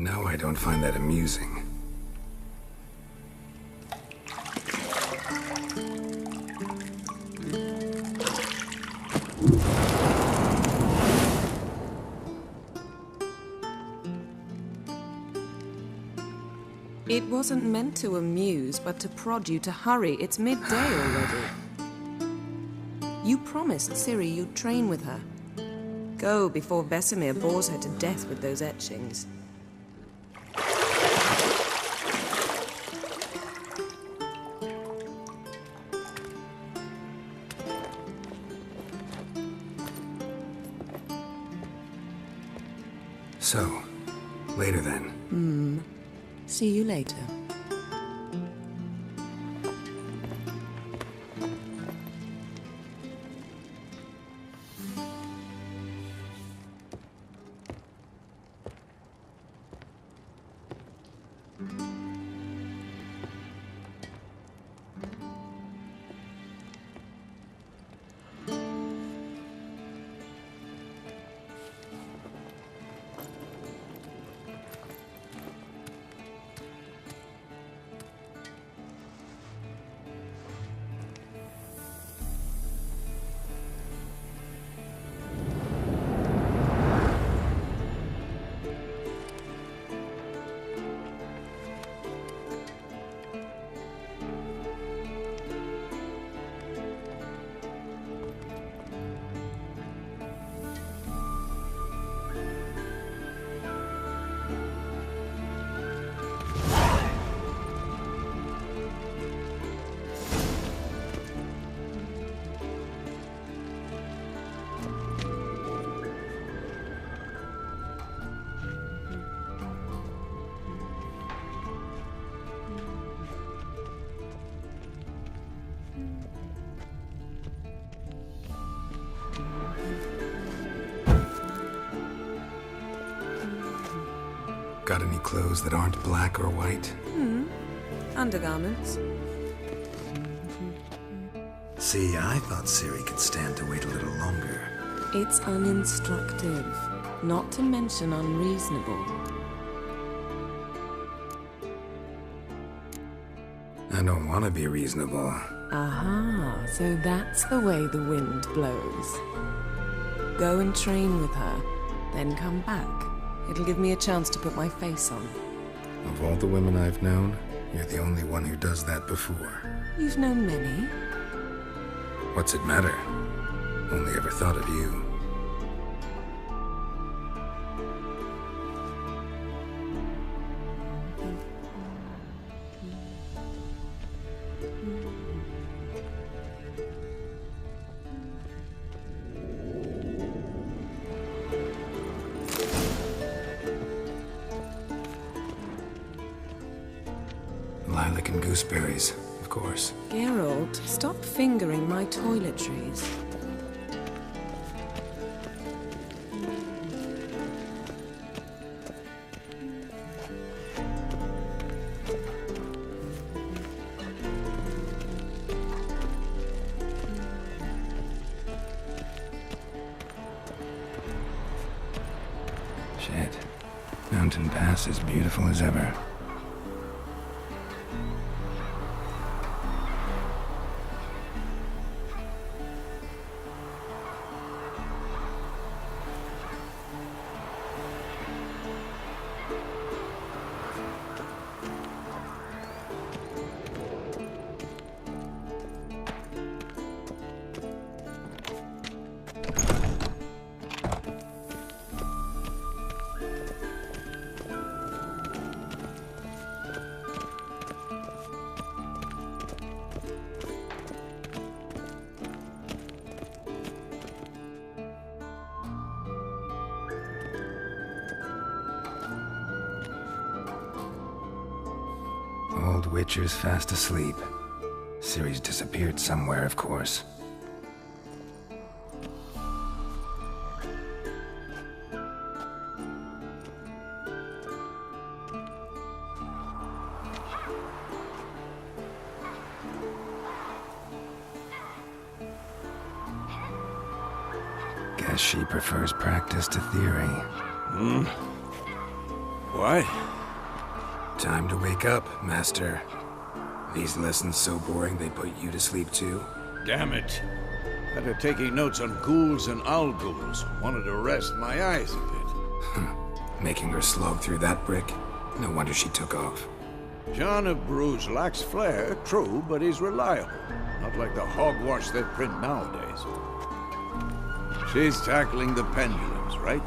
know I don't find that amusing. It wasn't meant to amuse, but to prod you to hurry. It's midday already. You promised Ciri you'd train with her. Go before Vesemir bores her to death with those etchings. So, later then. See you later. Got any clothes that aren't black or white? Undergarments. See, I thought Ciri could stand to wait a little longer. It's uninstructive, not to mention unreasonable. I don't want to be reasonable. Aha, so that's the way the wind blows. Go and train with her, then come back. It'll give me a chance to put my face on. Of all the women I've known, you're the only one who does that before. You've known many. What's it matter? Only ever thought of you. Lilac and gooseberries, of course. Geralt, stop fingering my toiletries. Shit. Mountain Pass is beautiful as ever. Old Witcher's fast asleep. Ciri's disappeared somewhere, of course. Guess she prefers practice to theory. What? Time to wake up, Master. These lessons so boring they put you to sleep too? Damn it. Had her taking notes on ghouls and owl-ghouls. Wanted to rest my eyes a bit. Making her slog through that brick? No wonder she took off. John of Bruges lacks flair, true, but he's reliable. Not like the hogwash they print nowadays. She's tackling the pendulums, right?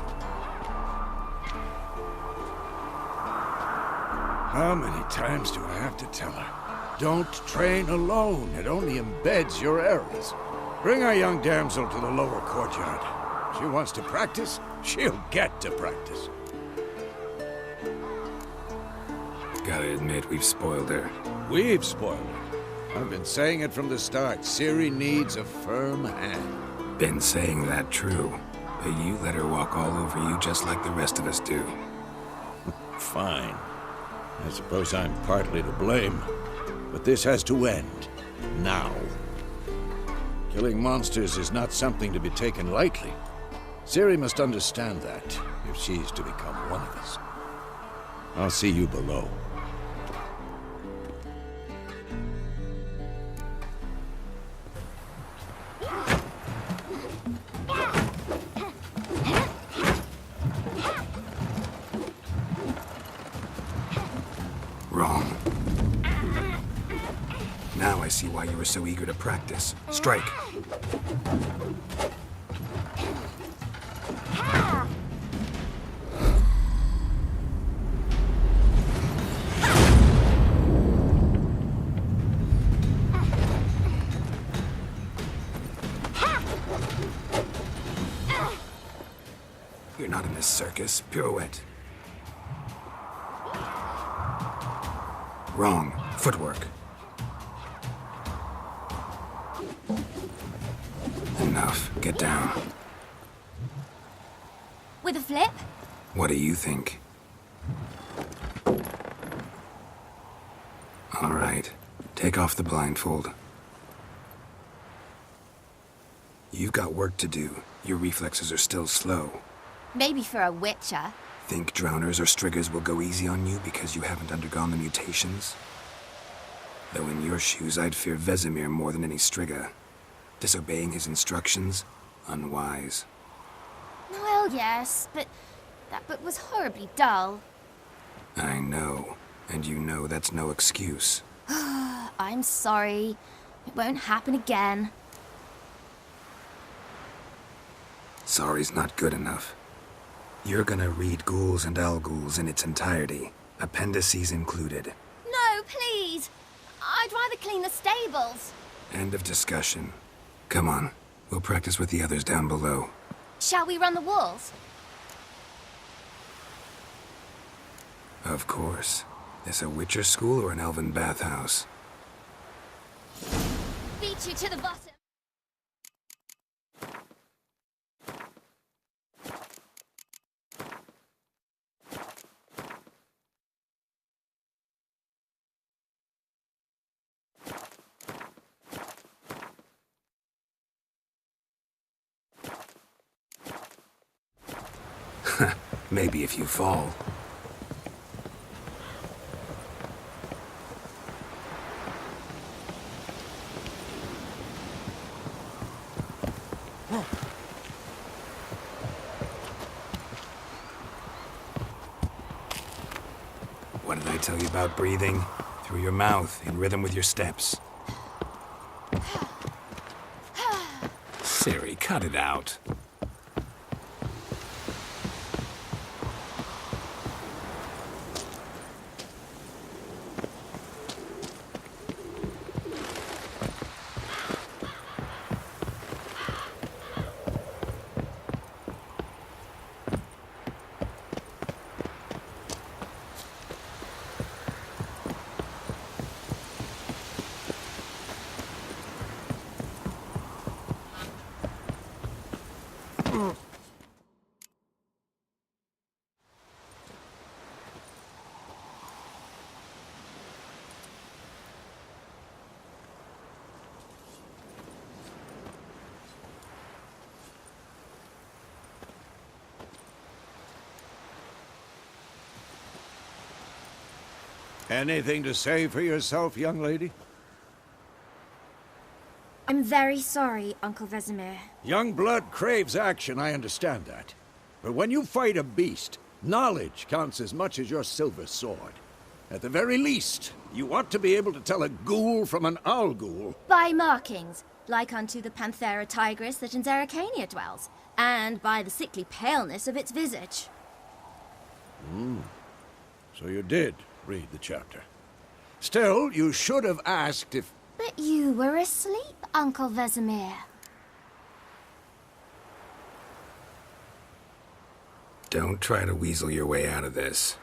How many times do I have to tell her? Don't train alone. It only embeds your errors. Bring our young damsel to the lower courtyard. She wants to practice, she'll get to practice. Gotta admit, we've spoiled her. We've spoiled her. I've been saying it from the start. Ciri needs a firm hand. Been saying that true, but you let her walk all over you just like the rest of us do. Fine. I suppose I'm partly to blame. But this has to end. Now. Killing monsters is not something to be taken lightly. Ciri must understand that, if she's to become one of us. I'll see you below. Wrong. Now I see why you were so eager to practice. Strike. You're not in this circus. Pirouette. Wrong. Footwork. Enough. Get down. With a flip? What do you think? All right. Take off the blindfold. You've got work to do. Your reflexes are still slow. Maybe for a witcher. Think drowners or striggers will go easy on you because you haven't undergone the mutations? Though in your shoes, I'd fear Vesemir more than any strigger. Disobeying his instructions? Unwise. Well, yes, but that book was horribly dull. I know. And you know that's no excuse. I'm sorry. It won't happen again. Sorry's not good enough. You're gonna read Ghouls and Owl-Ghouls in its entirety, appendices included. No, please! I'd rather clean the stables. End of discussion. Come on, we'll practice with the others down below. Shall we run the walls? Of course. This a Witcher school or an elven bathhouse? Beat you to the bottom. Maybe if you fall. What did I tell you about breathing? Through your mouth, in rhythm with your steps. Ciri, cut it out. Anything to say for yourself, young lady? I'm very sorry, Uncle Vesemir. Young blood craves action, I understand that. But when you fight a beast, knowledge counts as much as your silver sword. At the very least, you ought to be able to tell a ghoul from an owl ghoul. By markings, like unto the Panthera tigris that in Zeracania dwells, and by the sickly paleness of its visage. So you did read the chapter. Still, you should have asked if... But you were asleep, Uncle Vesemir. Don't try to weasel your way out of this.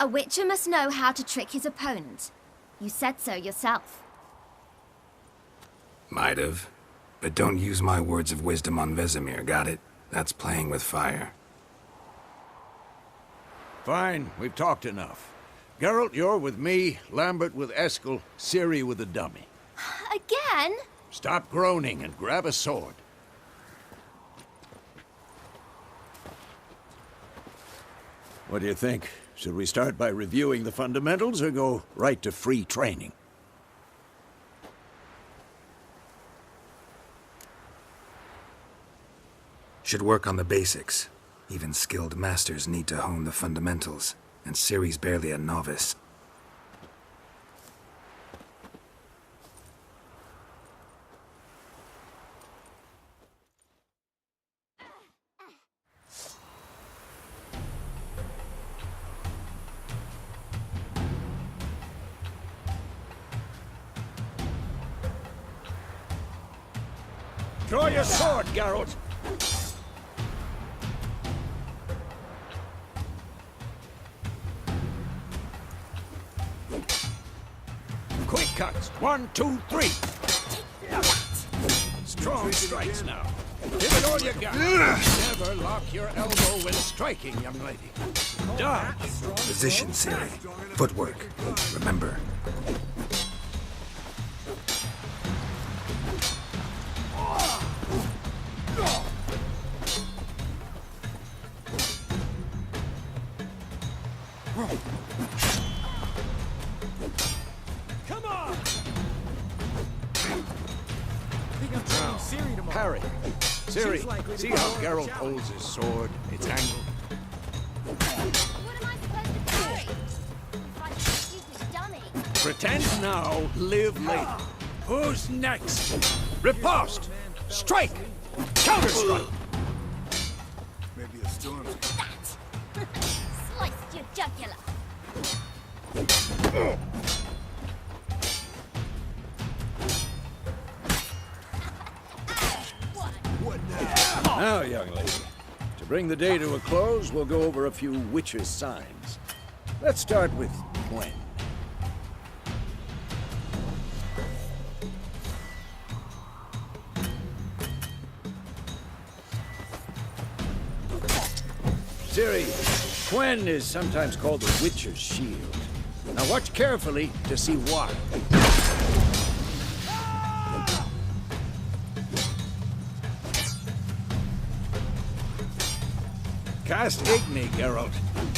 A witcher must know how to trick his opponent. You said so yourself. Might have. But don't use my words of wisdom on Vesemir, got it? That's playing with fire. Fine, we've talked enough. Geralt, you're with me, Lambert with Eskel, Ciri with the dummy. Again? Stop groaning and grab a sword. What do you think? Should we start by reviewing the fundamentals or go right to free training? Should work on the basics. Even skilled masters need to hone the fundamentals, and Ciri's barely a novice. Draw your sword, Geralt! Quick cuts. 1, 2, 3. Strong strikes now. Give it all you got. Never lock your elbow when striking, young lady. Dodge. Position, Ciri. Footwork. Remember. Parry. Ciri, see how Geralt holds his sword? It's angled. What am I supposed to do? Like a stupid dummy. Pretend now, live later. Who's next? Riposte! Strike! Counter-strike! Maybe a storm. That! Sliced your jugular. Now, young lady, to bring the day to a close, we'll go over a few witches' signs. Let's start with Gwen. Ciri, Gwen is sometimes called the Witcher's Shield. Now watch carefully to see why. Cast Igni, Geralt.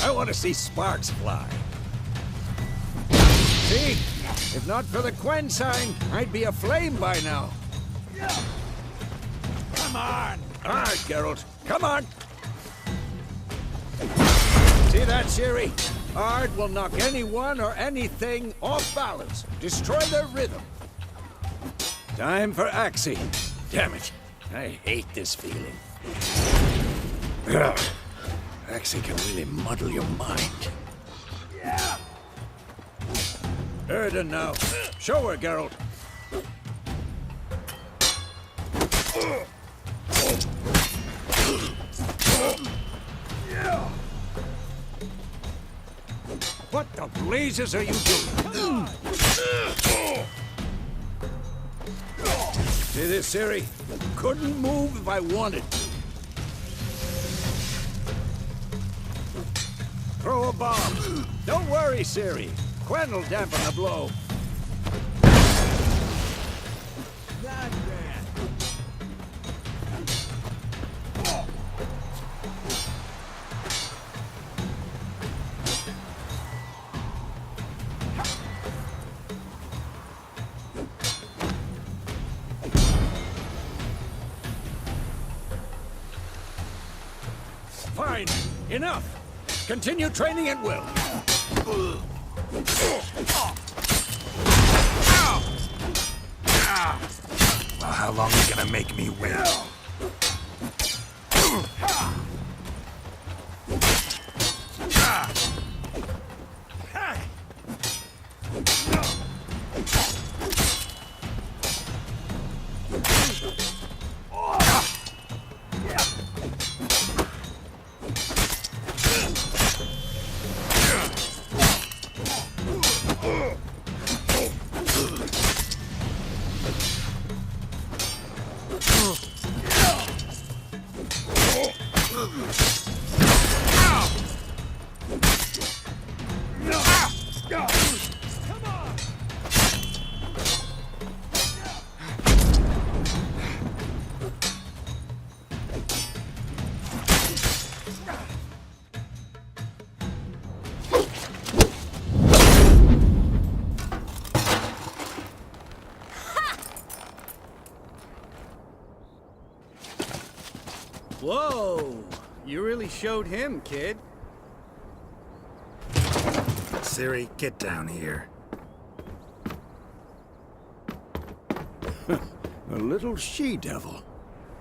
I want to see sparks fly. See? If not for the Gwen sign, I'd be aflame by now. Come on! All right, Geralt. Come on! See that, Ciri? Ard will knock anyone or anything off balance. Destroy their rhythm. Time for Axie. Damn it. I hate this feeling. Ugh. Axie can really muddle your mind. Yeah. Erden now. Show her, Geralt. What the blazes are you doing? See this, Ciri? Couldn't move if I wanted to. Throw a bomb. Don't worry, Ciri. Gwen will dampen the blow. Not bad. Fine! Enough! Continue training at will. Well, how long are you gonna make me wait? Whoa! You really showed him, kid. Siri, get down here. A little she-devil.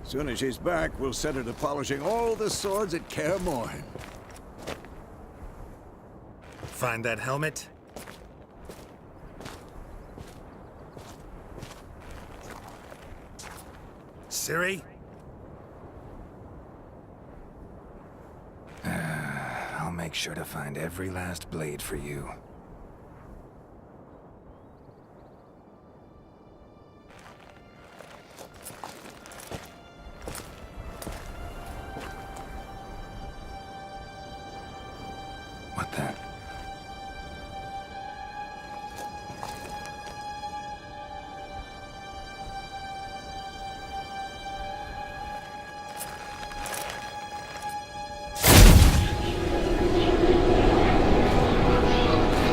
Soon as she's back, we'll set her to polishing all the swords at Kaer Morhen. Find that helmet? Siri? I'll make sure to find every last blade for you. What the?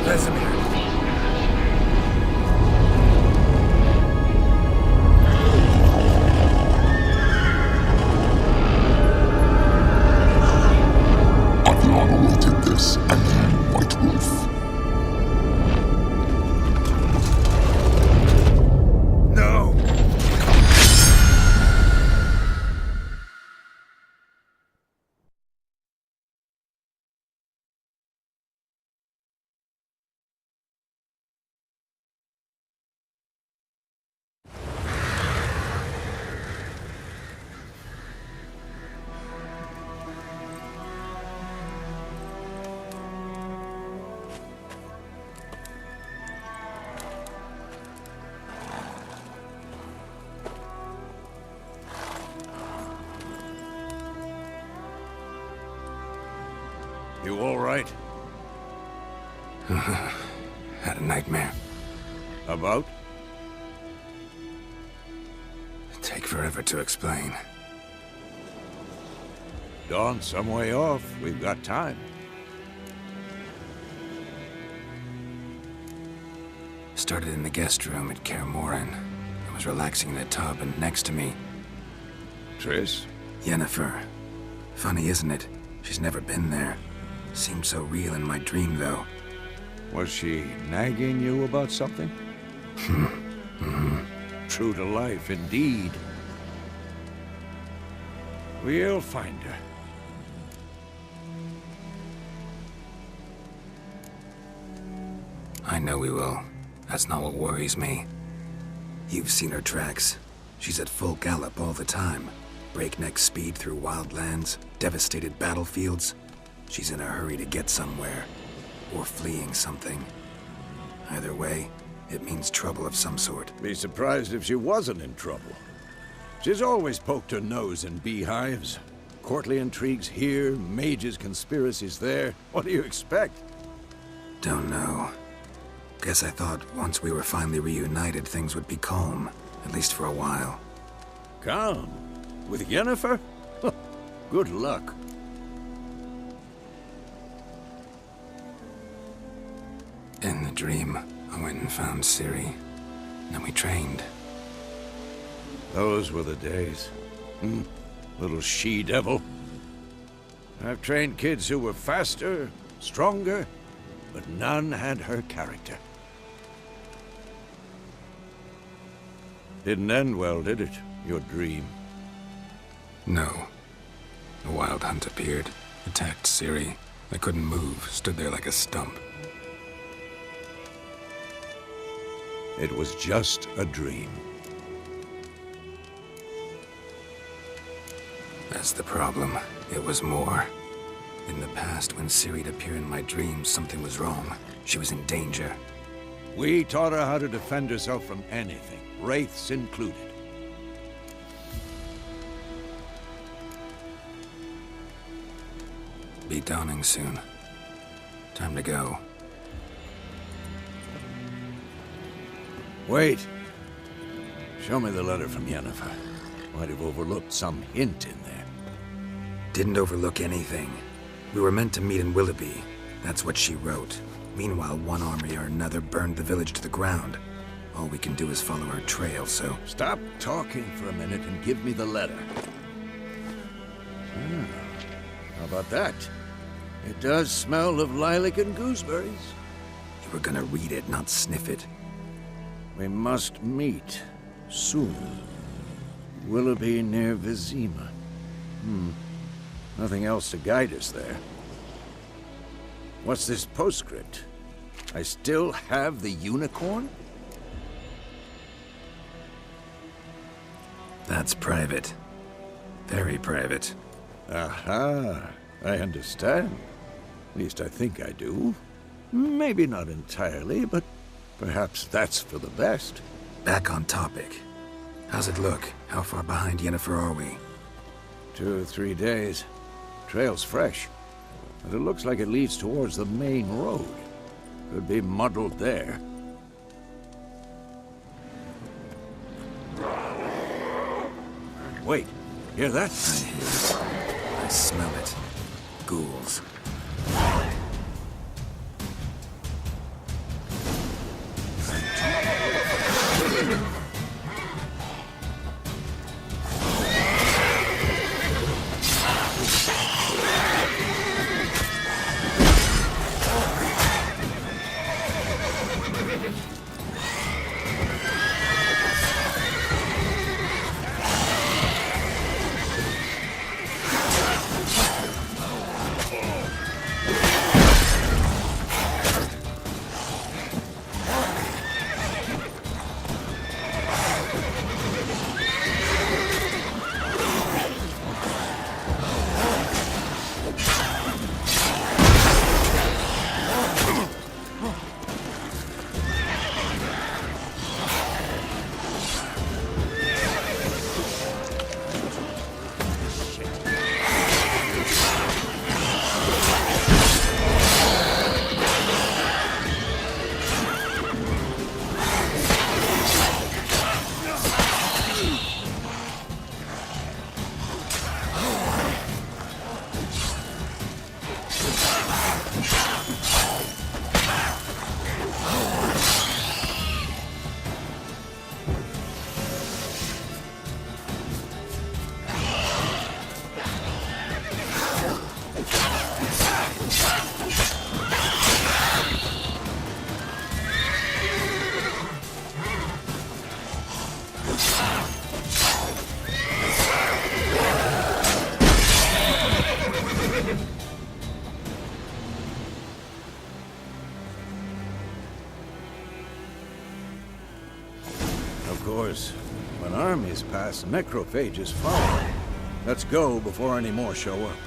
Vesemir. I've long awaited this, and you, White Wolf. No! You all right? Had a nightmare. About? Take forever to explain. Dawn's some way off. We've got time. Started in the guest room at Kaer Morhen. I was relaxing in a tub, and next to me, Triss? Yennefer. Funny, isn't it? She's never been there. Seemed so real in my dream, though. Was she nagging you about something? True to life, indeed. We'll find her. I know we will. That's not what worries me. You've seen her tracks. She's at full gallop all the time. Breakneck speed through wild lands, devastated battlefields. She's in a hurry to get somewhere. Or fleeing something. Either way, it means trouble of some sort. Be surprised if she wasn't in trouble. She's always poked her nose in beehives. Courtly intrigues here, mages' conspiracies there. What do you expect? Don't know. Guess I thought once we were finally reunited, things would be calm. At least for a while. Calm? With Yennefer? Good luck. In the dream, I went and found Ciri. Then we trained. Those were the days. Little she-devil. I've trained kids who were faster, stronger, but none had her character. Didn't end well, did it? Your dream? No. A wild hunt appeared, attacked Ciri. I couldn't move, stood there like a stump. It was just a dream. That's the problem. It was more. In the past, when Ciri'd appear in my dreams, something was wrong. She was in danger. We taught her how to defend herself from anything, wraiths included. Be dawning soon. Time to go. Wait. Show me the letter from Yennefer. Might have overlooked some hint in there. Didn't overlook anything. We were meant to meet in Willoughby. That's what she wrote. Meanwhile, one army or another burned the village to the ground. All we can do is follow her trail, so... Stop talking for a minute and give me the letter. How about that? It does smell of lilac and gooseberries. You were gonna read it, not sniff it. We must meet soon. Willoughby near Vizima. Nothing else to guide us there. What's this postscript? I still have the unicorn? That's private. Very private. Aha, I understand. At least I think I do. Maybe not entirely, but perhaps that's for the best. Back on topic. How's it look? How far behind Yennefer are we? 2 or 3 days. Trail's fresh, but it looks like it leads towards the main road. Could be muddled there. Wait, hear that? I hear it. I smell it. Ghouls. Of course, when armies pass, necrophages follow. Let's go before any more show up.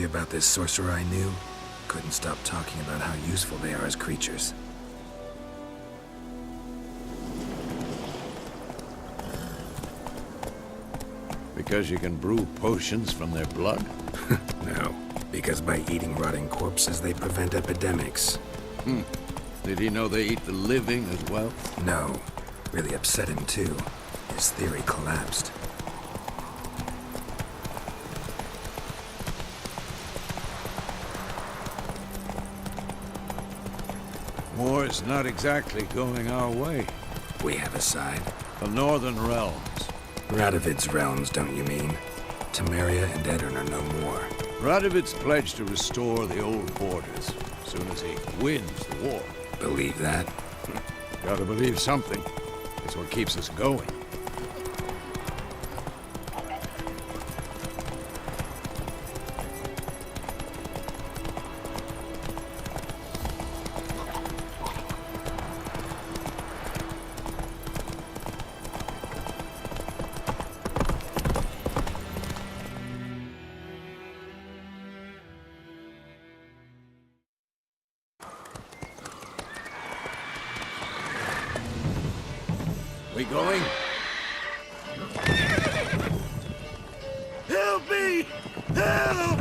about this sorcerer I knew, couldn't stop talking about how useful they are as creatures. Because you can brew potions from their blood? No, because by eating rotting corpses, they prevent epidemics. Did he know they eat the living as well? No. Really upset him, too. His theory collapsed. War's not exactly going our way. We have a side. The Northern Realms. Radovid's realms, don't you mean? Temeria and Edirn are no more. Radovid's pledged to restore the old borders as soon as he wins the war. Believe that? Gotta believe something. It's what keeps us going. We going? Help me! Help!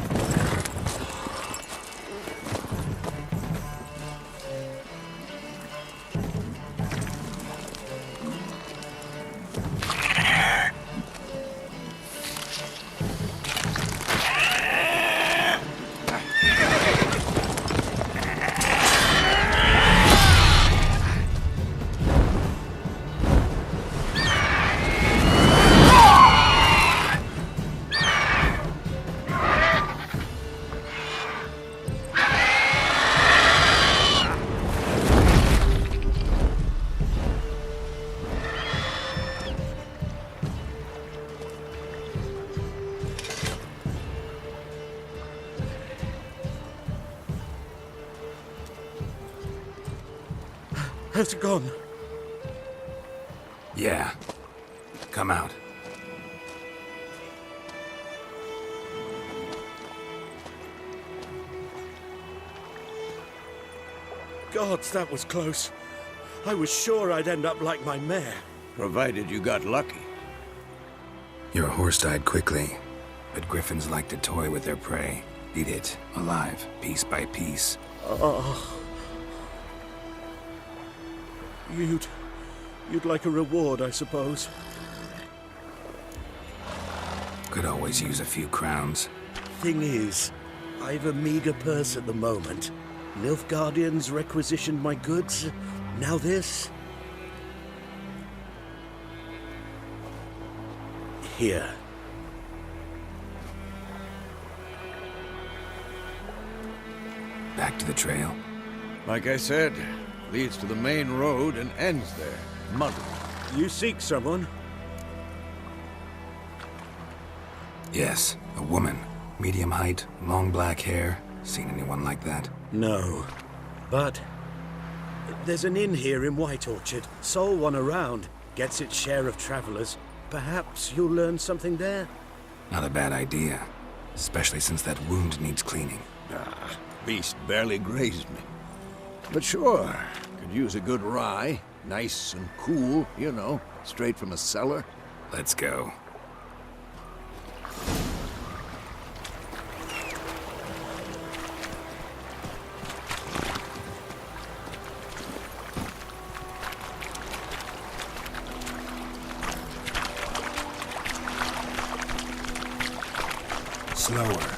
Has it gone? Yeah. Come out. Gods, that was close. I was sure I'd end up like my mare. Provided you got lucky. Your horse died quickly, but griffins like to toy with their prey. Eat it, alive, piece by piece. Oh. You'd like a reward, I suppose. Could always use a few crowns. Thing is, I've a meager purse at the moment. NILFGAARDIAN's requisitioned my goods. Now this. Here. Back to the trail. Like I said, leads to the main road and ends there. Muddled. You seek someone? Yes, a woman. Medium height, long black hair. Seen anyone like that? No. But there's an inn here in White Orchard. Sole one around. Gets its share of travelers. Perhaps you'll learn something there? Not a bad idea. Especially since that wound needs cleaning. Beast barely grazed me. But sure, could use a good rye. Nice and cool, you know, straight from a cellar. Let's go. Slower.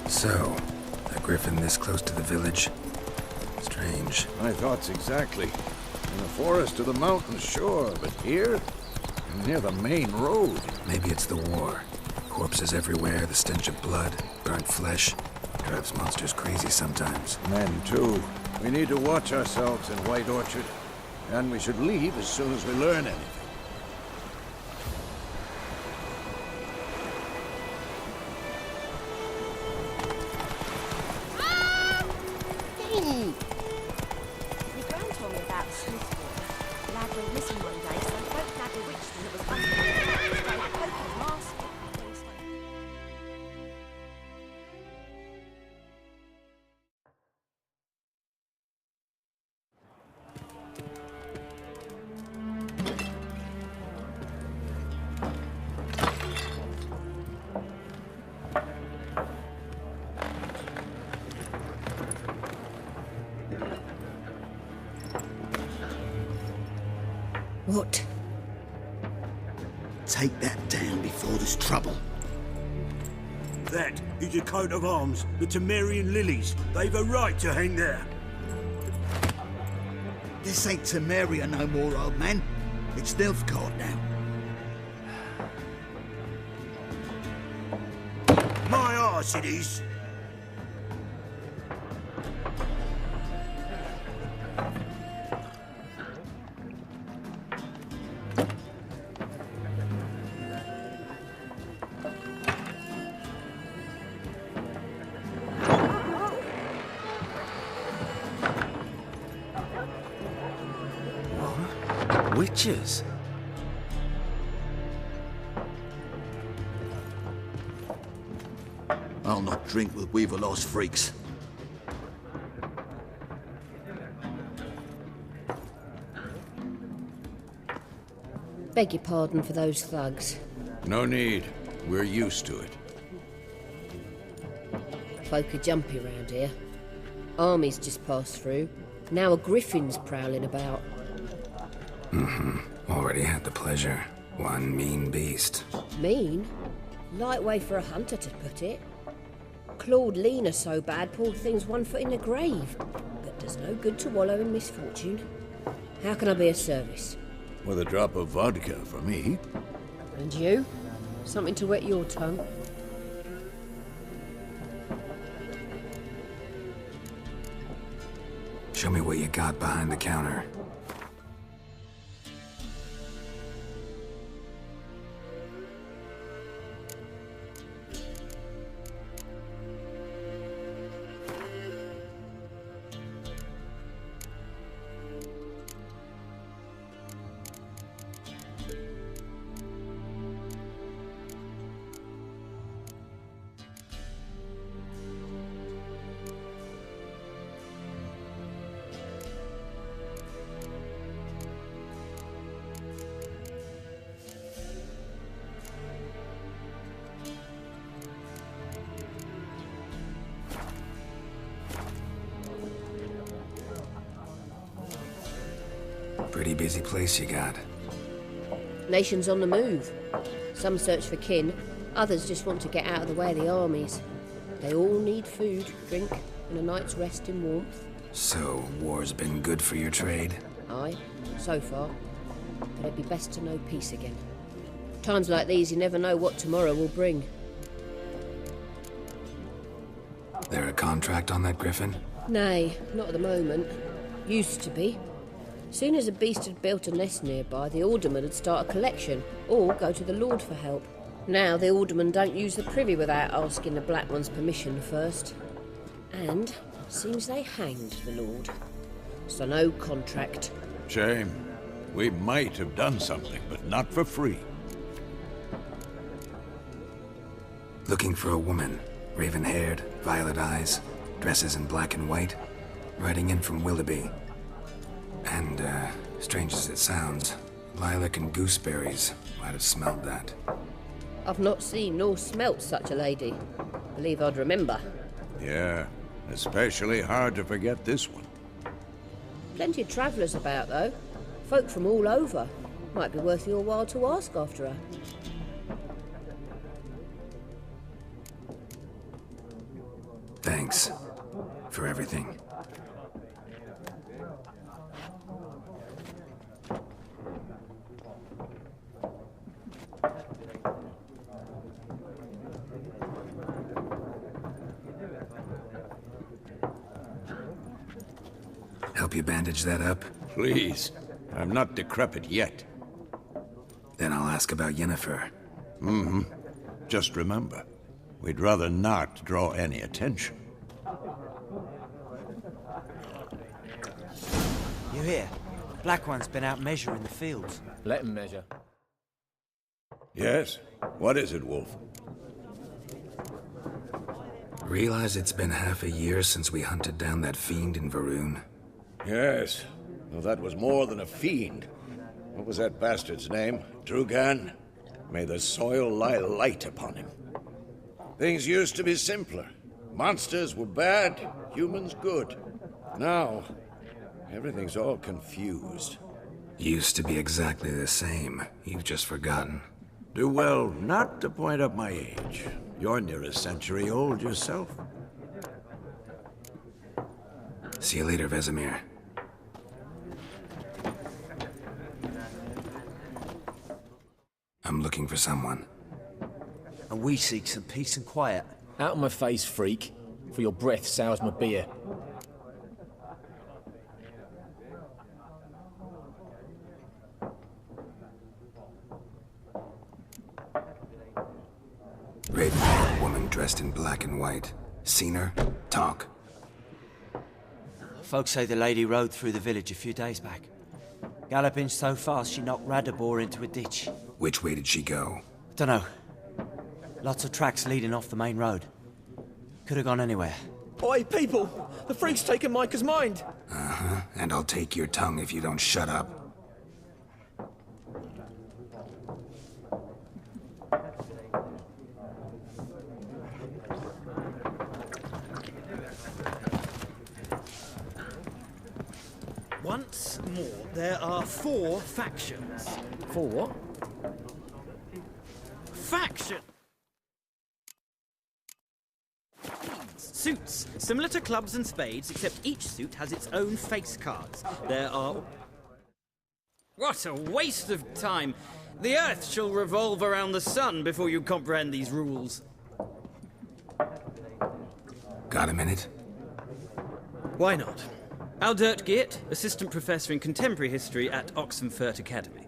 So, a griffin this close to the village? Strange. My thoughts exactly. In the forest or the mountains, sure, but here? Near the main road. Maybe it's the war. Corpses everywhere, the stench of blood, burnt flesh. Drives monsters crazy sometimes. Men, too. We need to watch ourselves in White Orchard. And we should leave as soon as we learn anything. What? Take that down before there's trouble. That is a coat of arms, the Temerian lilies. They've a right to hang there. This ain't Temeria no more, old man. It's Nilfgaard now. My arse it is. Witches? I'll not drink with Weaver-lost freaks. Beg your pardon for those thugs. No need. We're used to it. Folk are jumpy round here. Armies just passed through. Now a griffin's prowling about. Already had the pleasure. One mean beast. Mean? Light way for a hunter to put it. Clawed Lena so bad, poor thing's 1 foot in the grave. But does no good to wallow in misfortune. How can I be of service? With a drop of vodka for me. And you? Something to wet your tongue? Show me what you got behind the counter. Pretty busy place you got. Nations on the move. Some search for kin, others just want to get out of the way of the armies. They all need food, drink, and a night's rest in warmth. So, war's been good for your trade? Aye, so far. But it'd be best to know peace again. Times like these, you never know what tomorrow will bring. There a contract on that griffin? Nay, not at the moment. Used to be. Soon as a beast had built a nest nearby, the alderman would start a collection, or go to the Lord for help. Now the aldermen don't use the privy without asking the Black One's permission first. And seems they hanged the Lord. So no contract. Shame. We might have done something, but not for free. Looking for a woman. Raven-haired, violet eyes, dresses in black and white. Riding in from Willoughby. And, strange as it sounds, lilac and gooseberries might have smelled that. I've not seen nor smelt such a lady. Believe I'd remember. Yeah, especially hard to forget this one. Plenty of travellers about, though. Folk from all over. Might be worth your while to ask after her. Thanks for everything. Help you bandage that up? Please. I'm not decrepit yet. Then I'll ask about Yennefer. Just remember, we'd rather not draw any attention. You hear? Black One's been out measuring the fields. Let him measure. Yes? What is it, Wolf? Realize it's been half a year since we hunted down that fiend in Varun? Yes. Well, that was more than a fiend. What was that bastard's name? Drugan? May the soil lie light upon him. Things used to be simpler. Monsters were bad, humans good. Now, everything's all confused. Used to be exactly the same. You've just forgotten. Do well not to point up my age. You're near a century old yourself. See you later, Vesemir. I'm looking for someone. And we seek some peace and quiet. Out of my face, freak. For your breath sours my beer. Raven-haired woman dressed in black and white. Seen her? Talk. Folks say the lady rode through the village a few days back. Galloping so fast she knocked Radabor into a ditch. Which way did she go? Dunno. Lots of tracks leading off the main road. Could have gone anywhere. Oi, people! The freak's taken Micah's mind! Uh-huh. And I'll take your tongue if you don't shut up. Once more, there are 4 factions. 4 what? Faction! Suits, similar to clubs and spades, except each suit has its own face cards. There are... What a waste of time! The Earth shall revolve around the sun before you comprehend these rules. Got a minute? Why not? Aldert Geert, Assistant Professor in Contemporary History at Oxenfurt Academy.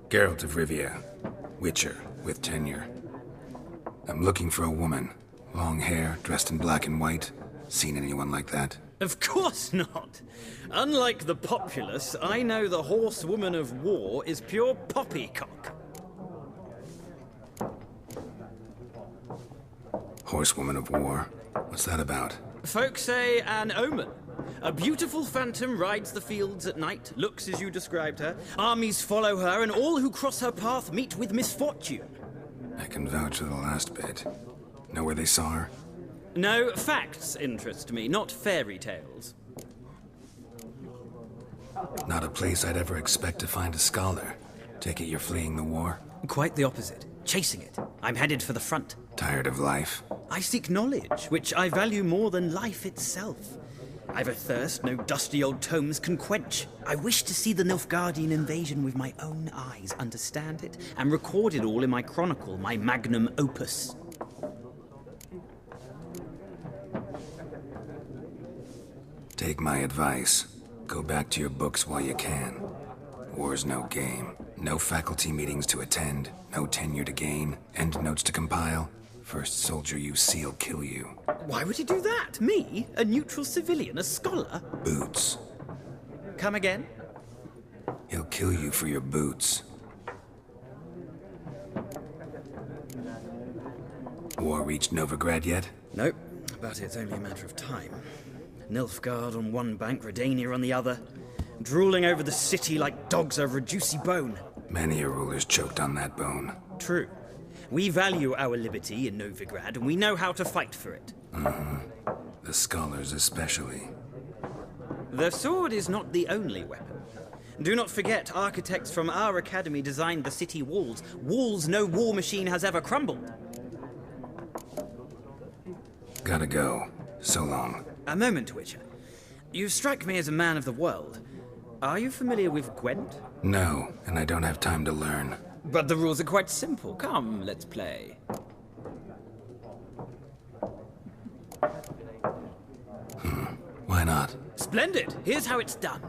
Geralt of Rivia. Witcher, with tenure. I'm looking for a woman. Long hair, dressed in black and white. Seen anyone like that? Of course not! Unlike the populace, I know the horsewoman of war is pure poppycock. Horsewoman of war? What's that about? Folk say an omen. A beautiful phantom rides the fields at night, looks as you described her. Armies follow her, and all who cross her path meet with misfortune. I can vouch for the last bit. Know where they saw her? No, facts interest me, not fairy tales. Not a place I'd ever expect to find a scholar. Take it you're fleeing the war? Quite the opposite. Chasing it. I'm headed for the front. Tired of life? I seek knowledge, which I value more than life itself. I've a thirst no dusty old tomes can quench. I wish to see the Nilfgaardian invasion with my own eyes, understand it, and record it all in my chronicle, my magnum opus. Take my advice. Go back to your books while you can. War's no game. No faculty meetings to attend, no tenure to gain, endnotes to compile. First soldier you see'll kill you. Why would he do that? Me? A neutral civilian? A scholar? Boots. Come again? He'll kill you for your boots. War reached Novigrad yet? Nope, but it's only a matter of time. Nilfgaard on one bank, Redania on the other. Drooling over the city like dogs over a juicy bone. Many a ruler's choked on that bone. True. We value our liberty in Novigrad, and we know how to fight for it. The scholars especially. The sword is not the only weapon. Do not forget, architects from our academy designed the city walls. Walls no war machine has ever crumbled. Gotta go. So long. A moment, Witcher. You strike me as a man of the world. Are you familiar with Gwent? No, and I don't have time to learn. But the rules are quite simple. Come, let's play. Why not? Splendid! Here's how it's done.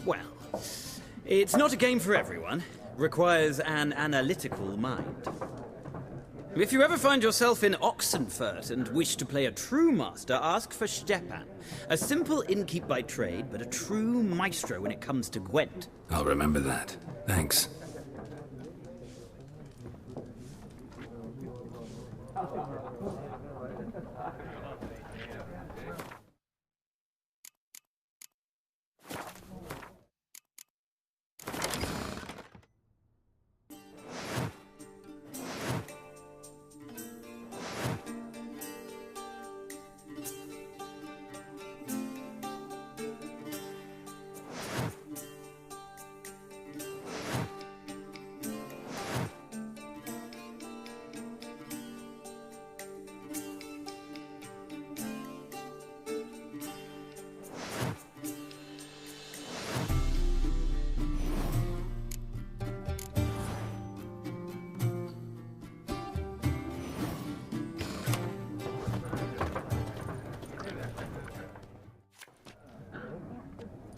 Well, it's not a game for everyone. Requires an analytical mind. If you ever find yourself in Oxenfurt and wish to play a true master, ask for Stepan. A simple innkeep by trade, but a true maestro when it comes to Gwent. I'll remember that. Thanks.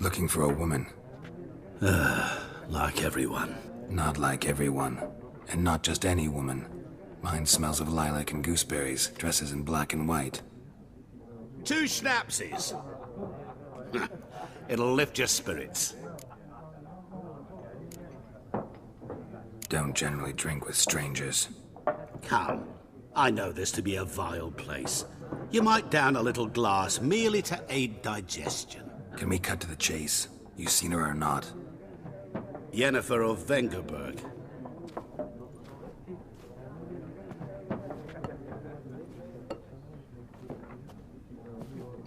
Looking for a woman. Like everyone. Not like everyone. And not just any woman. Mine smells of lilac and gooseberries, dresses in black and white. 2 schnapsies. It'll lift your spirits. Don't generally drink with strangers. Come. I know this to be a vile place. You might down a little glass merely to aid digestion. Can we cut to the chase? You seen her or not? Yennefer of Vengerberg.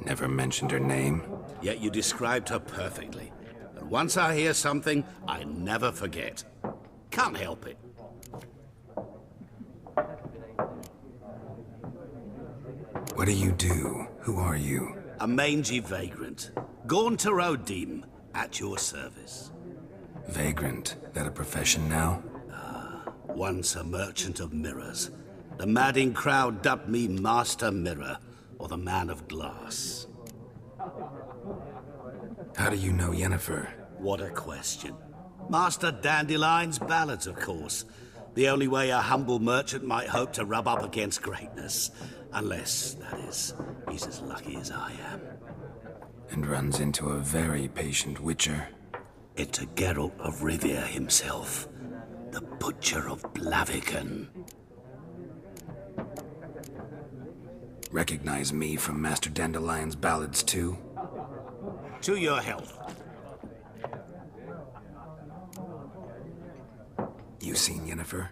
Never mentioned her name? Yet you described her perfectly. And once I hear something, I never forget. Can't help it. What do you do? Who are you? A mangy vagrant. Gone to Rodim, at your service. Vagrant? That a profession now? Once a merchant of mirrors. The madding crowd dubbed me Master Mirror, or the Man of Glass. How do you know Yennefer? What a question. Master Dandelion's ballads, of course. The only way a humble merchant might hope to rub up against greatness. Unless, that is, he's as lucky as I am. And runs into a very patient witcher. Into Geralt of Rivia himself. The Butcher of Blaviken. Recognize me from Master Dandelion's ballads, too? To your health. You seen Yennefer?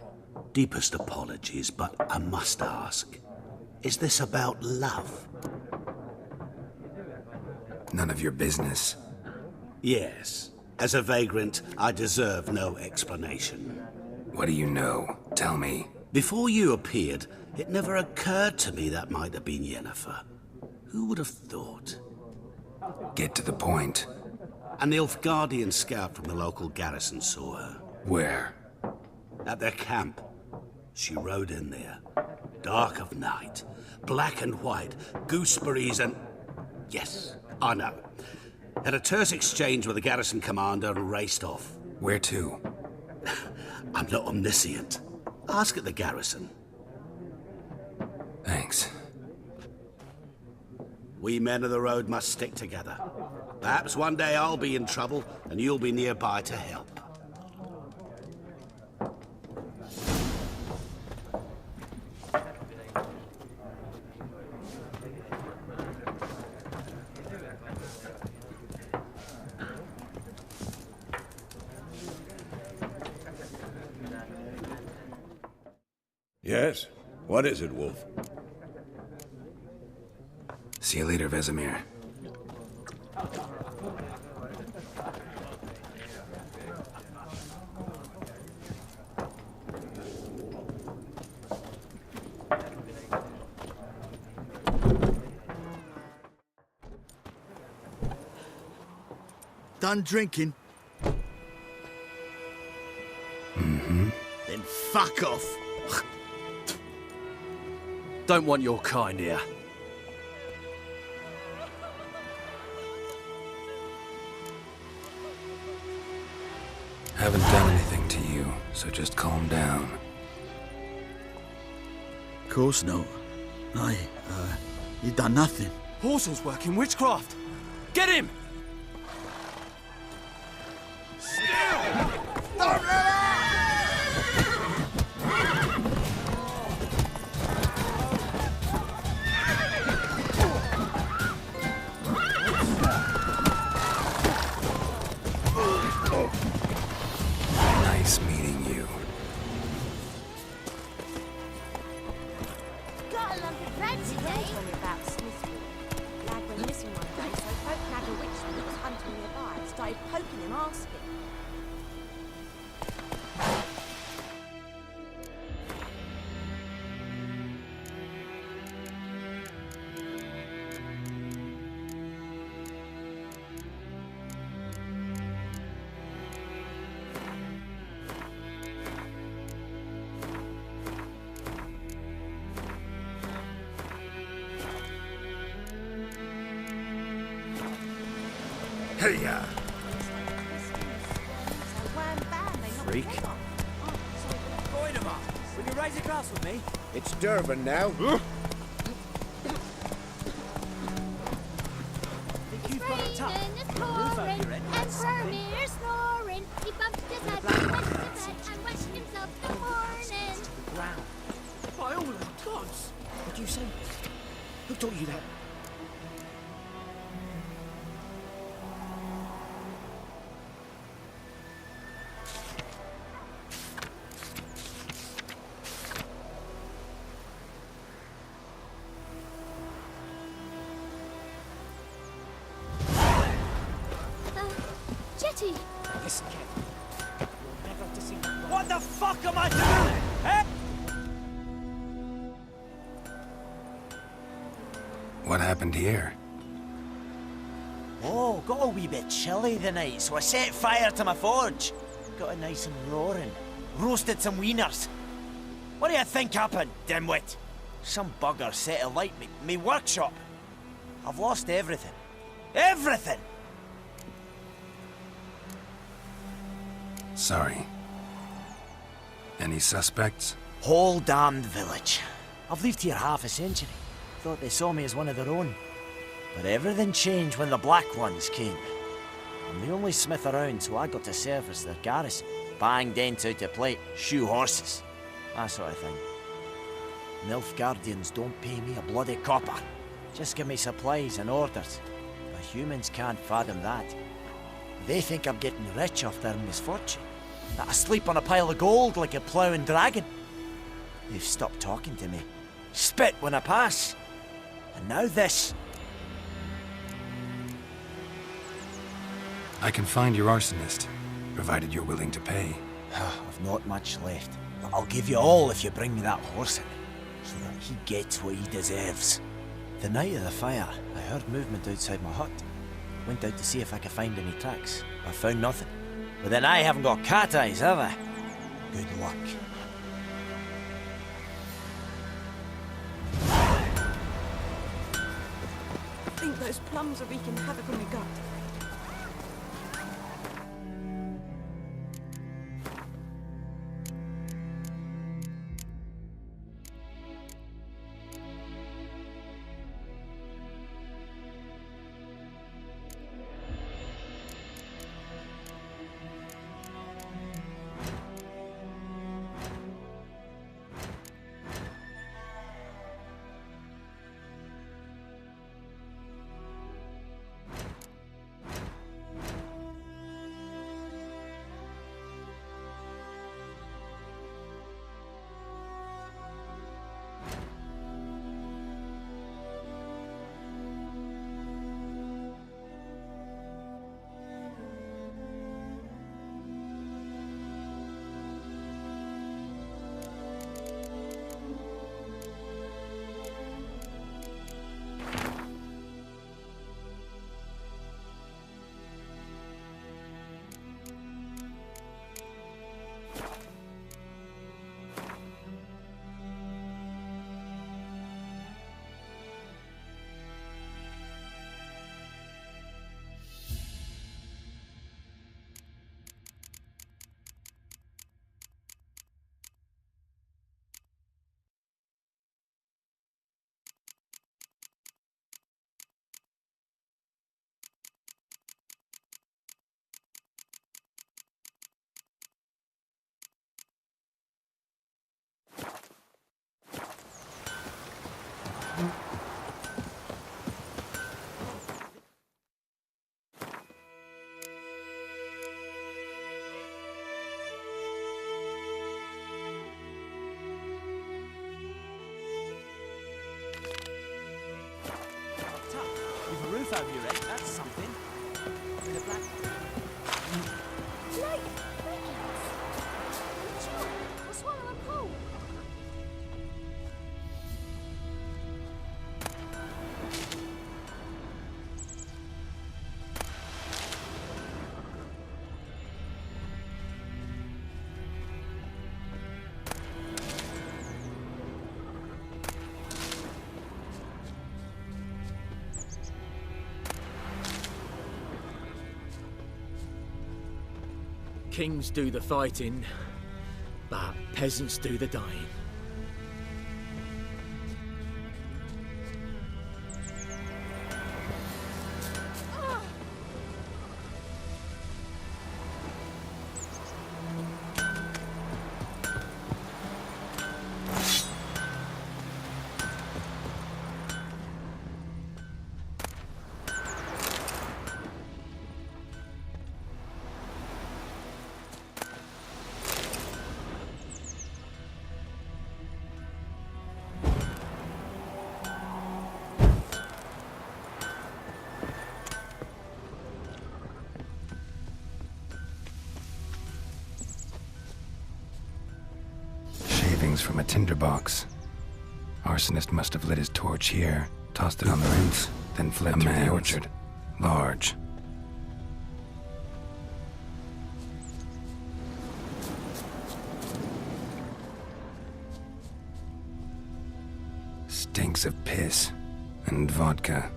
Deepest apologies, but I must ask. Is this about love? None of your business. Yes. As a vagrant, I deserve no explanation. What do you know? Tell me. Before you appeared, it never occurred to me that might have been Yennefer. Who would have thought? Get to the point. A Nilfgaardian scout from the local garrison saw her. Where? At their camp. She rode in there. Dark of night. Black and white. Gooseberries and... Yes, I know. Had a terse exchange with the garrison commander and raced off. Where to? I'm not omniscient. Ask at the garrison. Thanks. We men of the road must stick together. Perhaps one day I'll be in trouble and you'll be nearby to help. Yes? What is it, Wolf? See you later, Vesemir. Done drinking? Mm-hmm. Then fuck off. Don't want your kind here. Haven't done anything to you, so just calm down. Of course not. You done nothing. Horsel's working witchcraft! Get him! Nice meeting you. Got a lump of bread today. About Smithfield. Lad went missing one day, so folk had a witch that was hunting nearby and started poking him, asking. Hey-ya! Freak. Will you raise a glass with me? It's Durban now. Raining is pouring, and Vermeer snoring. He bumped his head, went to bed, and wished himself good morning. Ground. By all the gods! What do you say? Who taught you that? Jetty! Listen, Kev. You're never to see that. What the fuck am I doing? Eh? What happened here? Oh, got a wee bit chilly the night, so I set fire to my forge. Got it nice and roaring. Roasted some wieners. What do you think happened, dimwit? Some bugger set alight me workshop. I've lost everything. Everything! Sorry. Any suspects? Whole damned village. I've lived here half a century. Thought they saw me as one of their own. But everything changed when the Black Ones came. I'm the only smith around, so I got to service their garrison. Bang dents out of plate, shoe horses. That sort of thing. NILFGAARDIANs don't pay me a bloody copper. Just give me supplies and orders. But humans can't fathom that. They think I'm getting rich off their misfortune. That I sleep on a pile of gold like a ploughing dragon. They've stopped talking to me. Spit when I pass. And now this. I can find your arsonist, provided you're willing to pay. I've not much left. But I'll give you all if you bring me that horse in, so that he gets what he deserves. The night of the fire, I heard movement outside my hut. Went out to see if I could find any tracks. I found nothing. But then I haven't got cat eyes, have I? Good luck. I think those plums are wreaking havoc on my gut. over your head, that's something. With a black... Like crickets. Sure, we'll swallow them whole. Kings do the fighting, but peasants do the dying. From a tinderbox. Arsonist must have lit his torch here, tossed it on the roof, then fled through the orchard. Large. Stinks of piss and vodka.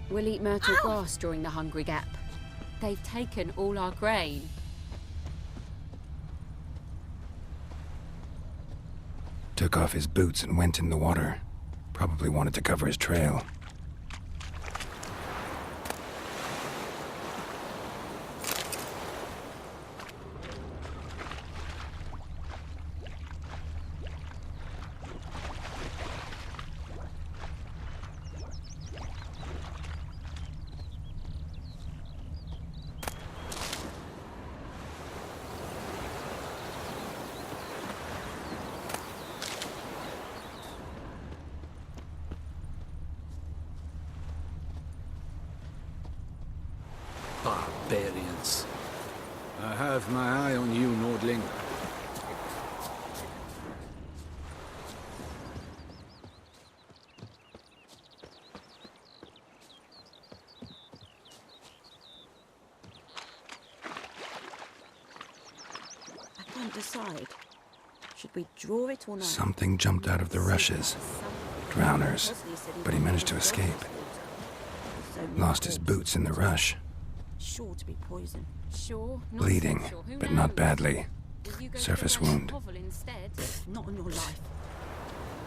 We'll eat myrtle grass during the Hungry Gap. They've taken all our grain. Took off his boots and went in the water. Probably wanted to cover his trail. Barbarians. I have my eye on you, Nordling. I can't decide. Should we draw it or not? Something jumped out of the rushes. Drowners. But he managed to escape. Lost his boots in the rush. Sure to be poison. Sure. Bleeding, but not badly. Surface wound. Not on your life.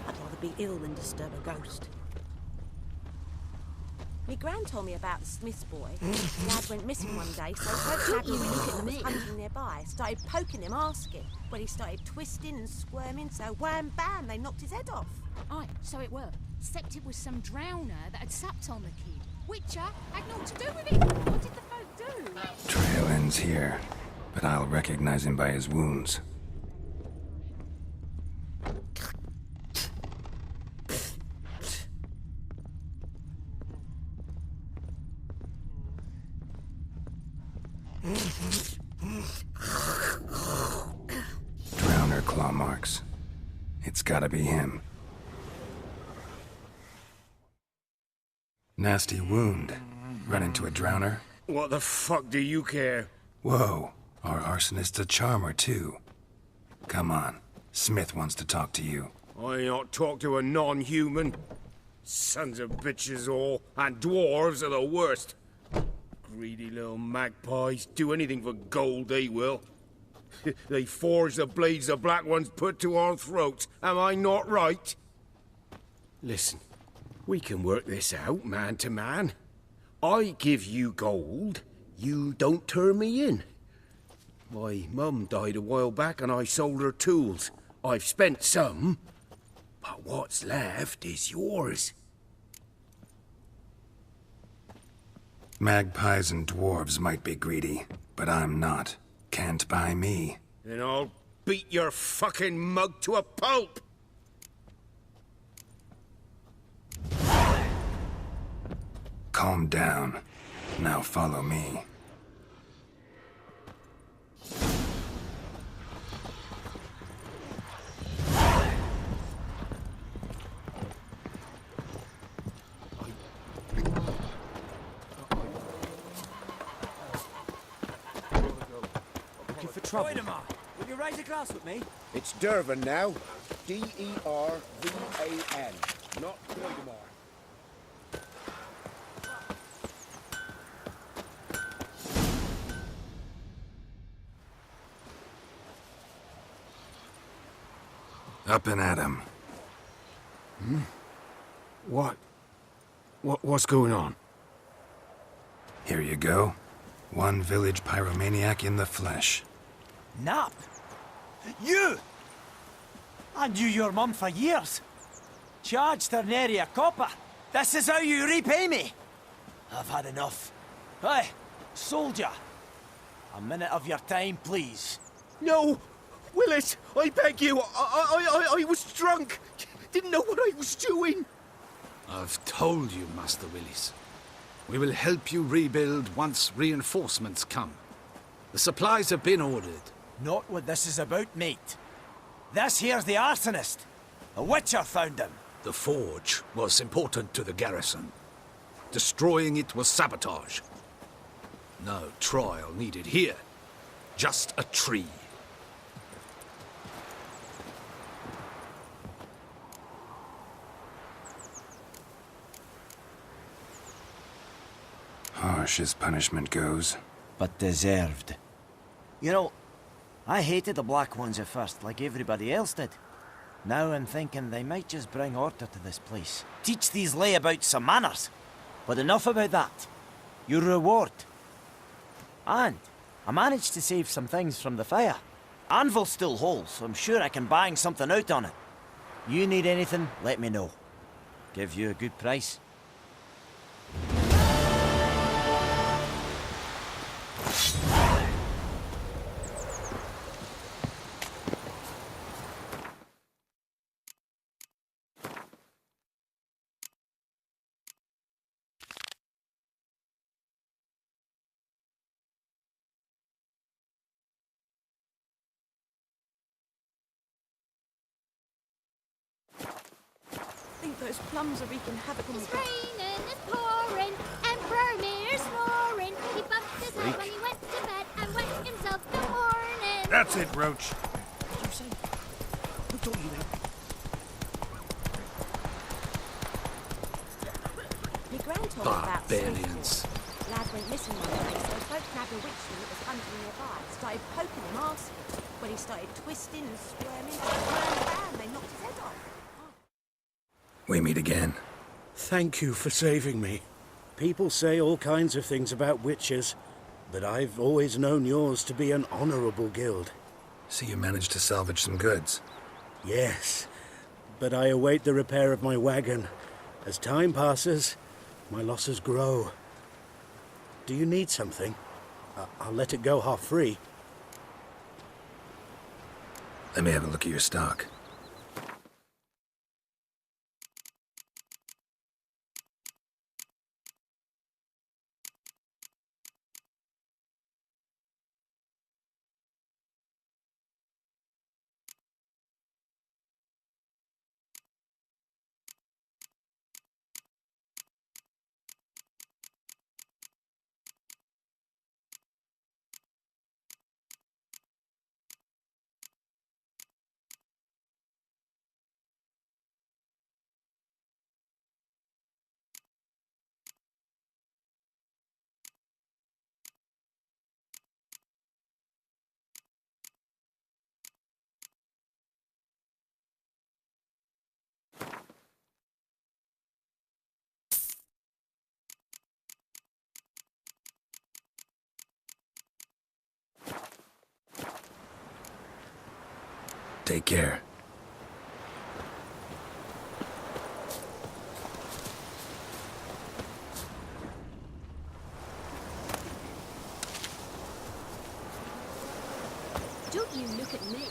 I'd rather be ill than disturb a ghost. Me gran told me about the Smith's boy. The lad went missing one day, so folk had was hunting nearby. Started poking him, asking. Well, he started twisting and squirming, so wham bam, they knocked his head off. Aye, so it were. Except it was some drowner that had supped on the kid. Witcher had naught to do with it. What did the folk do? Trail ends here, but I'll recognize him by his wounds. Drowner claw marks. It's gotta be him. Nasty wound. Run into a drowner? What the fuck do you care? Whoa, our arsonist's a charmer too. Come on, Smith wants to talk to you. I ain't not talk to a non-human. Sons of bitches all, and dwarves are the worst. Greedy little magpies, do anything for gold, they will. They forge the blades the black ones put to our throats, am I not right? Listen, we can work this out, man to man. I give you gold, you don't turn me in. My mum died a while back and I sold her tools. I've spent some, but what's left is yours. Magpies and dwarves might be greedy, but I'm not. Can't buy me. Then I'll beat your fucking mug to a pulp! Calm down. Now follow me. Looking for trouble. Will you raise a glass with me? It's Dervan now. D-E-R-V-A-N. Not Voidemar. Up and at 'em. What's going on? Here you go. One village pyromaniac in the flesh. Nap? You! I knew your mum for years. Charged her nary a copper. This is how you repay me. I've had enough. Hey, soldier. A minute of your time, please. No! Willis, I beg you, I was drunk. Didn't know what I was doing. I've told you, Master Willis. We will help you rebuild once reinforcements come. The supplies have been ordered. Not what this is about, mate. This here's the arsonist. A witcher found him. The forge was important to the garrison. Destroying it was sabotage. No trial needed here. Just a tree. Harsh as punishment goes. But deserved. You know, I hated the Black Ones at first, like everybody else did. Now I'm thinking they might just bring order to this place. Teach these layabouts some manners. But enough about that. Your reward. And I managed to save some things from the fire. Anvil's still whole, so I'm sure I can bang something out on it. You need anything, let me know. Give you a good price. I think those plums are wreaking havoc on the It's raining, it's pouring, and Vermeer's snoring. He bumped his head when he went to bed and wet himself the morning. That's it, Roach. What did you say? Who told you that? My grand told me about Barbarians. Lad went missing one day, so folk nabbed a witchman that was hunting nearby. Started poking him, asking. When he started twisting and squirming, bam, they knocked his head off. We meet again. Thank you for saving me. People say all kinds of things about witches, but I've always known yours to be an honorable guild. So you managed to salvage some goods? Yes, but I await the repair of my wagon. As time passes, my losses grow. Do you need something? I'll let it go half-free. Let me have a look at your stock. Take care. Don't you look at me.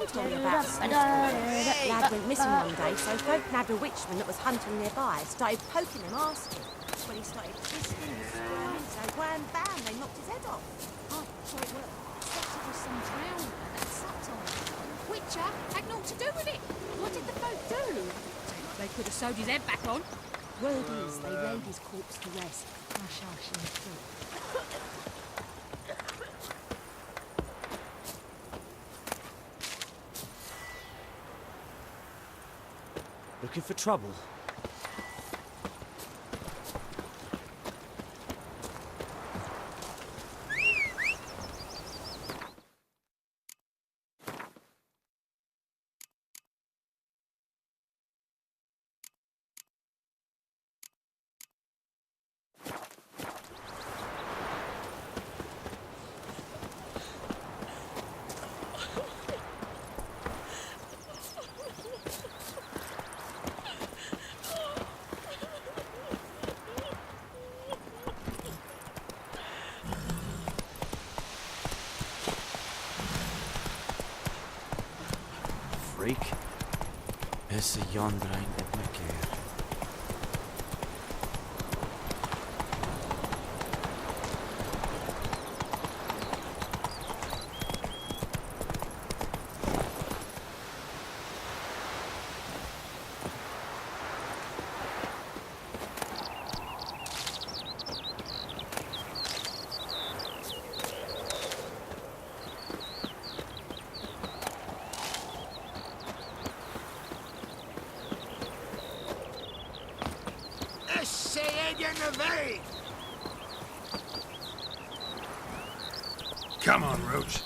Told me about the Smith boy. Lad went missing one day, so folk nabbed a witchman that was hunting nearby, started poking him, asking. When he started twisting and squirming, so wham bam, they knocked his head off. Oh, so it was. Except it was some drowner that sucked on it. Witcher had naught to do with it. What did the folk do? They could have sewed his head back on. Word is, they laid his corpse to rest. Hush, hush, in the foot. Looking for trouble? Freak. Is er yonder ein met me keer. Come on, Roach.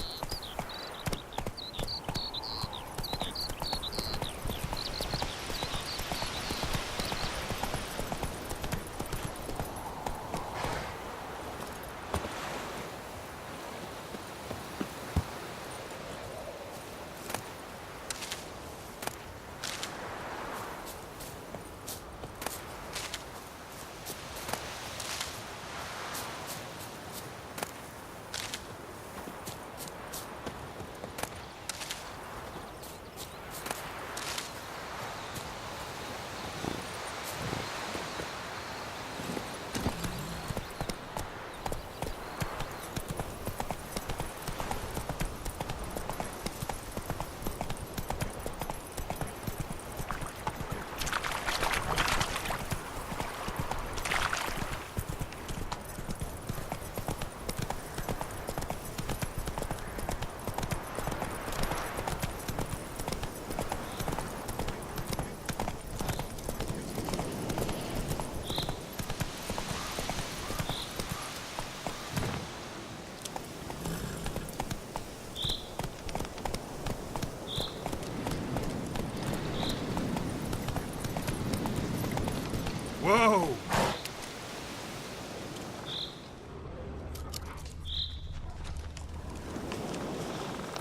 Whoa!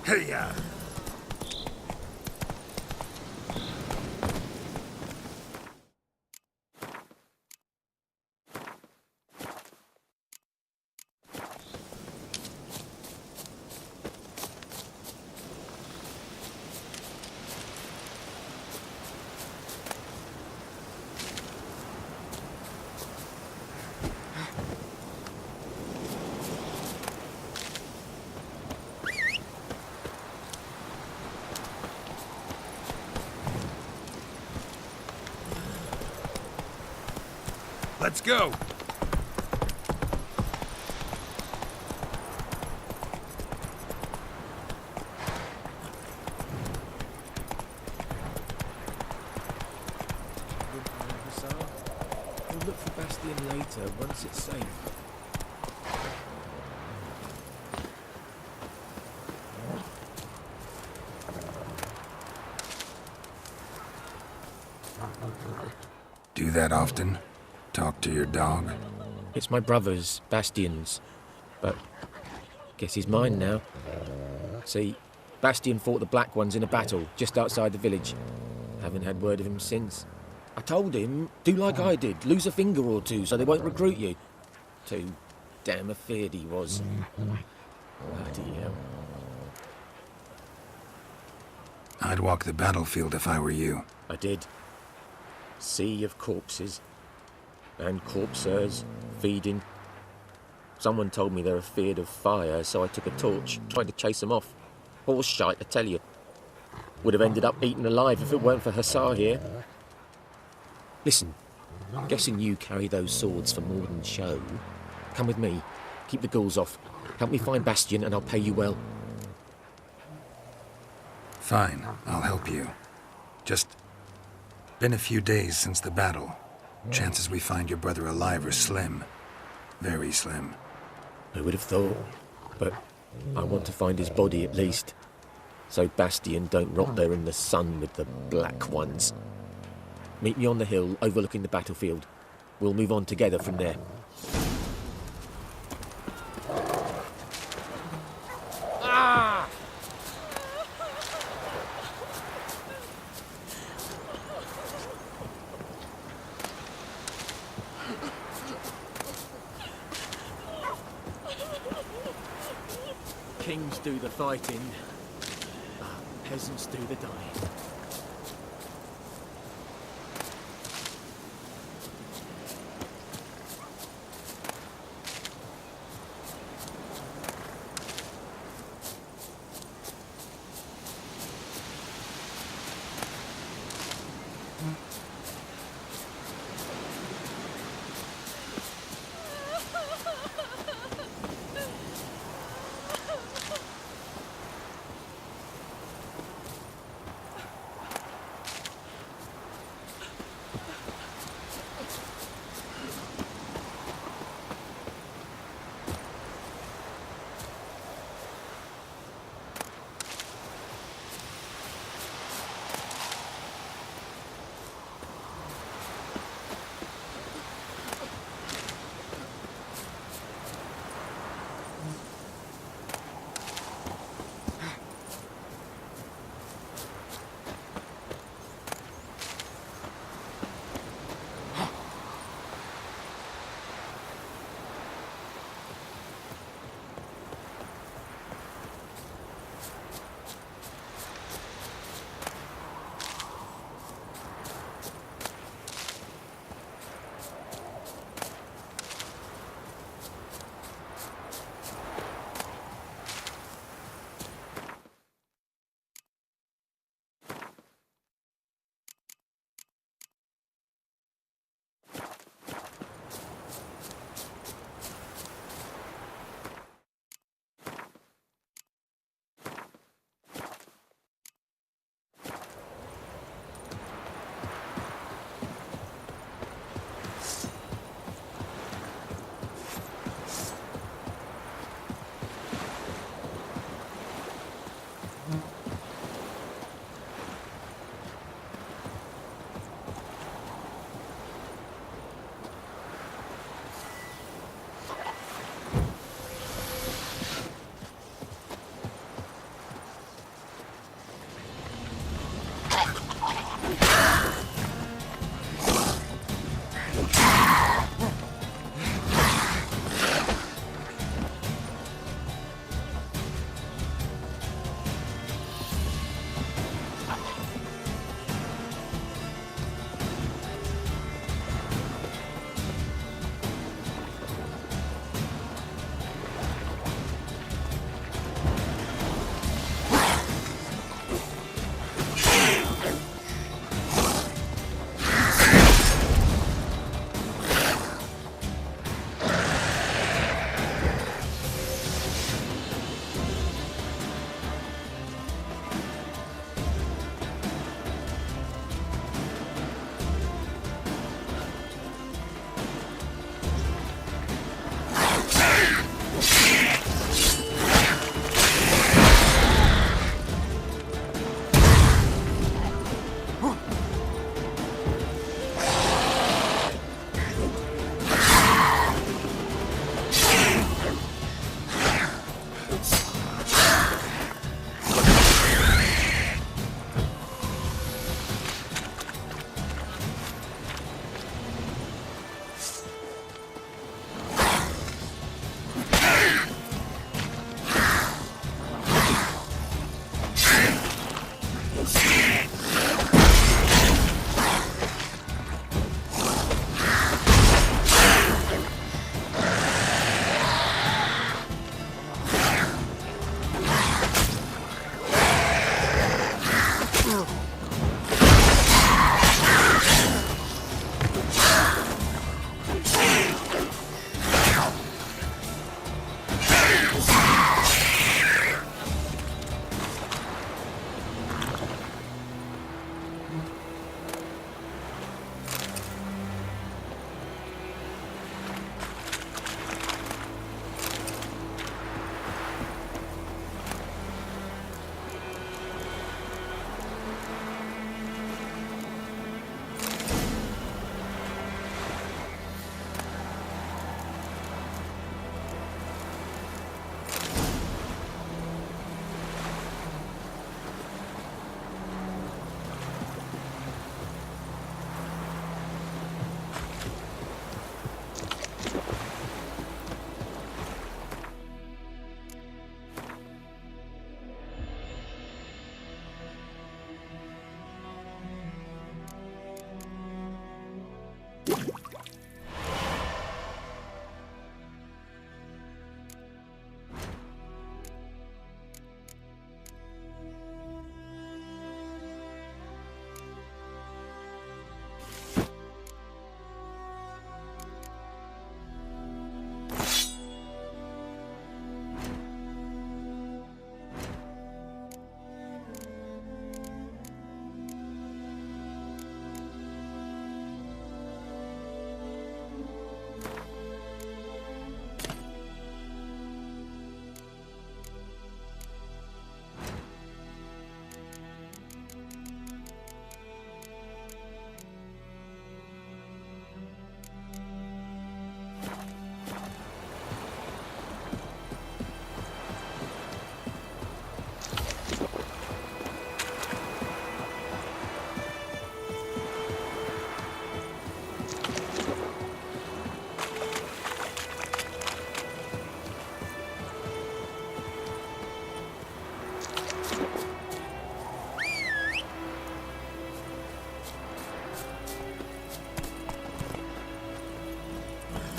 Hey-ya! Let's go! We'll look for Bastion later, once it's safe. Do that often? Talk to your dog? It's my brother's, Bastion's. But guess he's mine now. See, Bastion fought the Black Ones in a battle just outside the village. Haven't had word of him since. I told him, do like I did, lose a finger or two so they won't recruit you. Too damn afeard he was. Bloody hell. I'd walk the battlefield if I were you. I did. Sea of corpses. And corpsers, feeding. Someone told me they're afeard of fire, so I took a torch, tried to chase them off. Horse shite, I tell you. Would have ended up eaten alive if it weren't for Hussar here. Listen, I'm guessing you carry those swords for more than show. Come with me. Keep the ghouls off. Help me find Bastion and I'll pay you well. Fine, I'll help you. Just been a few days since the battle. Chances we find your brother alive are slim. Very slim. Who would have thought? But I want to find his body at least. So Bastion don't rot there in the sun with the Black Ones. Meet me on the hill overlooking the battlefield. We'll move on together from there. Ah! Kings do the fighting, but peasants do the dying.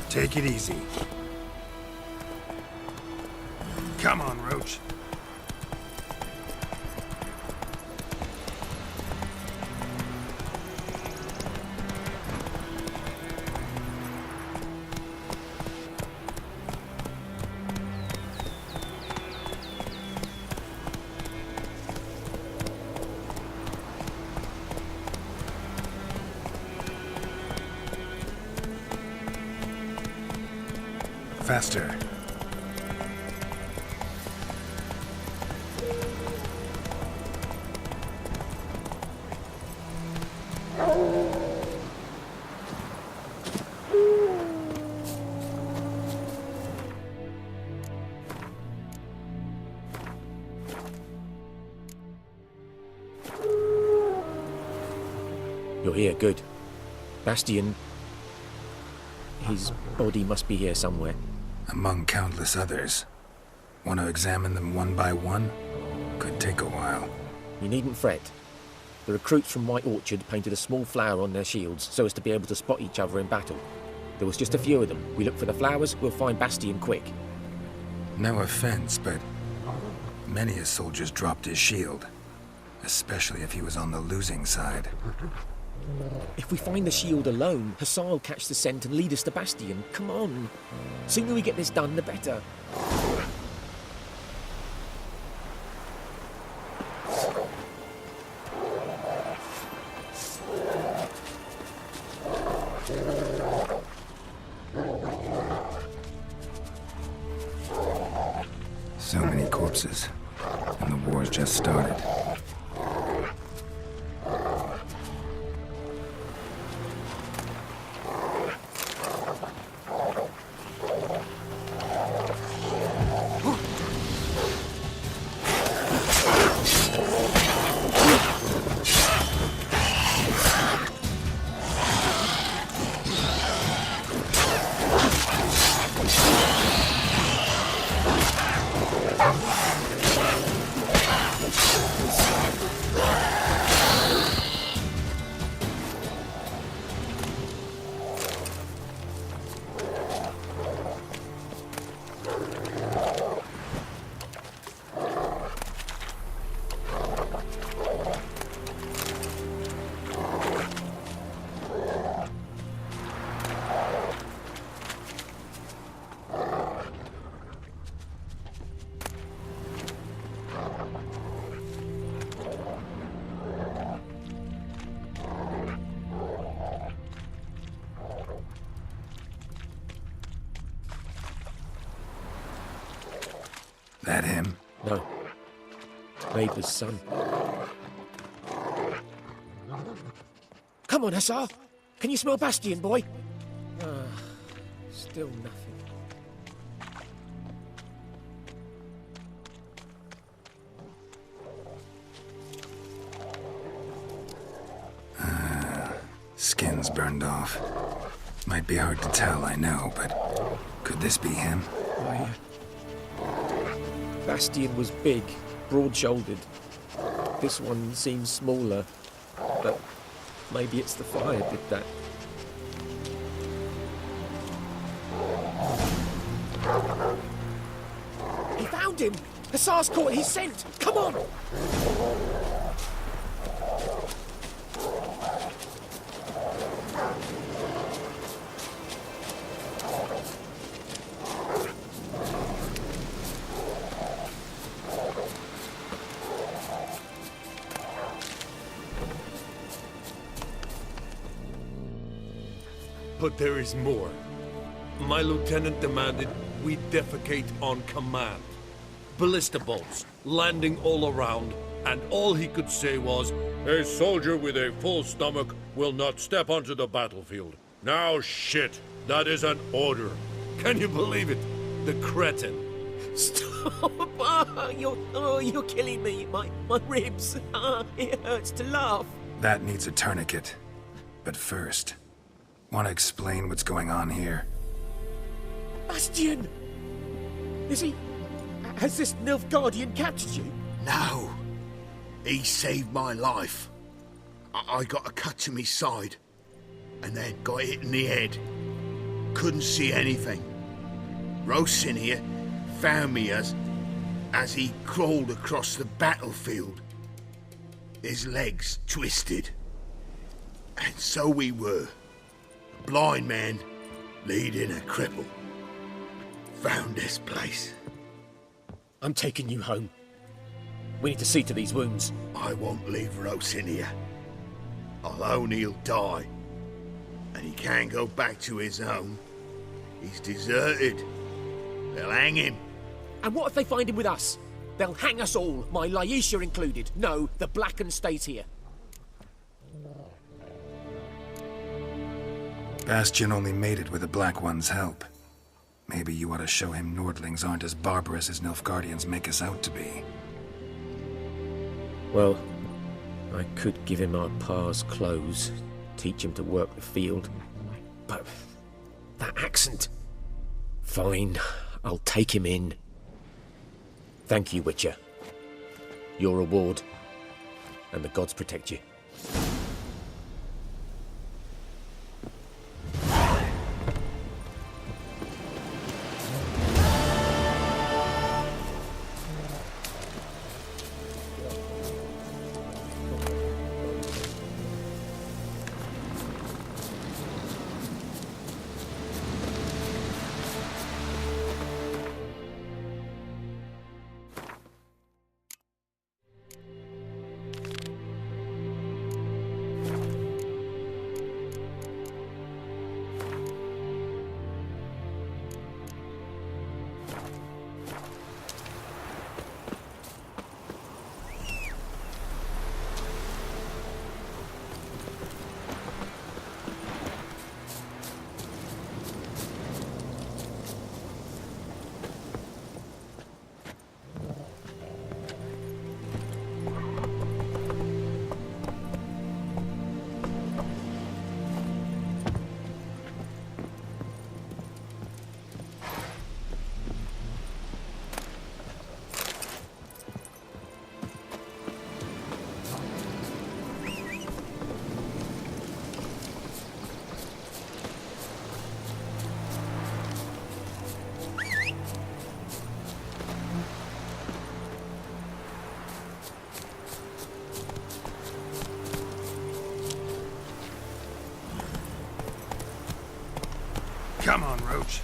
Take it easy. Come on, Roach. Faster. You're here, good. Bastian... his body must be here somewhere. Among countless others. Want to examine them one by one? Could take a while. You needn't fret. The recruits from White Orchard painted a small flower on their shields so as to be able to spot each other in battle. There was just a few of them. We look for the flowers, we'll find Bastian quick. No offense, but many a soldier's dropped his shield. Especially if he was on the losing side. If we find the shield alone, Hussar will catch the scent and lead us to Bastian. Come on. Sooner we get this done, the better. So many corpses, and the war's just started. That him? No. Neighbour's son. Come on, Hussar! Can you smell Bastian, boy? Still nothing. Skin's burned off. Might be hard to tell, I know, but could this be him? Why, Bastian was big, broad-shouldered. This one seems smaller, but maybe it's the fire did that. He found him! Hussar's caught his scent! Come on! But there is more. My lieutenant demanded we defecate on command. Ballista bolts, landing all around, and all he could say was, "A soldier with a full stomach will not step onto the battlefield." Now shit, that is an order. Can you believe it? The cretin. Stop! You're killing me. My ribs. It hurts to laugh. That needs a tourniquet. But first, want to explain what's going on here? Bastian! Has this Nilfgaardian captured you? No. He saved my life. I got a cut to my side, and then got hit in the head. Couldn't see anything. Rosin here found me as he crawled across the battlefield. His legs twisted. And so we were. A blind man leading a cripple. Found this place. I'm taking you home. We need to see to these wounds. I won't leave Rosin here. Alone he'll die. And he can't go back to his home. He's deserted. They'll hang him. And what if they find him with us? They'll hang us all, my Laisha included. No, the Blacken stays here. Bastian only made it with the Black One's help. Maybe you ought to show him Nordlings aren't as barbarous as Nilfgaardians make us out to be. Well, I could give him our pa's clothes, teach him to work the field. But that accent... Fine, I'll take him in. Thank you, Witcher. Your reward. And the gods protect you. Come on, Roach.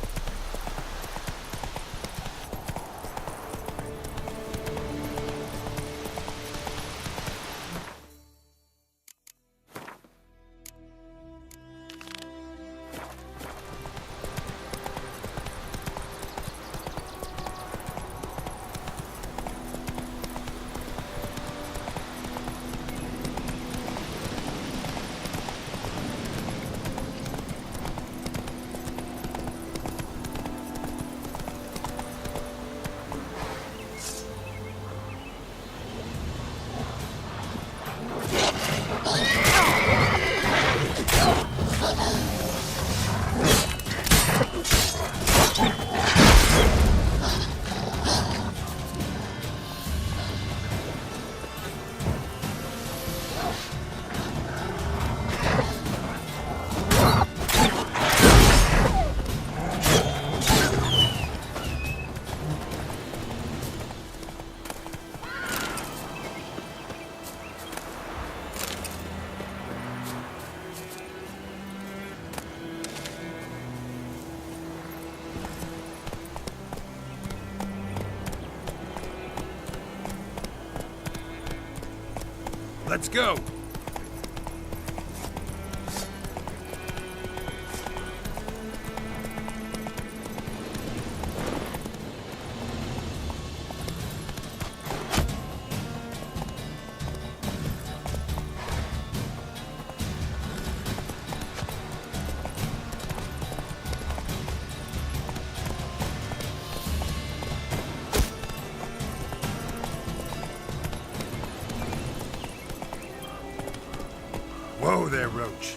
Let's go! Whoa there, Roach.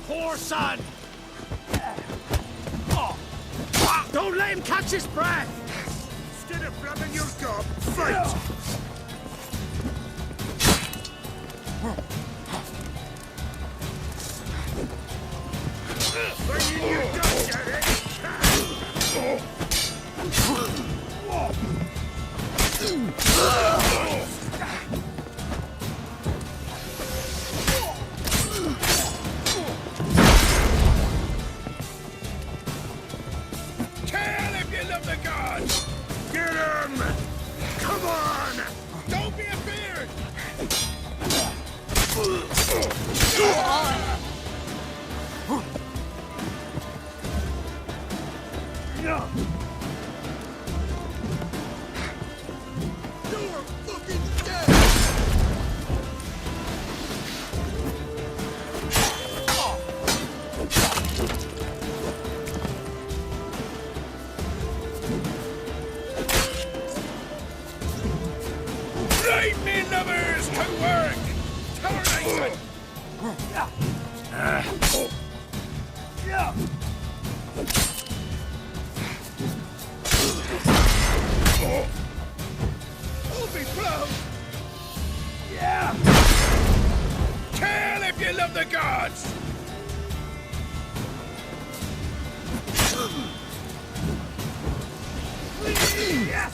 Poor son! Don't let him catch his breath! Instead of blabbing your gob, fight! Bring in your gun, Derek! Kill if you love the gods! Get him! Come on! Don't be afeard! No! You're fucking dead! Right, me lovers, to work! Termination! Hold me close! Yeah! Kill if you love the gods! Yes!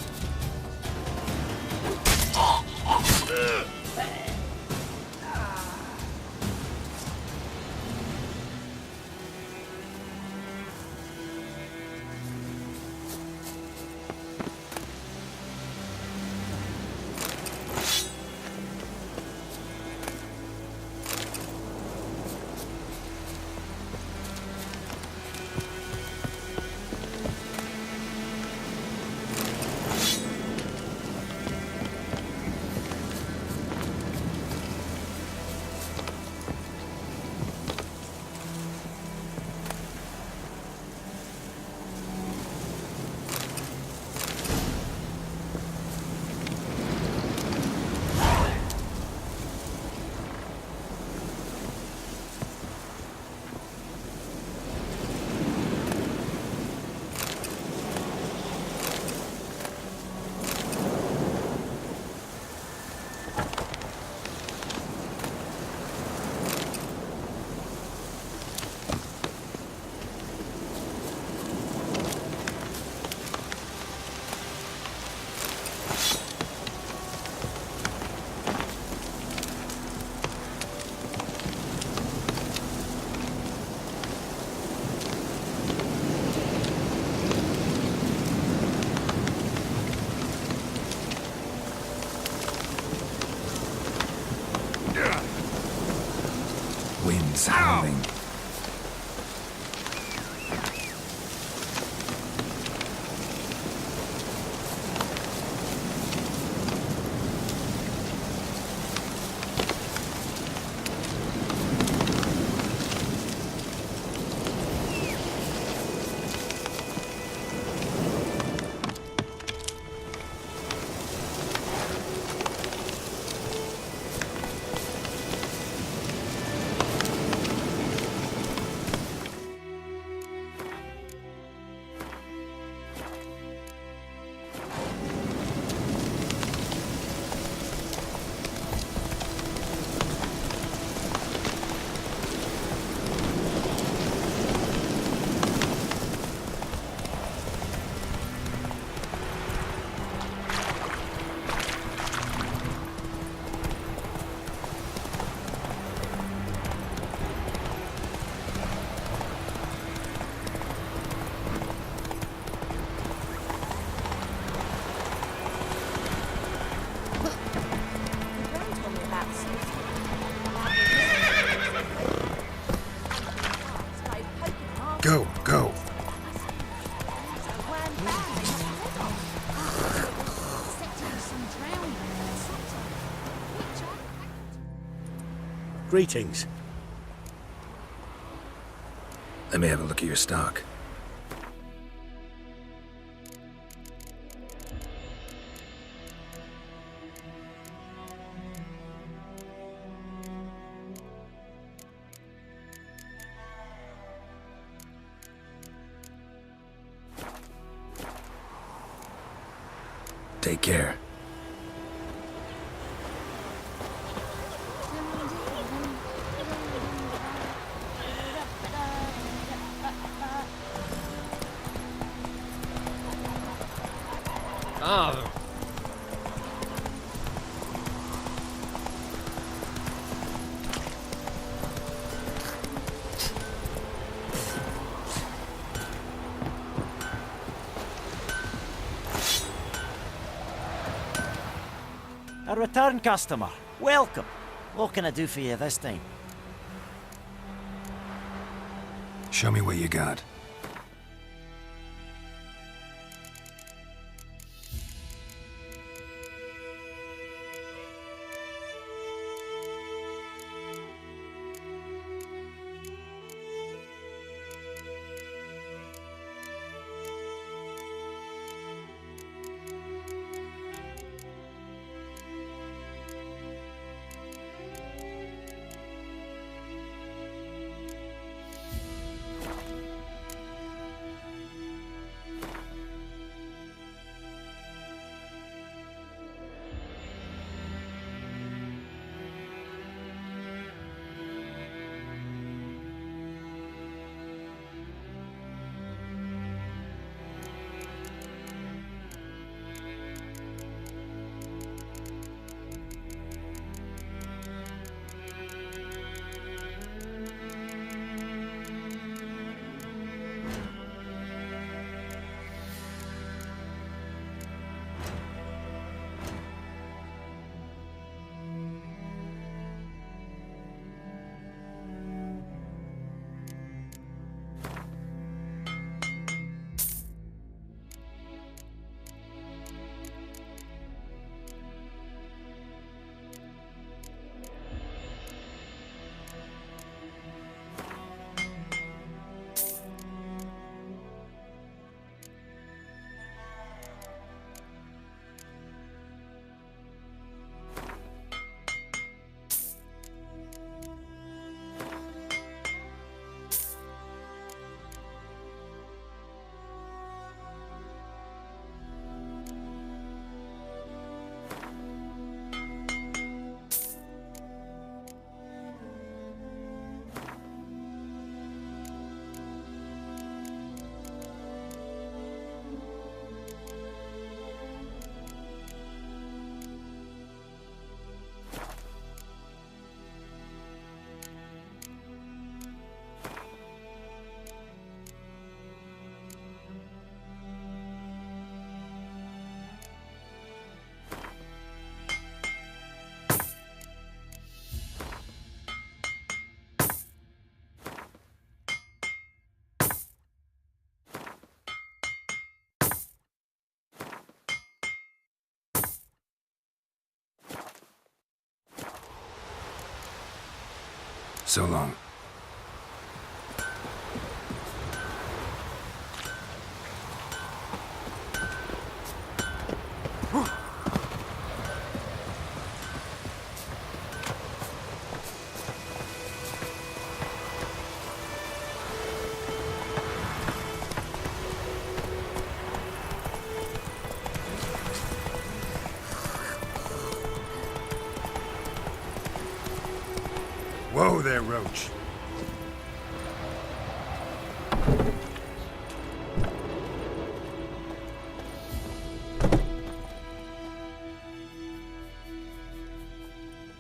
He's howling. Go, go. Greetings. Let me have a look at your stock. Take care. Ah. A return customer. Welcome. What can I do for you this time? Show me what you got. So long. Whoa there, Roach.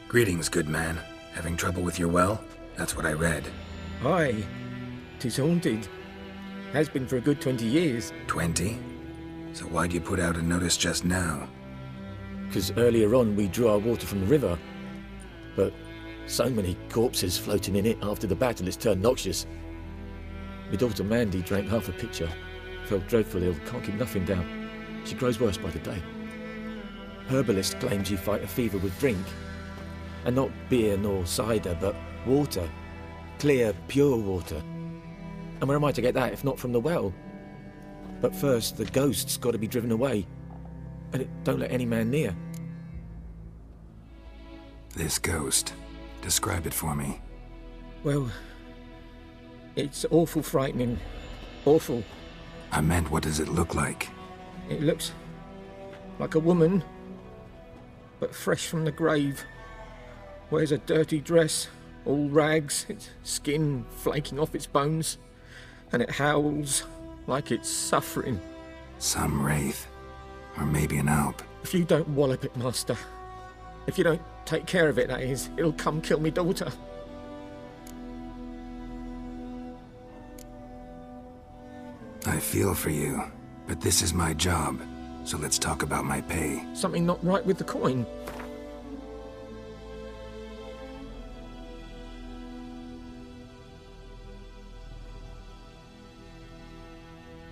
Greetings, good man. Having trouble with your well? That's what I read. Aye. 'Tis haunted. Has been for a good 20 years. 20? So why'd you put out a notice just now? 'Cause earlier on we drew our water from the river. But so many corpses floating in it after the battle, it's turned noxious. My daughter Mandy drank half a pitcher. Felt dreadful ill, can't keep nothing down. She grows worse by the day. Herbalist claims you fight a fever with drink. And not beer nor cider, but water. Clear, pure water. And where am I to get that if not from the well? But first, the ghost's got to be driven away. And it don't let any man near. This ghost. Describe it for me. Well, it's awful frightening. Awful. I meant, what does it look like? It looks like a woman, but fresh from the grave. Wears a dirty dress, all rags, its skin flaking off its bones, and it howls like it's suffering. Some wraith. Or maybe an alp. If you don't wallop it, Master, if you don't take care of it, that is, it'll come kill me daughter. I feel for you, but this is my job, so let's talk about my pay. Something not right with the coin.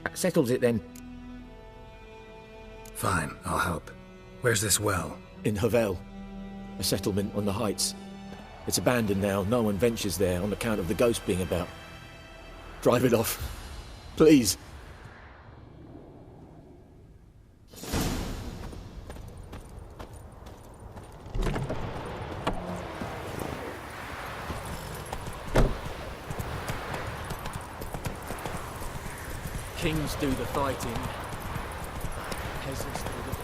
That settles it then. Fine, I'll help. Where's this well? In Havel, a settlement on the heights. It's abandoned now, no one ventures there on account of the ghost being about. Drive it off, please. Kings do the fighting. Peasants do the...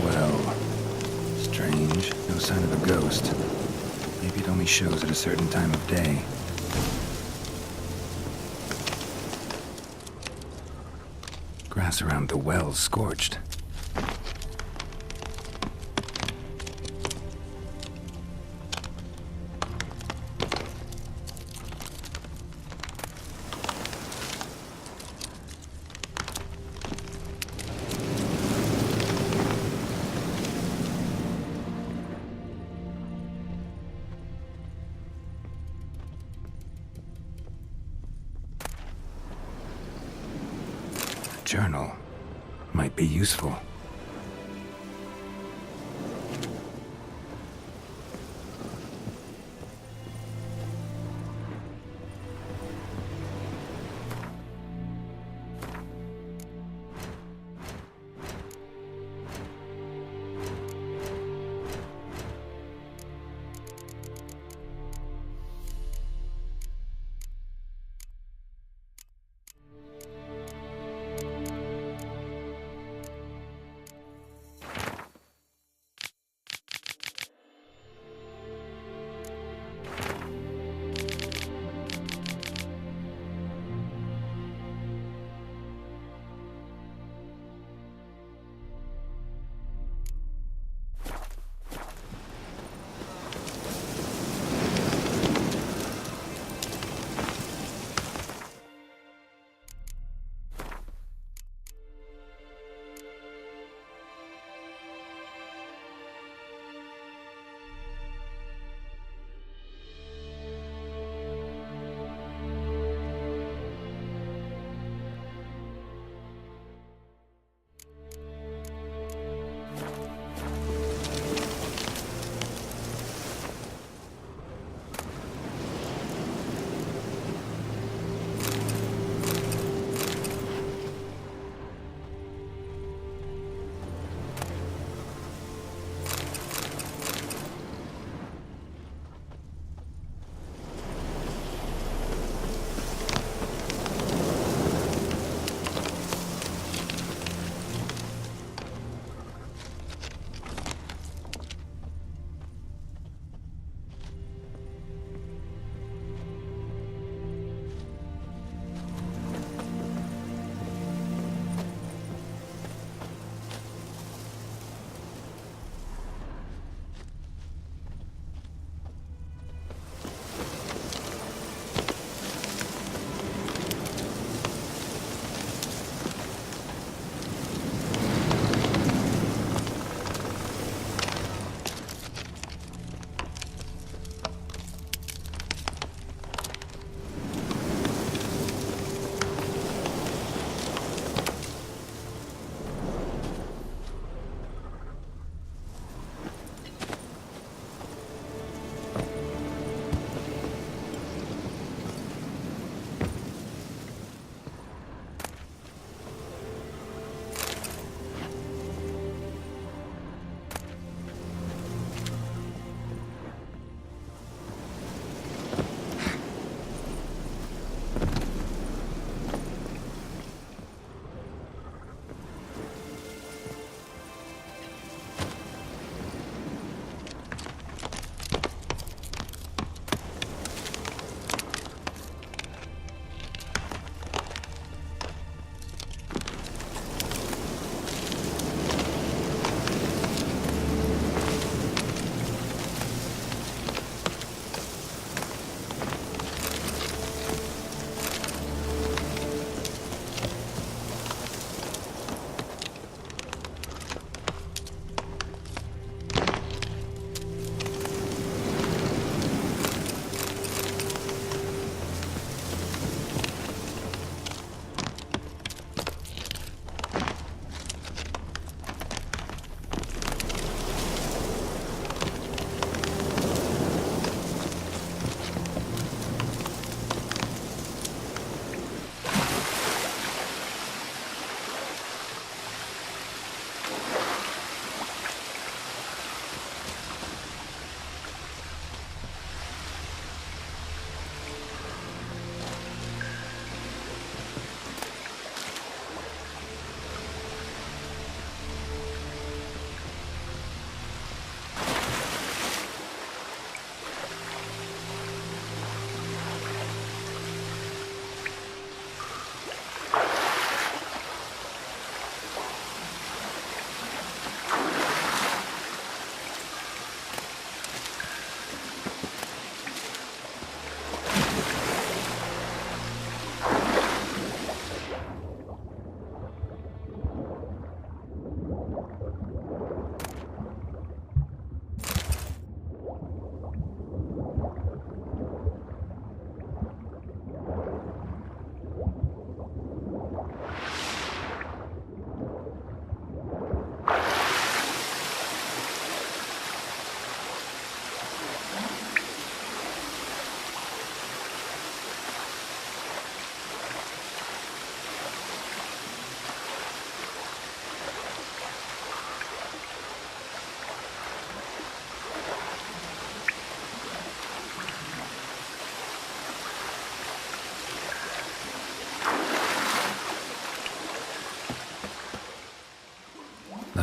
Well, strange. No sign of a ghost. Maybe it only shows at a certain time of day. Grass around the well's scorched. Journal might be useful.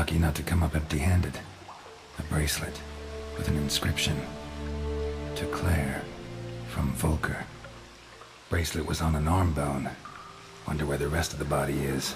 lucky not to come up empty-handed. A bracelet with an inscription. To Claire, from Volker. Bracelet was on an arm bone. Wonder where the rest of the body is.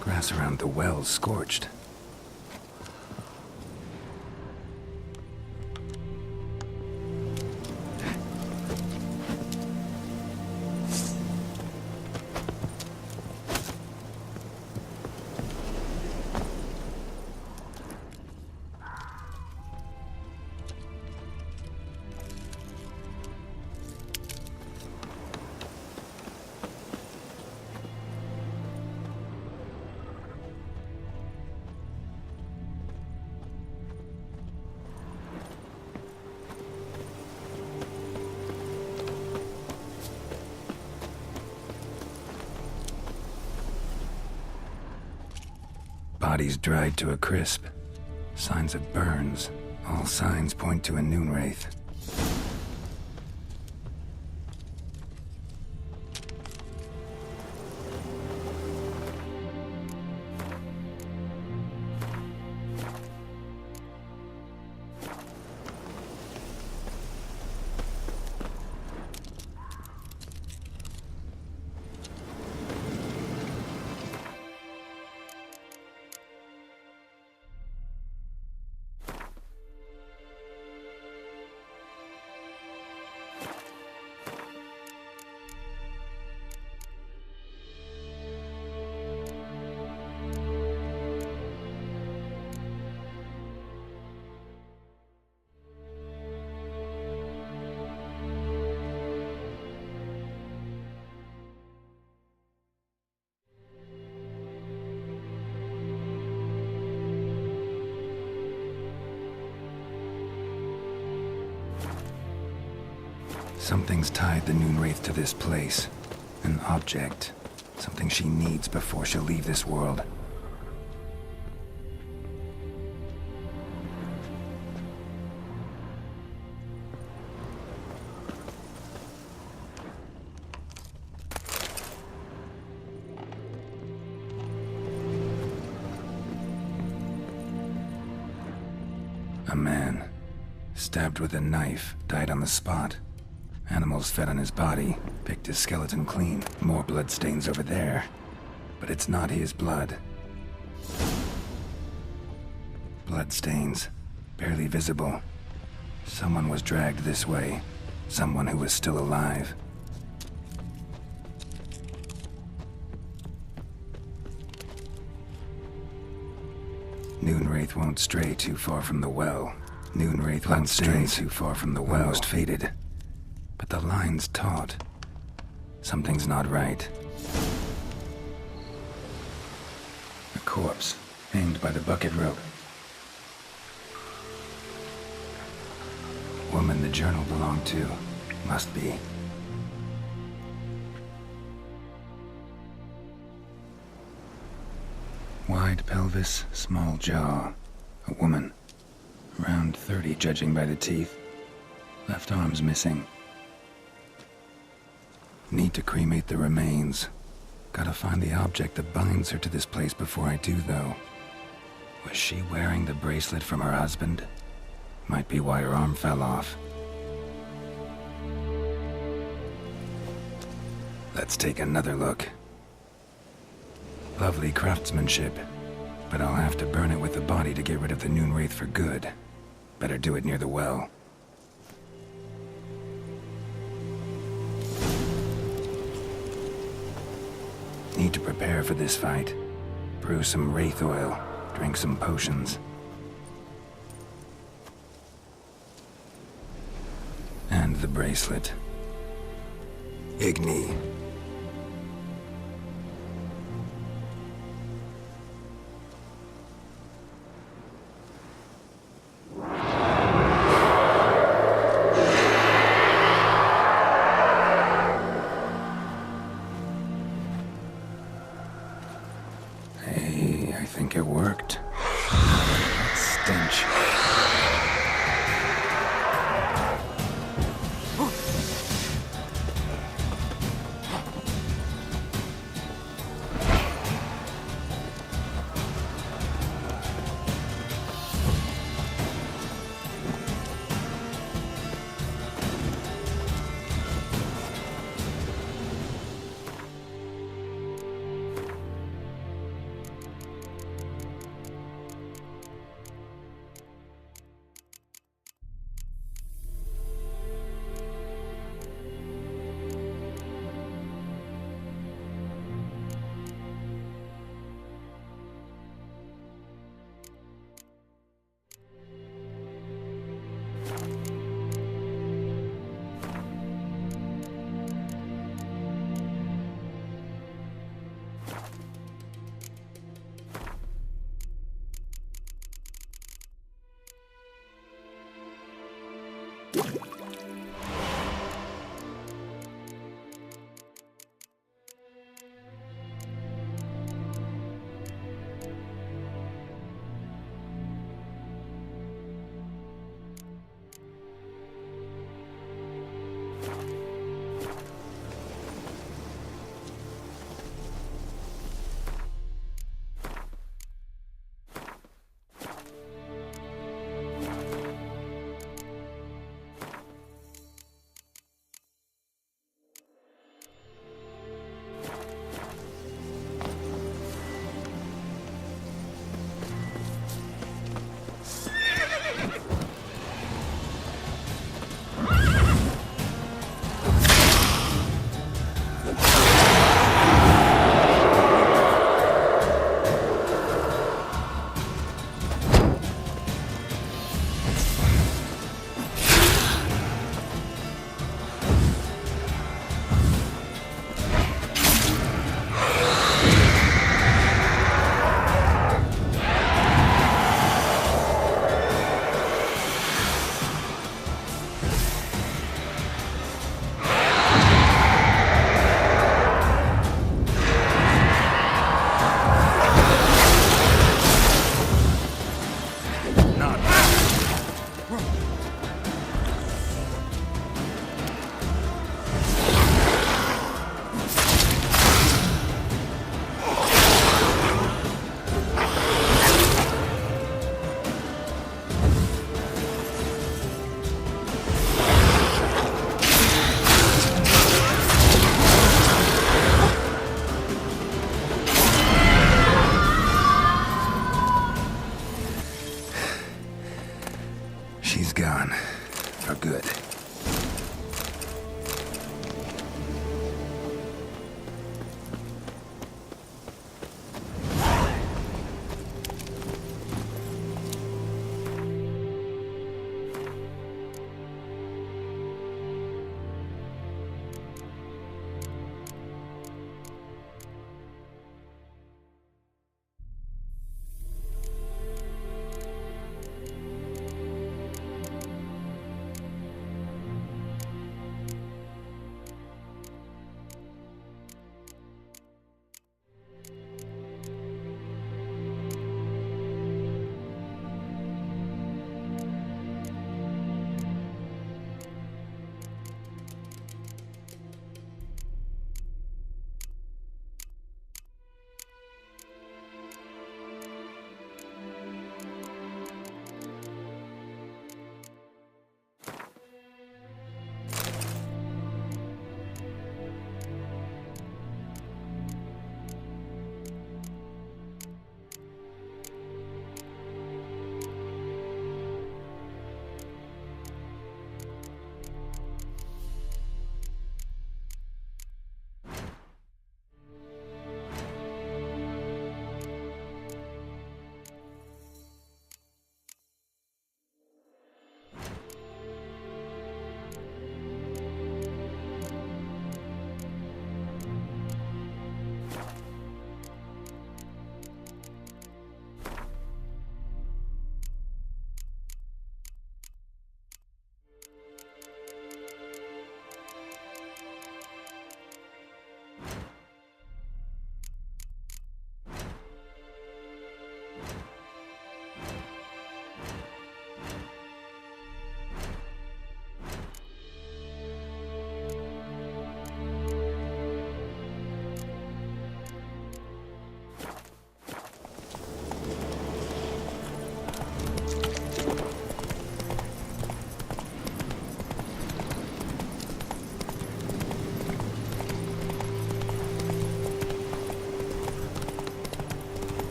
Grass around the well's scorched. Body's dried to a crisp. Signs of burns. All signs point to a noon wraith. Something's tied the Noon Wraith to this place. An object. Something she needs before she'll leave this world. A man, stabbed with a knife, died on the spot. Animals fed on his body, picked his skeleton clean. More bloodstains over there. But it's not his blood. Bloodstains, barely visible. Someone was dragged this way. Someone who was still alive. Noon Wraith won't stray too far from the well. Noon Wraith won't stray too far from the well. Almost faded. But the line's taut. Something's not right. A corpse, hanged by the bucket rope. Woman the journal belonged to. Must be. Wide pelvis, small jaw. A woman. Around 30, judging by the teeth. Left arm's missing. Need to cremate the remains. Gotta find the object that binds her to this place before I do, though. Was she wearing the bracelet from her husband? Might be why her arm fell off. Let's take another look. Lovely craftsmanship, but I'll have to burn it with the body to get rid of the Noon Wraith for good. Better do it near the well. Need to prepare for this fight. Brew some wraith oil, drink some potions. And the bracelet. Igni. Hey, I think it worked. That stench.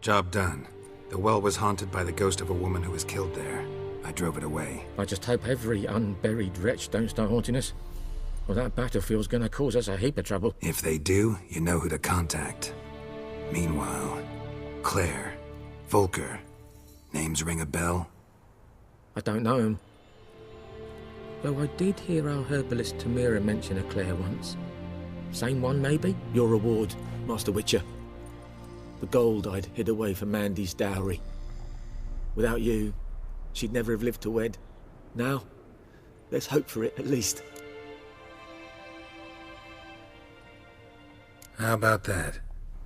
Job done. The well was haunted by the ghost of a woman who was killed there. I drove it away. I just hope every unburied wretch don't start haunting us. Well, that battlefield's gonna cause us a heap of trouble. If they do, you know who to contact. Meanwhile, Claire, Volker, names ring a bell? I don't know him. Though I did hear our herbalist Tamira mention a Claire once. Same one, maybe? Your reward, Master Witcher. The gold I'd hid away for Mandy's dowry. Without you, she'd never have lived to wed. Now, there's hope for it, at least. How about that?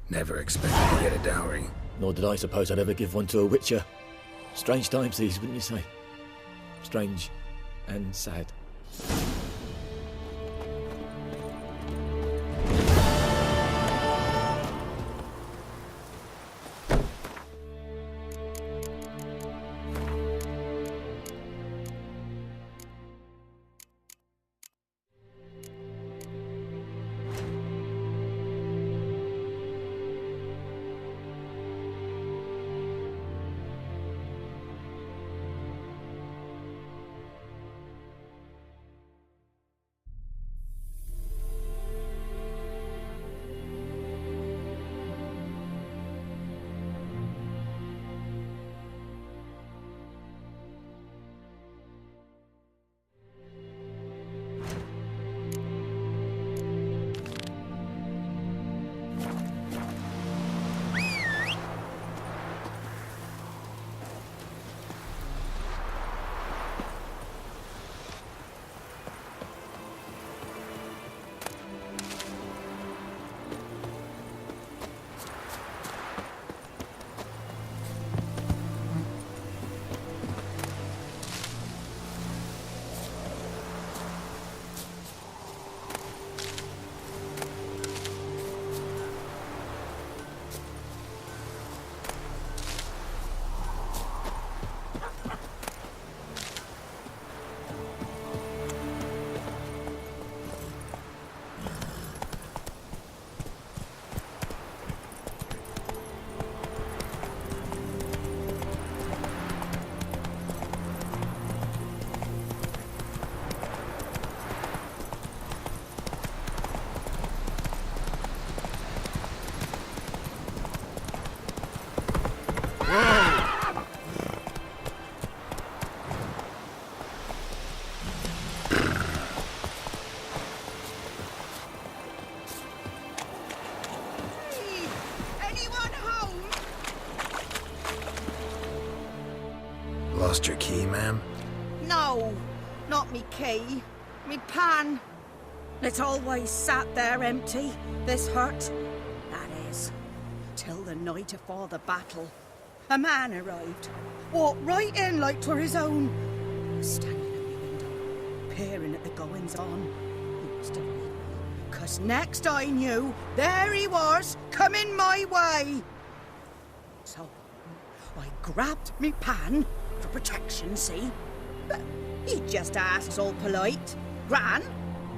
Never expected to get a dowry. Nor did I suppose I'd ever give one to a Witcher. Strange times these, wouldn't you say? Strange and sad. Lost your key, ma'am? No, not me key. Me pan. It's always sat there empty, this hut. That is, till the night afore the battle. A man arrived, walked right in like 'twere his own. Standing at me window, peering at the goings-on. He must have read me, 'cause next I knew, there he was, coming my way. So, I grabbed me pan, for protection, see? But he just asks all polite, Gran,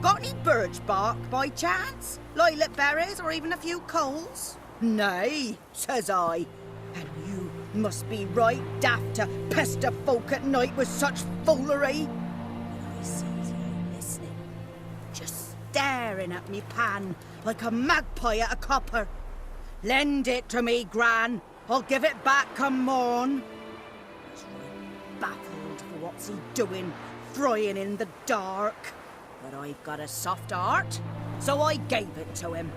got any birch bark by chance? Lilac berries or even a few coals? Nay, says I. And you must be right daft to pester folk at night with such foolery. And I sees he ain't listening, just staring at me pan like a magpie at a copper. Lend it to me, Gran. I'll give it back come morn. I was right baffled for what's he doing, frying in the dark. But I've got a soft heart, so I gave it to him.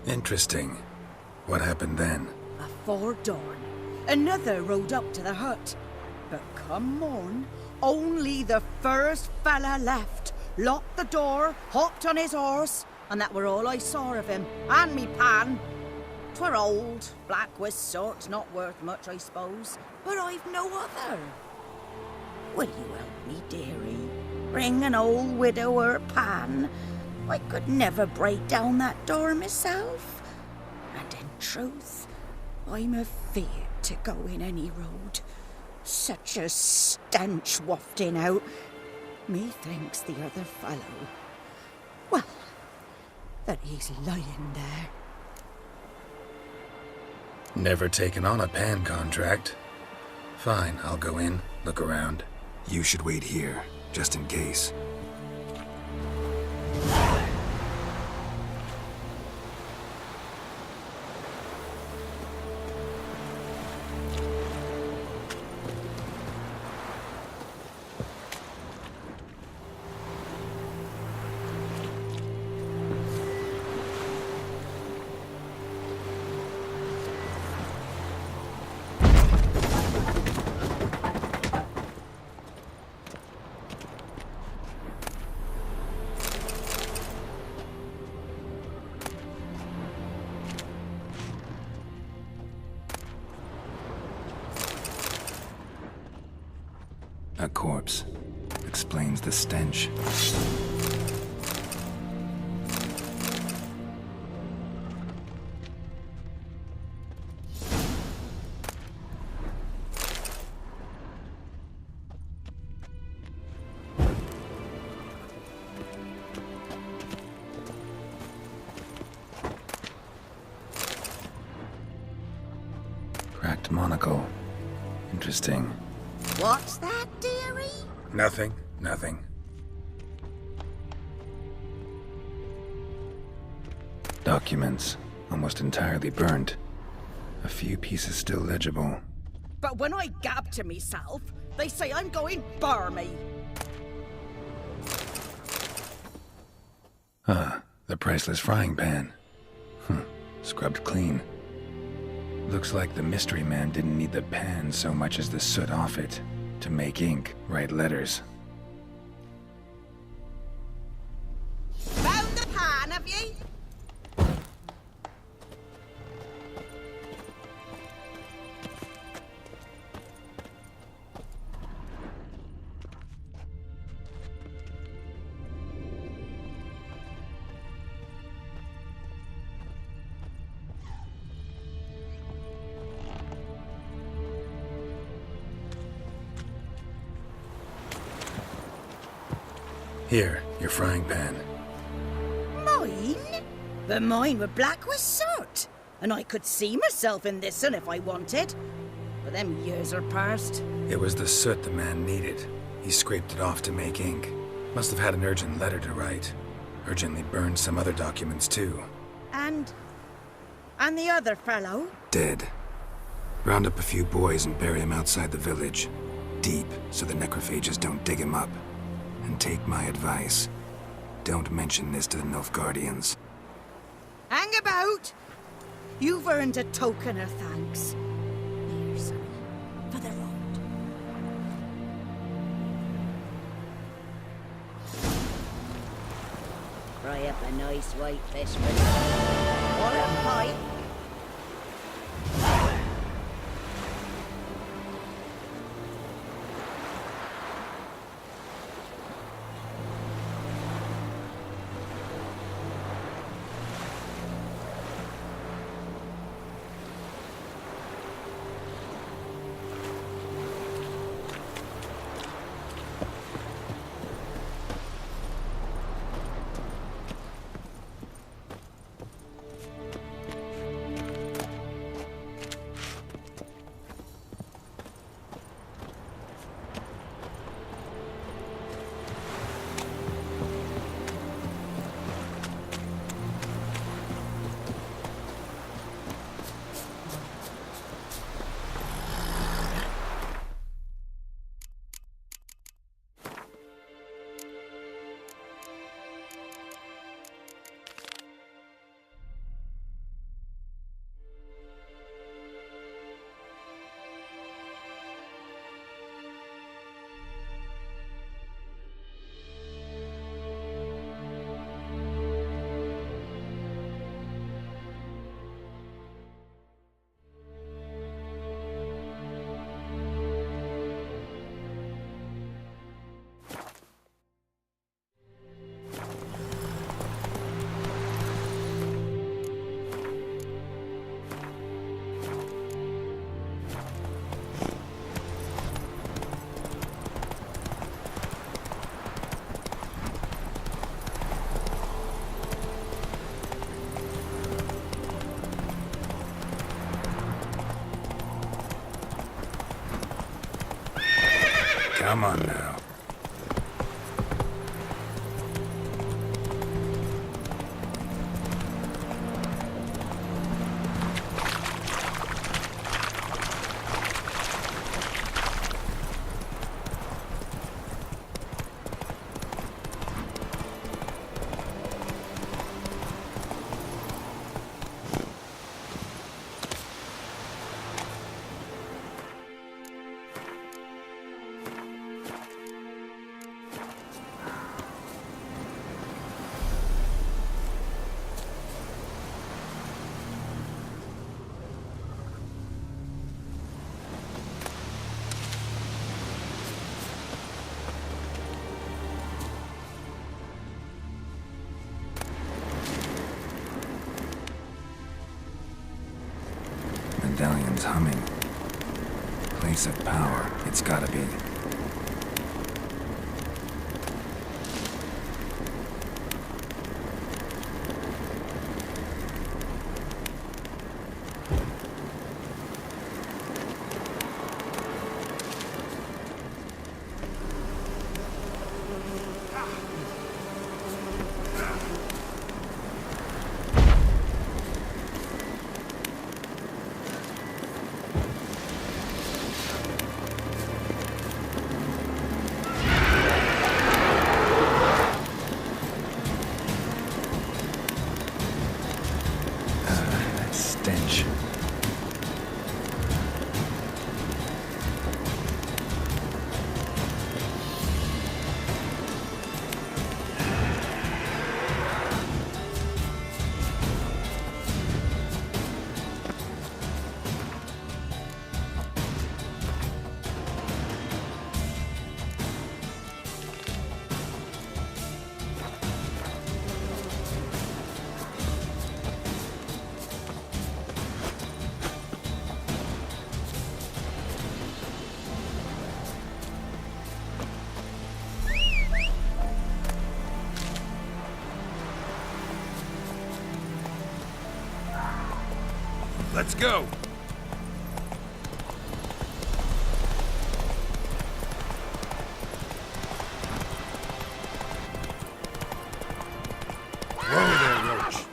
Interesting. What happened then? Afore dawn, another rode up to the hut. But come morn, only the first fella left, locked the door, hopped on his horse, and that were all I saw of him, and me pan. 'Twere old, black with sort, not worth much, I suppose, but I've no other. Will you help me, dearie? Bring an old widower pan. I could never break down that door myself. And in truth, I'm afeard to go in any road. Such a stench wafting out. Methinks the other fellow, well, that he's lying there, Never taken on a pan contract. Fine, I'll go in, look around. You should wait here, just in case. A corpse. Explains the stench. Cracked monocle. Interesting. What's that, dearie? Nothing. Documents. Almost entirely burnt. A few pieces still legible. But when I gab to myself, they say I'm going barmy. Ah, the priceless frying pan. Scrubbed clean. Looks like the mystery man didn't need the pan so much as the soot off it. To make ink, write letters. Found the pan, have ye? Here, your frying pan. Mine? But mine were black with soot. And I could see myself in this one if I wanted. But them years are past. It was the soot the man needed. He scraped it off to make ink. Must have had an urgent letter to write. Urgently burned some other documents too. And the other fellow? Dead. Round up a few boys and bury him outside the village. Deep, so the necrophages don't dig him up. And take my advice. Don't mention this to the NILFGAARDIANs. Hang about! You've earned a token of thanks. Here, sonny, for the road. Fry up a nice white fish for me. Or a pie. Come on now. Medallion's humming. Place of power, it's gotta be. Stench. Let's go! Whoa there, Roach.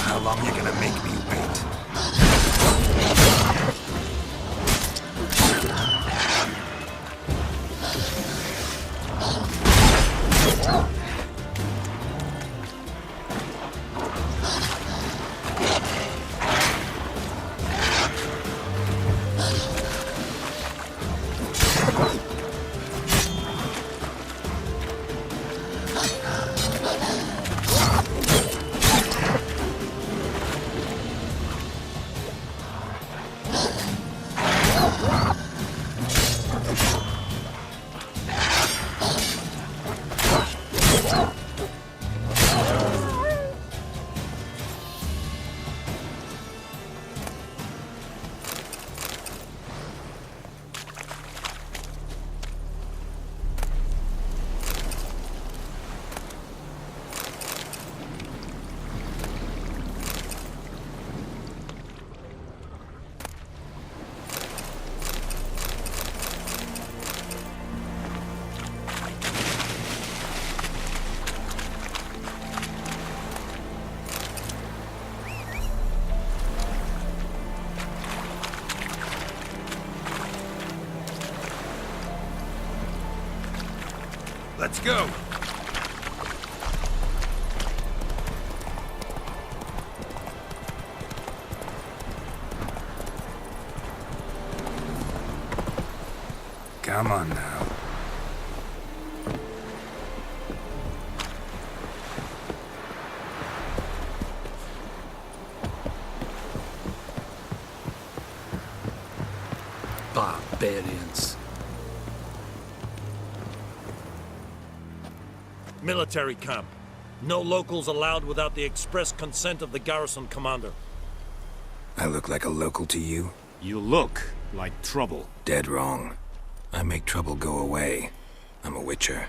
How long you gonna make me wait? Let's go! Come on now. Military camp. No locals allowed without the express consent of the garrison commander. I look like a local to you? You look like trouble. Dead wrong. I make trouble go away. I'm a witcher.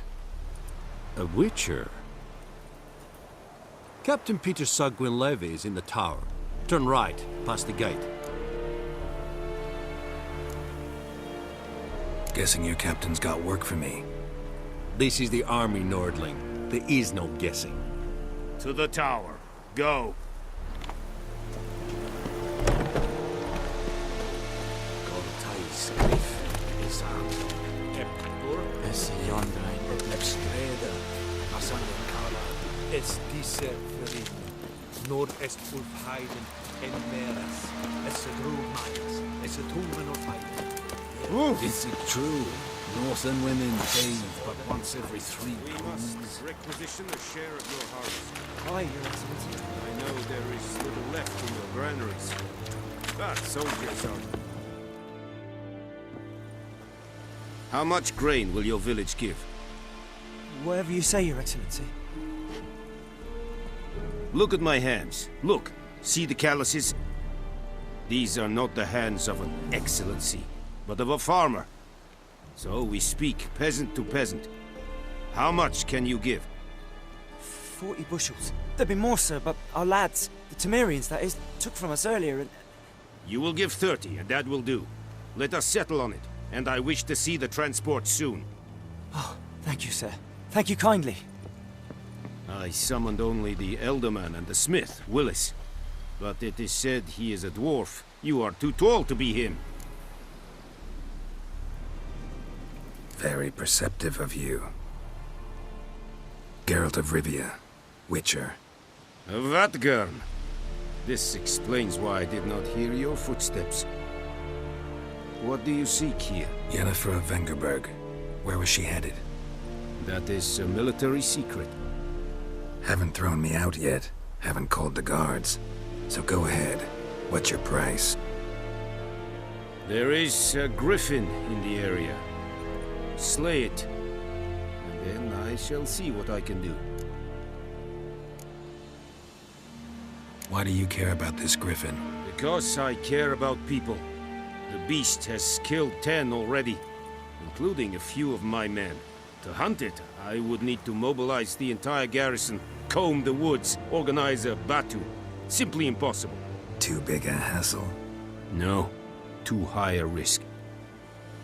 A witcher? Captain Peter Sagwin Levy is in the tower. Turn right, past the gate. Guessing your captain's got work for me. This is the army, Nordling. There is no guessing. To the tower. Go. Es diese Frieden, Nordest Ulfheiden, en Meras, es Rumayas, es Tulmen Ulfheiden. Is it true? Northern women bathe but once every 3 moons. Requisition a share of your harvest. Aye, Your Excellency. I know there is little left in your granaries, but soldiers are... How much grain will your village give? Whatever you say, Your Excellency. Look at my hands. Look. See the calluses? These are not the hands of an excellency, but of a farmer. So we speak peasant to peasant. How much can you give? 40 bushels. There'd be more, sir, but our lads, the Temerians, that is, took from us earlier and... You will give 30, and that will do. Let us settle on it, and I wish to see the transport soon. Oh, thank you, sir. Thank you kindly. I summoned only the Elderman and the smith, Willis. But it is said he is a dwarf. You are too tall to be him. Very perceptive of you. Geralt of Rivia, Witcher. Vatgern. This explains why I did not hear your footsteps. What do you seek here? Yennefer of Vengerberg. Where was she headed? That is a military secret. Haven't thrown me out yet. Haven't called the guards. So go ahead. What's your price? There is a griffin in the area. Slay it. And then I shall see what I can do. Why do you care about this griffin? Because I care about people. The beast has killed 10 already, including a few of my men. To hunt it, I would need to mobilize the entire garrison, comb the woods, organize a batu. Simply impossible. Too big a hassle? No. Too high a risk.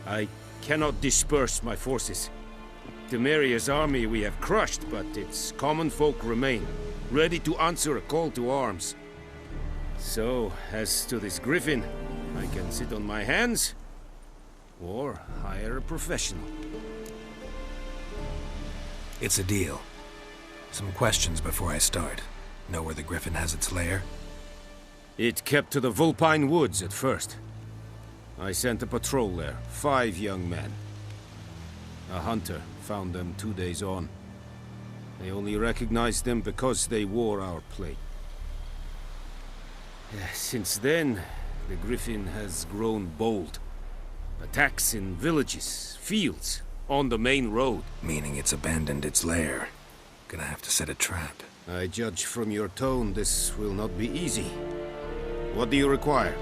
I cannot disperse my forces. Temeria's army we have crushed, but its common folk remain, ready to answer a call to arms. So, as to this griffin, I can sit on my hands, or hire a professional. It's a deal. Some questions before I start. Know where the griffin has its lair? It kept to the Vulpine Woods at first. I sent a patrol there, 5 young men. A hunter found them 2 days on. They only recognized them because they wore our plate. Since then, the griffin has grown bold. Attacks in villages, fields, on the main road. Meaning it's abandoned its lair. Gonna have to set a trap. I judge from your tone this will not be easy. What do you require?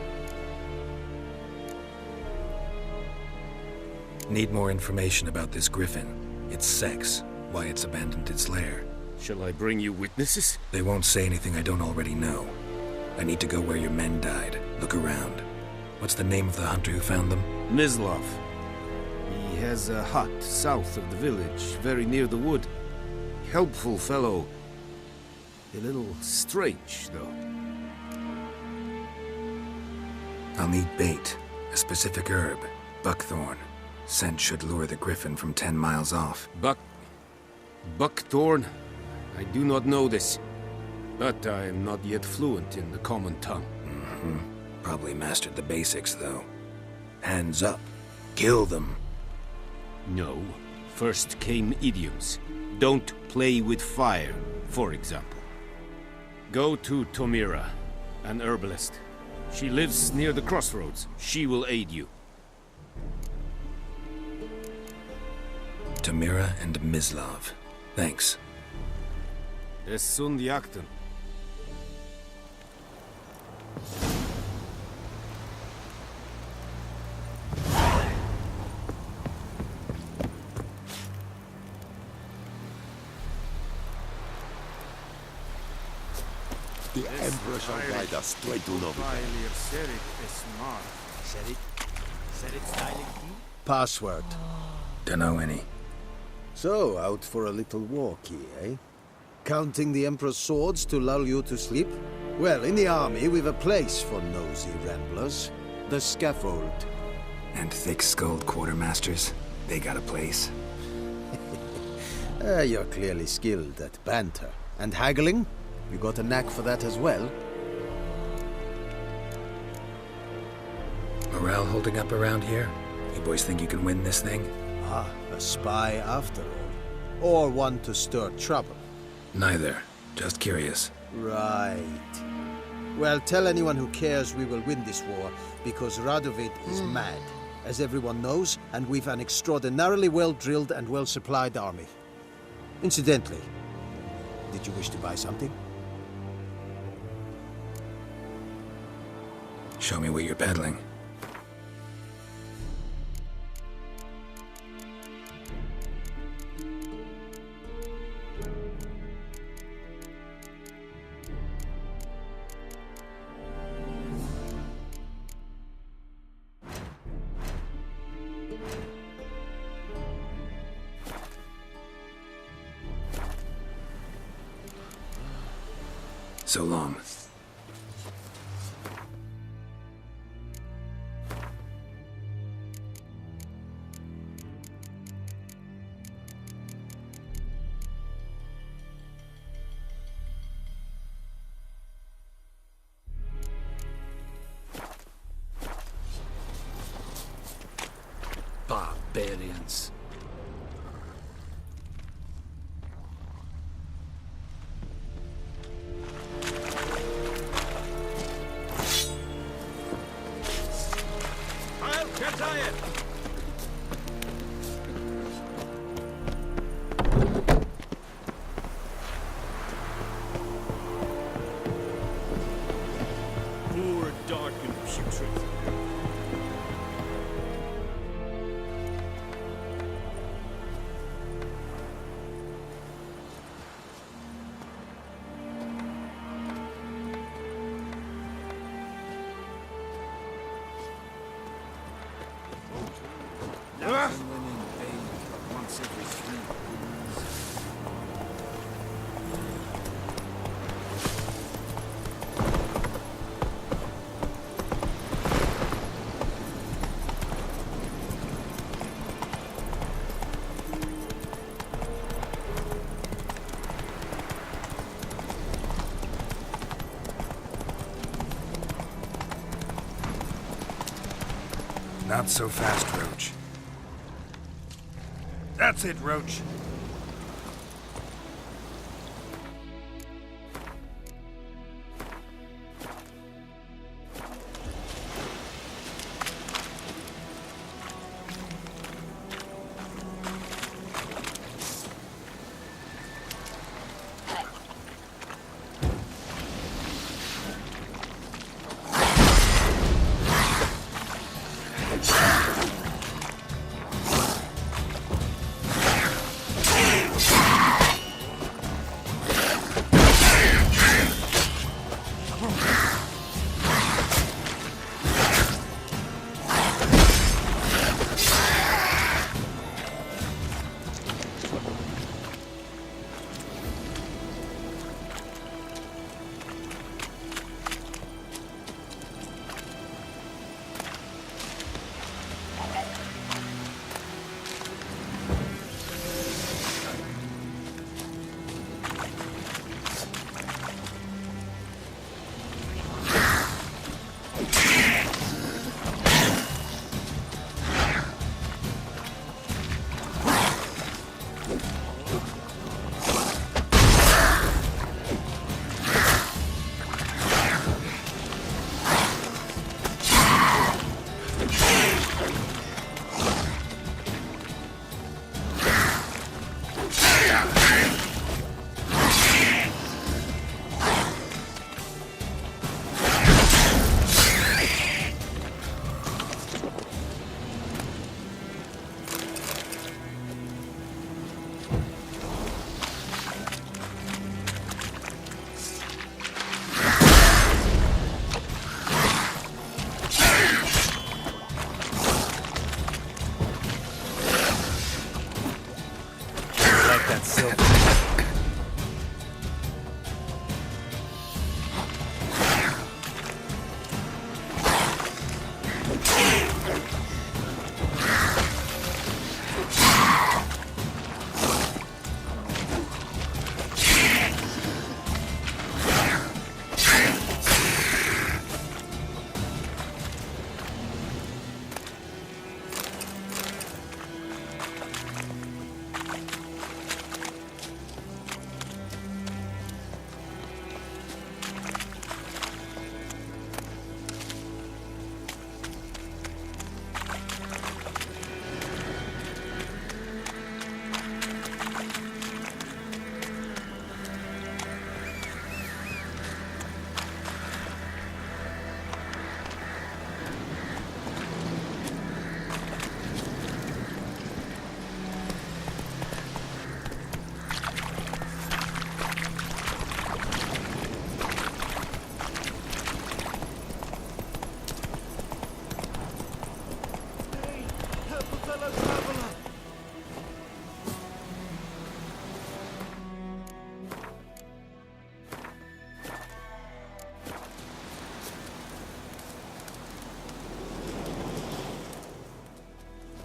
Need more information about this griffin. Its sex, why it's abandoned its lair. Shall I bring you witnesses? They won't say anything I don't already know. I need to go where your men died. Look around. What's the name of the hunter who found them? Mislav. He has a hut south of the village, very near the wood. Helpful fellow. A little strange, though. I'll need bait. A specific herb. Buckthorn. Scent should lure the griffin from 10 miles off. Buckthorn? I do not know this. But I am not yet fluent in the common tongue. Probably mastered the basics, though. Hands up. Kill them. No. First came idioms. Don't play with fire, for example. Go to Tomira, an herbalist. She lives near the crossroads. She will aid you. Tamira and Mislav. Thanks. Es sunt jakten. The Emperor shall guide us straight to Novi. Password. Dunno any. So, out for a little walkie, eh? Counting the Emperor's swords to lull you to sleep? Well, in the army, we've a place for nosy ramblers. The scaffold. And thick-skulled quartermasters, they got a place. You're clearly skilled at banter. And haggling? You got a knack for that as well? Morale holding up around here? You boys think you can win this thing? Ah, a spy after all. Or one to stir trouble. Neither. Just curious. Right. Well, tell anyone who cares we will win this war, because Radovid is mad, as everyone knows, and we've an extraordinarily well-drilled and well-supplied army. Incidentally, did you wish to buy something? Show me what you're peddling. So long. Barbarians. Poor, dark, and putrid. Not so fast, Roach. That's it, Roach.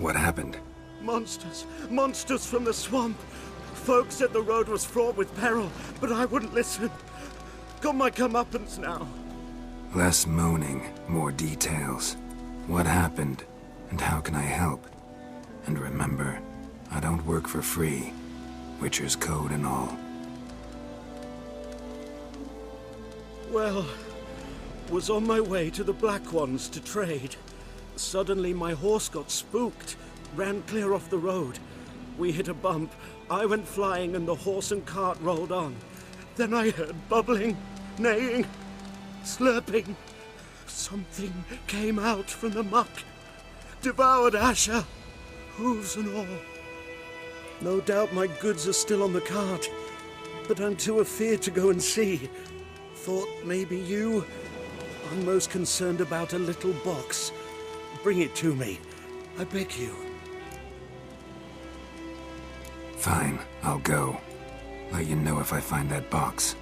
What happened? Monsters! Monsters from the swamp! Folks said the road was fraught with peril, but I wouldn't listen. Got my comeuppance now. Less moaning, more details. What happened, and how can I help? And remember, I don't work for free. Witcher's code and all. Well, was on my way to the Black Ones to trade. Suddenly my horse got spooked, ran clear off the road. We hit a bump, I went flying and the horse and cart rolled on. Then I heard bubbling, neighing, slurping. Something came out from the muck, devoured Asher, hooves and all. No doubt my goods are still on the cart, but I'm too afeard to go and see. Thought maybe you. I'm most concerned about a little box. Bring it to me, I beg you. Fine, I'll go. Let you know if I find that box.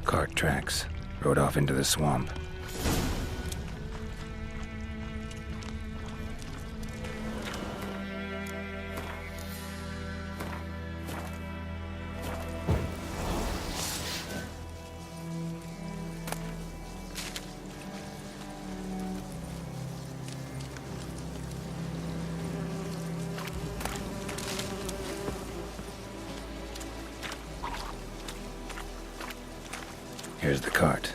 Cart tracks. Rode off into the swamp. Here's the cart.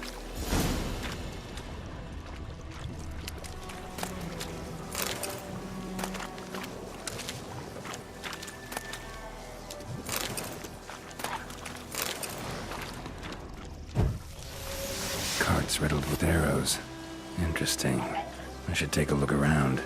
Cart's riddled with arrows. Interesting. I should take a look around.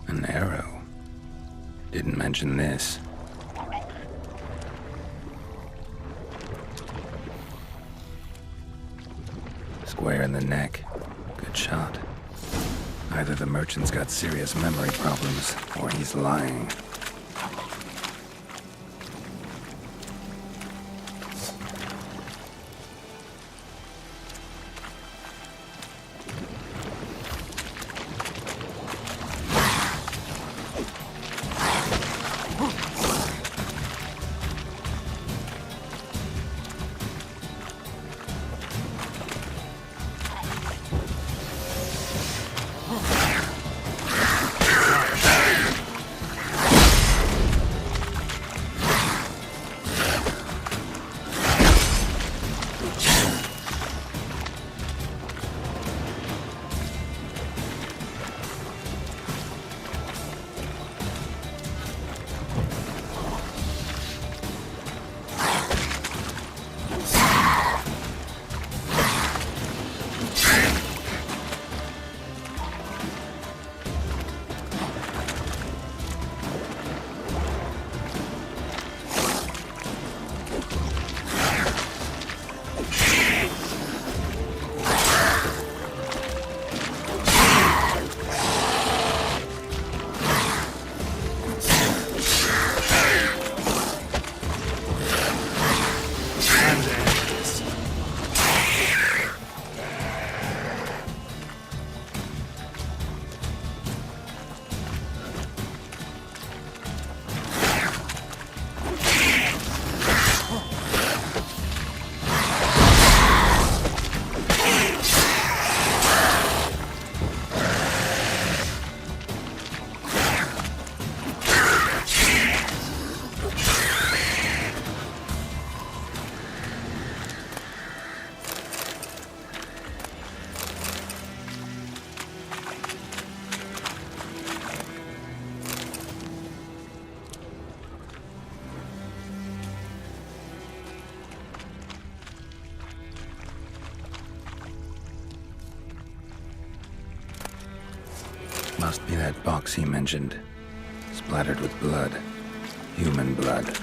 An arrow. Didn't mention this. Square in the neck. Good shot. Either the merchant's got serious memory problems, or he's lying. Must be that box he mentioned. Splattered with blood. Human blood.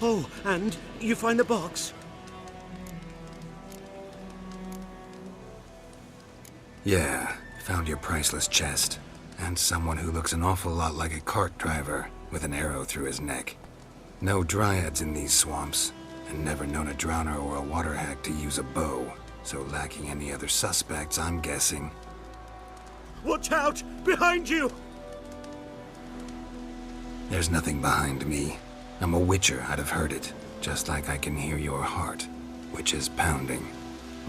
Oh, and you find the box? Yeah, found your priceless chest. And someone who looks an awful lot like a cart driver, with an arrow through his neck. No dryads in these swamps, and never known a drowner or a water hack to use a bow. So lacking any other suspects, I'm guessing. Watch out! Behind you! There's nothing behind me. I'm a witcher, I'd have heard it. Just like I can hear your heart, which is pounding.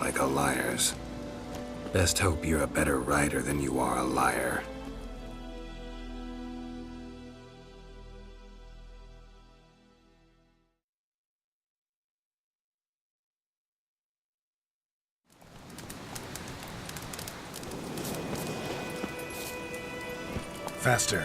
Like a liar's. Best hope you're a better writer than you are a liar. Faster.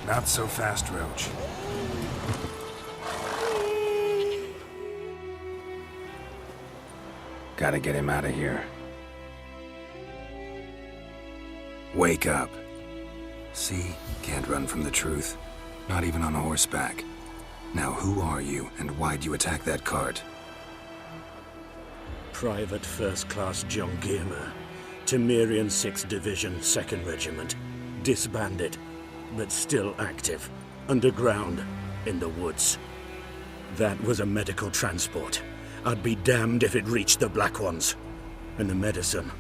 Not so fast, Roach. Gotta get him out of here. Wake up. See? Can't run from the truth. Not even on horseback. Now who are you, and why'd you attack that cart? Private First Class John Giermer, Temerian 6th Division, 2nd Regiment. Disbanded, but still active. Underground, in the woods. That was a medical transport. I'd be damned if it reached the Black Ones. And the medicine,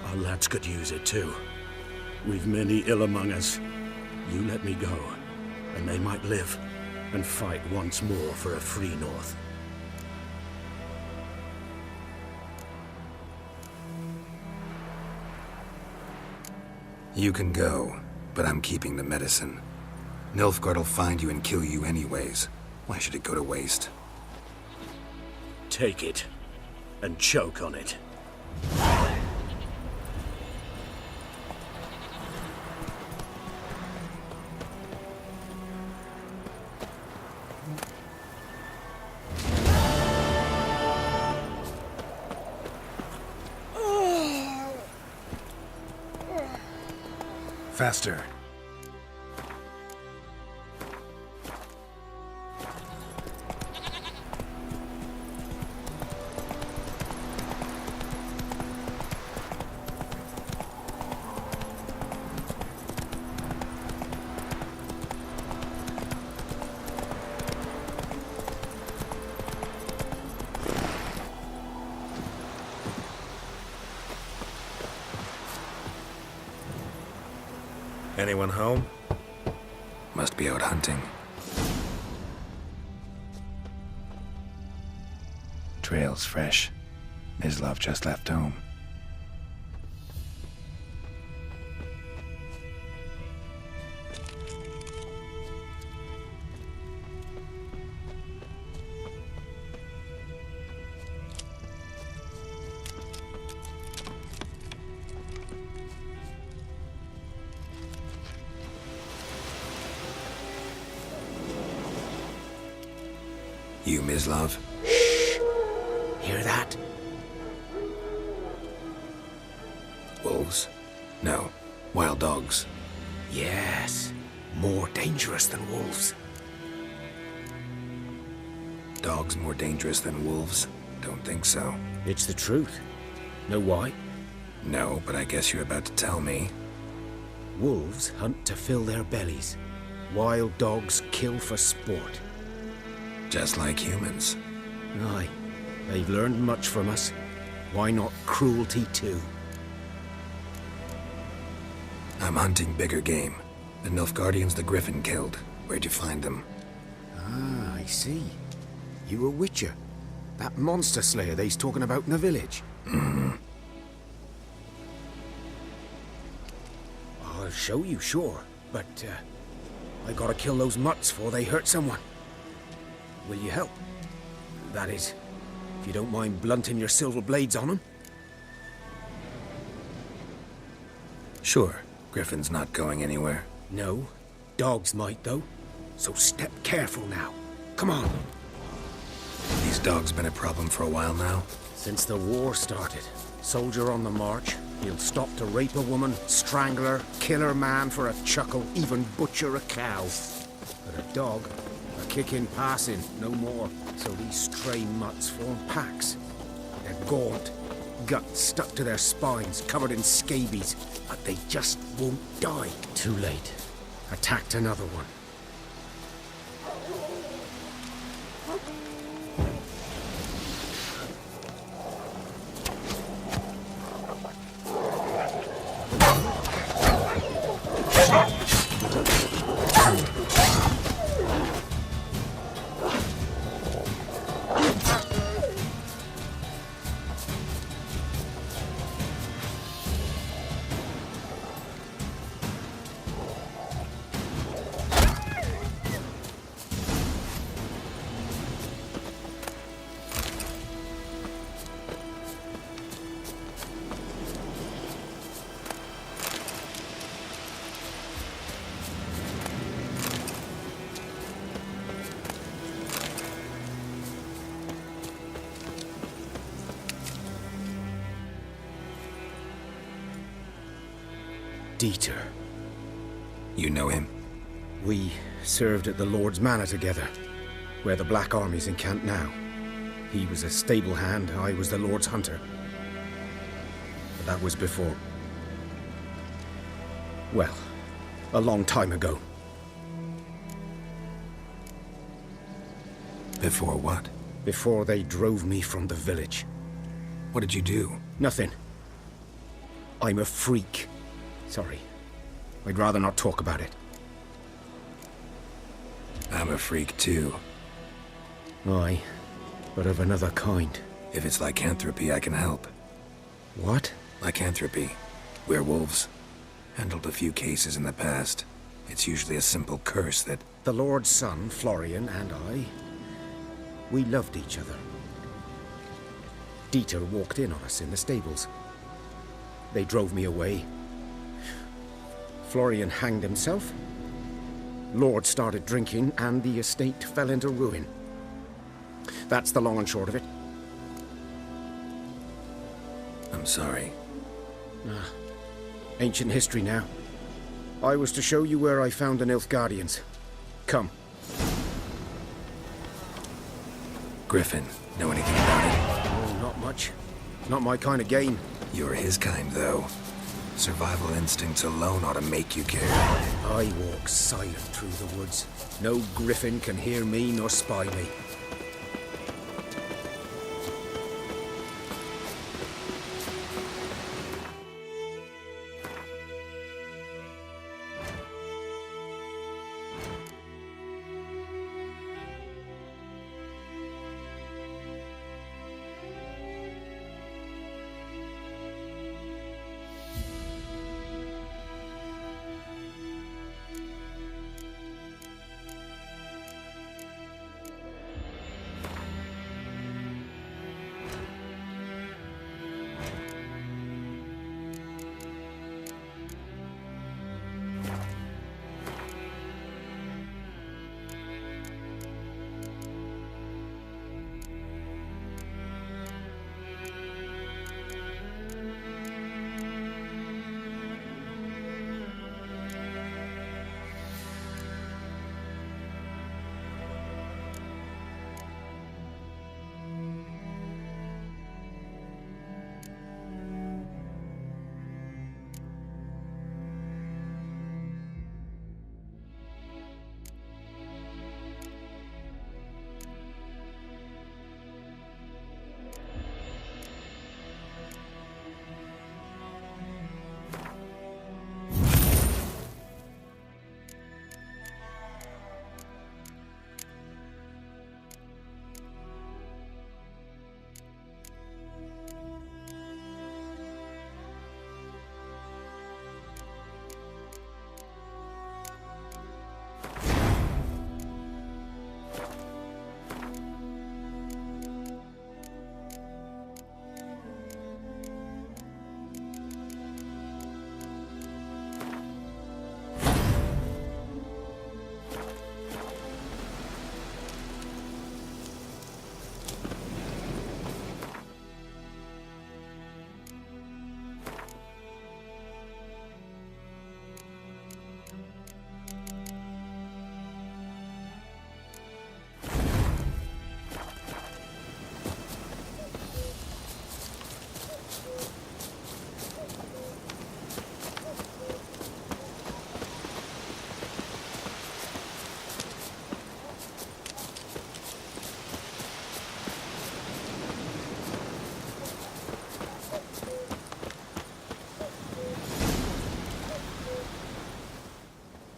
our lads could use it too. We've many ill among us. You let me go, and they might live, and fight once more for a free North. You can go, but I'm keeping the medicine. Nilfgaard will find you and kill you anyways. Why should it go to waste? Take it, and choke on it. Faster. Anyone home? Must be out hunting. Trail's fresh. Mislav just left home. You, Mislav? Shh! Hear that? Wolves? No. Wild dogs. Yes. More dangerous than wolves. Dogs more dangerous than wolves? Don't think so. It's the truth. Know why? No, but I guess you're about to tell me. Wolves hunt to fill their bellies. Wild dogs kill for sport. Just like humans. Aye. They've learned much from us. Why not cruelty too? I'm hunting bigger game. The Nilfgaardians the Griffin killed. Where'd you find them? Ah, I see. You a witcher. That monster slayer they's talking about in the village. Mm-hmm. I'll show you, sure. But, I gotta kill those mutts before they hurt someone. Will you help? That is, if you don't mind blunting your silver blades on them. Sure. Griffin's not going anywhere. No. Dogs might, though. So step careful now. Come on. These dogs been a problem for a while now? Since the war started. Soldier on the march. He'll stop to rape a woman, strangle her, kill her man for a chuckle, even butcher a cow. But a dog, a kick in passing, no more. So these stray mutts form packs. They're gaunt, guts stuck to their spines, covered in scabies, but they just won't die. Too late. Attacked another one. Dieter. You know him? We served at the Lord's Manor together, where the Black Army's encamped now. He was a stable hand, I was the Lord's hunter. But that was before... well, a long time ago. Before what? Before they drove me from the village. What did you do? Nothing. I'm a freak. Sorry. I'd rather not talk about it. I'm a freak too. Aye, but of another kind. If it's lycanthropy, I can help. What? Lycanthropy. Werewolves. Handled a few cases in the past. It's usually a simple curse that... The Lord's son, Florian, and I... we loved each other. Dieter walked in on us in the stables. They drove me away. Florian hanged himself. Lord started drinking, and the estate fell into ruin. That's the long and short of it. I'm sorry. Ancient history now. I was to show you where I found the Nilfgaardians. Come. Griffin, know anything about it? Oh, not much. Not my kind of game. You're his kind, though. Survival instincts alone ought to make you care. I walk silent through the woods. No griffin can hear me nor spy me.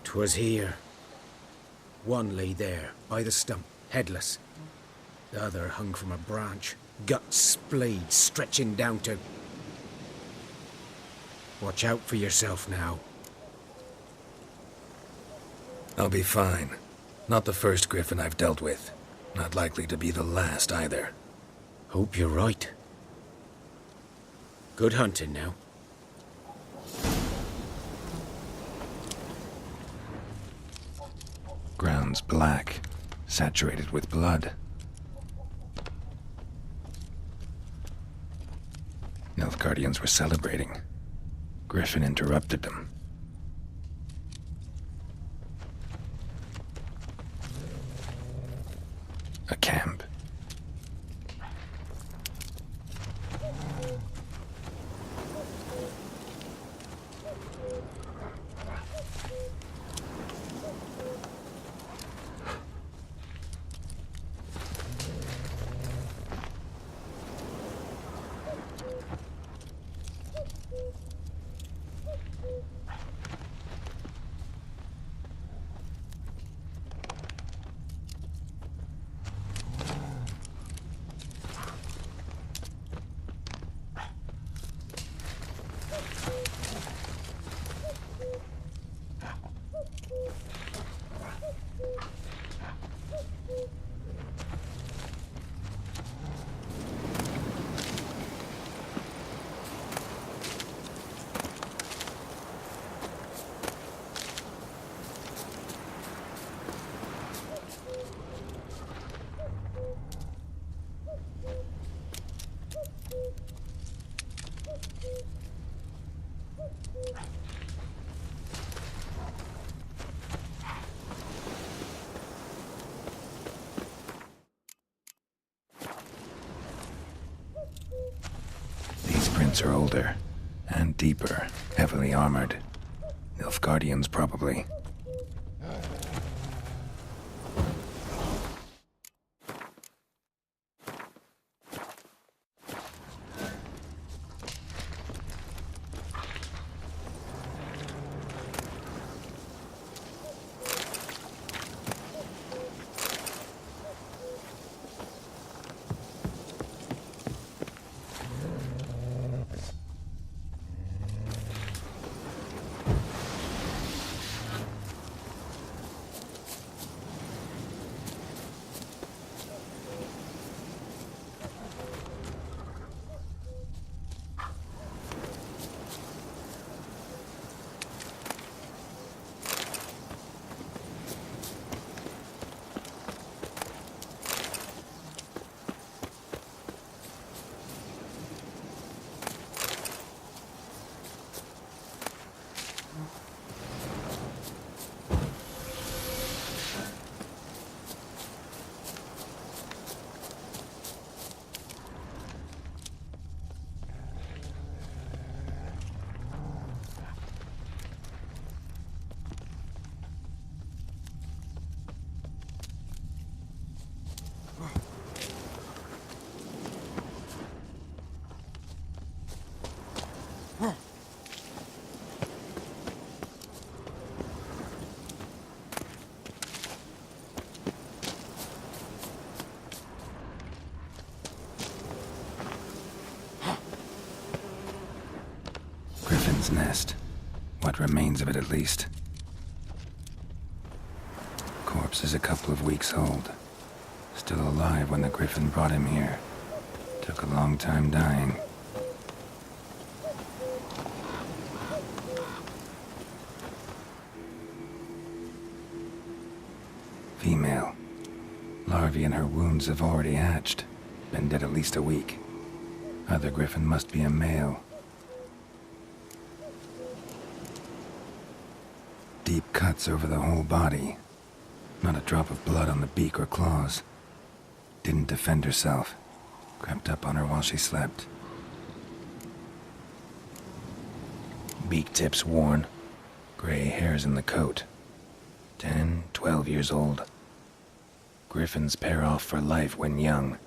'Twas here. One lay there, by the stump, headless. The other hung from a branch, guts splayed, stretching down to... Watch out for yourself now. I'll be fine. Not the first griffin I've dealt with. Not likely to be the last either. Hope you're right. Good hunting now. Ground's black, saturated with blood. Nilfgaardians were celebrating. Griffin interrupted them. A camp. Are older and deeper, heavily armored. Nilfgaardians, probably. Griffin's nest. What remains of it, at least. Corpse is a couple of weeks old. Still alive when the griffin brought him here. Took a long time dying. Female. Larvae in her wounds have already hatched. Been dead at least a week. Other griffin must be a male. Deep cuts over the whole body. Not a drop of blood on the beak or claws. Didn't defend herself. Crept up on her while she slept. Beak tips worn. Gray hairs in the coat. 10, 12 years old. Griffins pair off for life when young.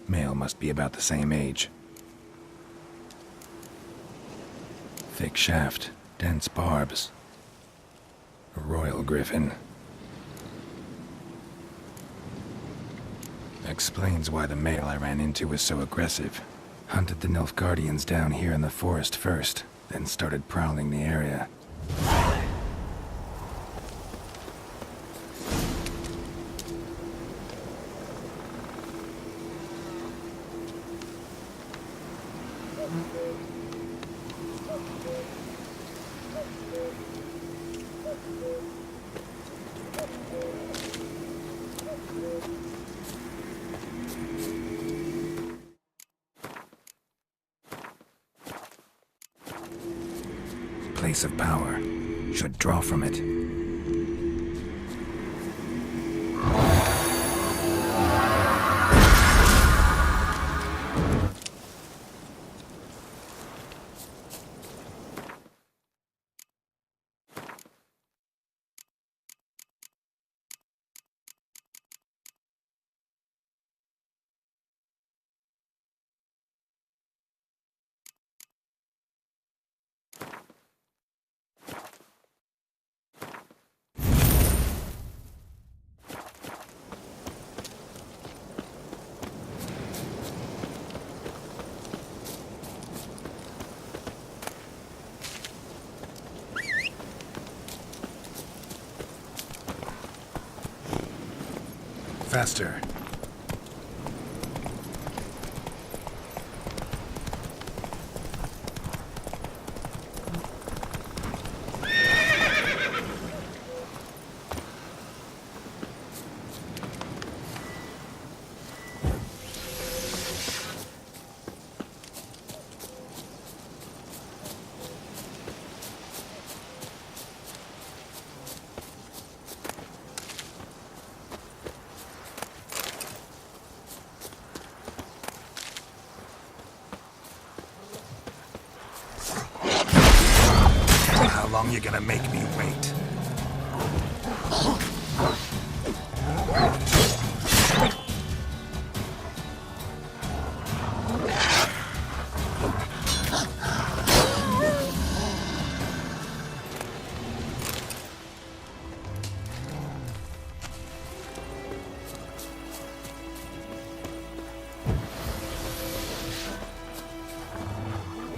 Male must be about the same age. Thick shaft, dense barbs. A royal griffin. Explains why the male I ran into was so aggressive. Hunted the Nilfgaardians down here in the forest first, then started prowling the area. Place of power. Should draw from it. Faster. How long you gonna make me wait?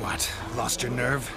What? Lost your nerve?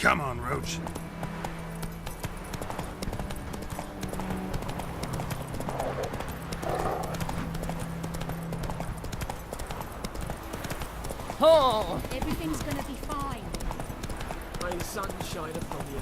Come on, Roach. Oh! Everything's gonna be fine. May sun shine upon you.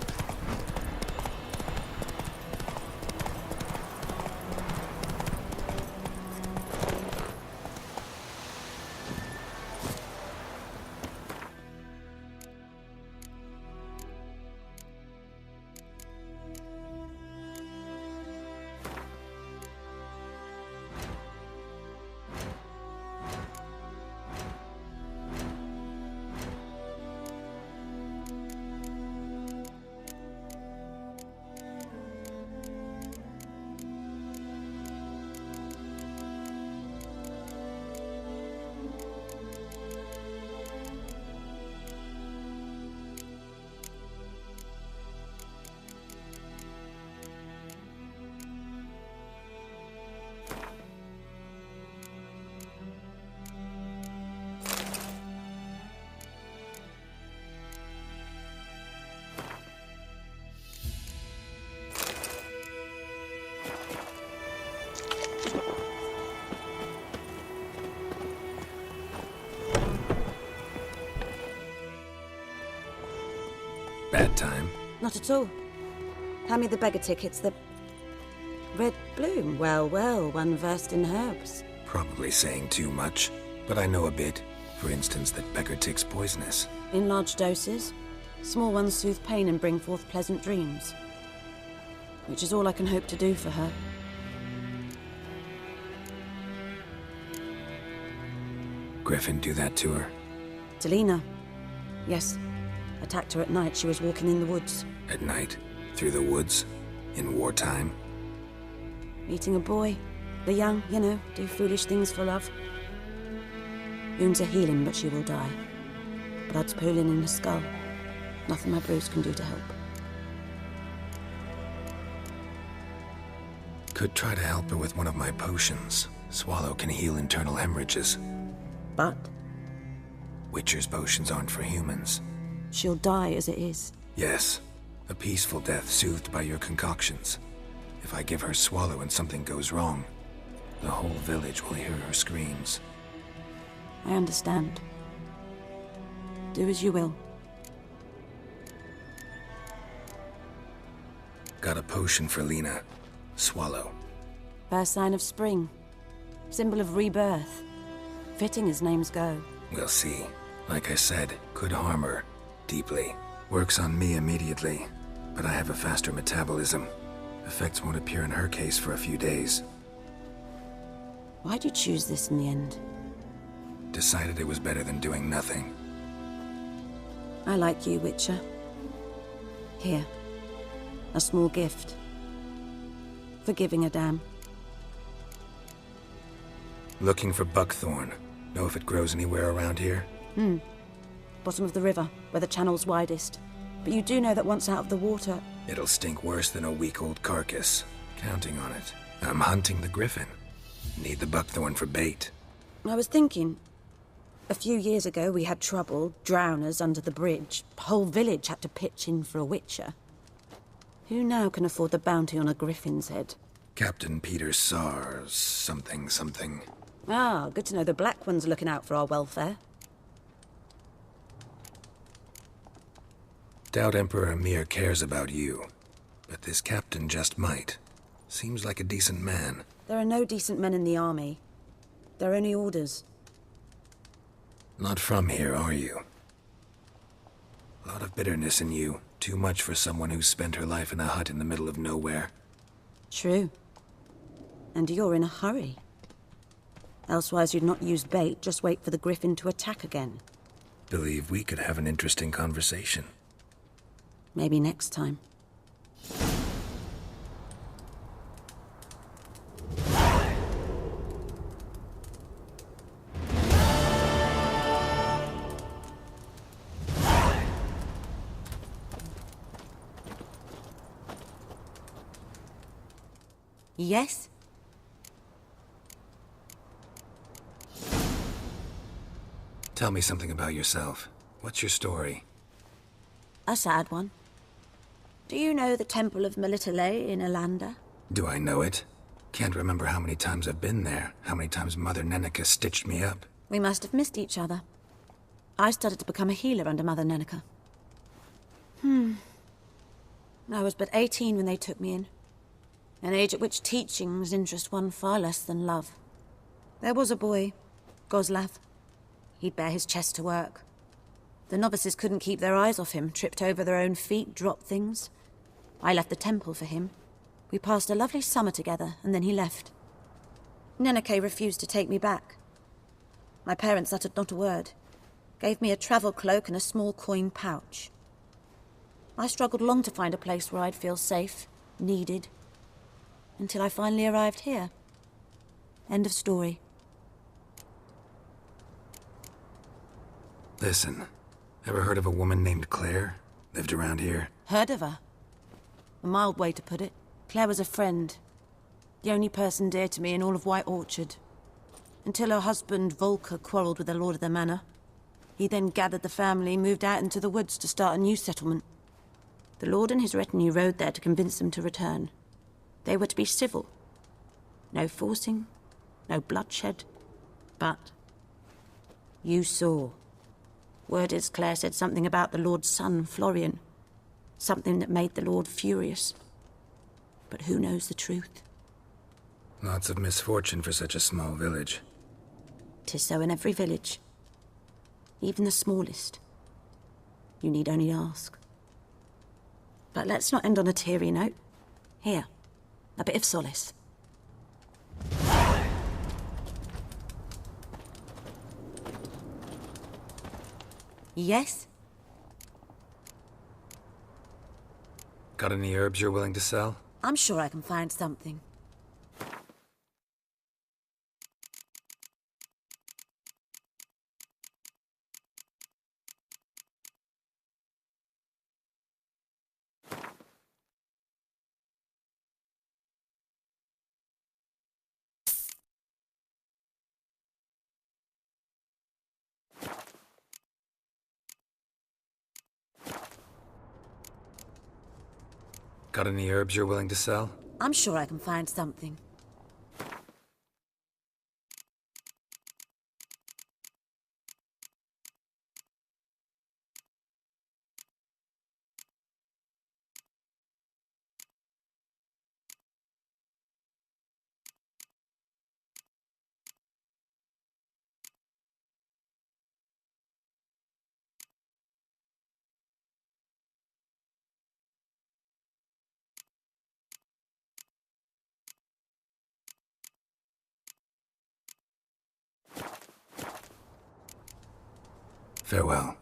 Bad time? Not at all. Hand me the beggar tickets, the red bloom. Well, well, one versed in herbs. Probably saying too much, but I know a bit. For instance, that beggar tick's poisonous. In large doses. Small ones soothe pain and bring forth pleasant dreams. Which is all I can hope to do for her. Griffin do that to her? To Lena. Yes. Attacked her at night. She was walking in the woods. At night? Through the woods? In wartime? Meeting a boy. The young, you know, do foolish things for love. Wounds are healing, but she will die. Blood's pooling in the skull. Nothing my brews can do to help. Could try to help her with one of my potions. Swallow can heal internal hemorrhages. But? Witcher's potions aren't for humans. She'll die as it is. Yes. A peaceful death soothed by your concoctions. If I give her Swallow and something goes wrong, the whole village will hear her screams. I understand. Do as you will. Got a potion for Lena. Swallow. First sign of spring. Symbol of rebirth. Fitting as names go. We'll see. Like I said, could harm her. Deeply. Works on me immediately, but I have a faster metabolism. Effects won't appear in her case for a few days. Why'd you choose this in the end? Decided it was better than doing nothing. I like you, Witcher. Here. A small gift. For giving a damn. Looking for buckthorn. Know if it grows anywhere around here? Bottom of the river, where the channel's widest. But you do know that once out of the water... It'll stink worse than a week-old carcass. Counting on it. I'm hunting the griffin. Need the buckthorn for bait. I was thinking... A few years ago we had trouble, drowners under the bridge. Whole village had to pitch in for a witcher. Who now can afford the bounty on a griffin's head? Captain Peter Sars... something. Ah, good to know the Black One's looking out for our welfare. Doubt Emperor Emir cares about you. But this captain just might. Seems like a decent man. There are no decent men in the army. There are only orders. Not from here, are you? A lot of bitterness in you. Too much for someone who's spent her life in a hut in the middle of nowhere. True. And you're in a hurry. Elsewise you'd not use bait, just wait for the griffin to attack again. Believe we could have an interesting conversation. Maybe next time. Yes? Tell me something about yourself. What's your story? A sad one. Do you know the Temple of Melitele in Alanda? Do I know it? Can't remember how many times I've been there, how many times Mother Nenica stitched me up. We must have missed each other. I started to become a healer under Mother Nenica. I was but 18 when they took me in. An age at which teachings interest one far less than love. There was a boy, Goslav. He'd bare his chest to work. The novices couldn't keep their eyes off him, tripped over their own feet, dropped things. I left the temple for him. We passed a lovely summer together, and then he left. Nenike refused to take me back. My parents uttered not a word, gave me a travel cloak and a small coin pouch. I struggled long to find a place where I'd feel safe, needed, until I finally arrived here. End of story. Listen, ever heard of a woman named Claire? Lived around here? Heard of her? A mild way to put it. Claire was a friend. The only person dear to me in all of White Orchard. Until her husband, Volker, quarreled with the lord of the manor. He then gathered the family, moved out into the woods to start a new settlement. The lord and his retinue rode there to convince them to return. They were to be civil. No forcing, no bloodshed. But you saw. Word is Claire said something about the lord's son, Florian. Something that made the lord furious. But who knows the truth? Lots of misfortune for such a small village. 'Tis so in every village. Even the smallest. You need only ask. But let's not end on a teary note. Here, a bit of solace. Yes? Got any herbs you're willing to sell? I'm sure I can find something. Got any herbs you're willing to sell? I'm sure I can find something. Farewell.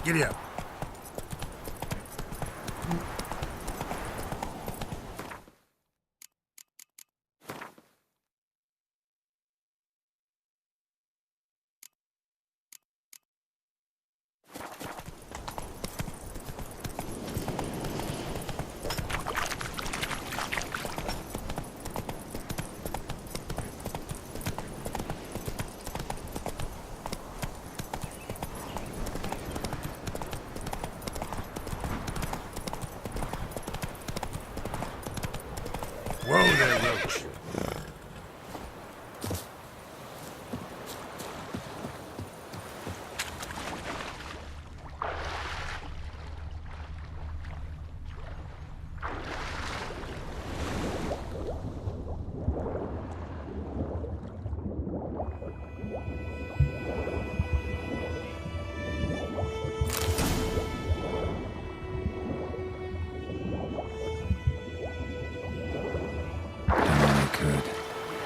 Giddy up. Whoa there, Roach.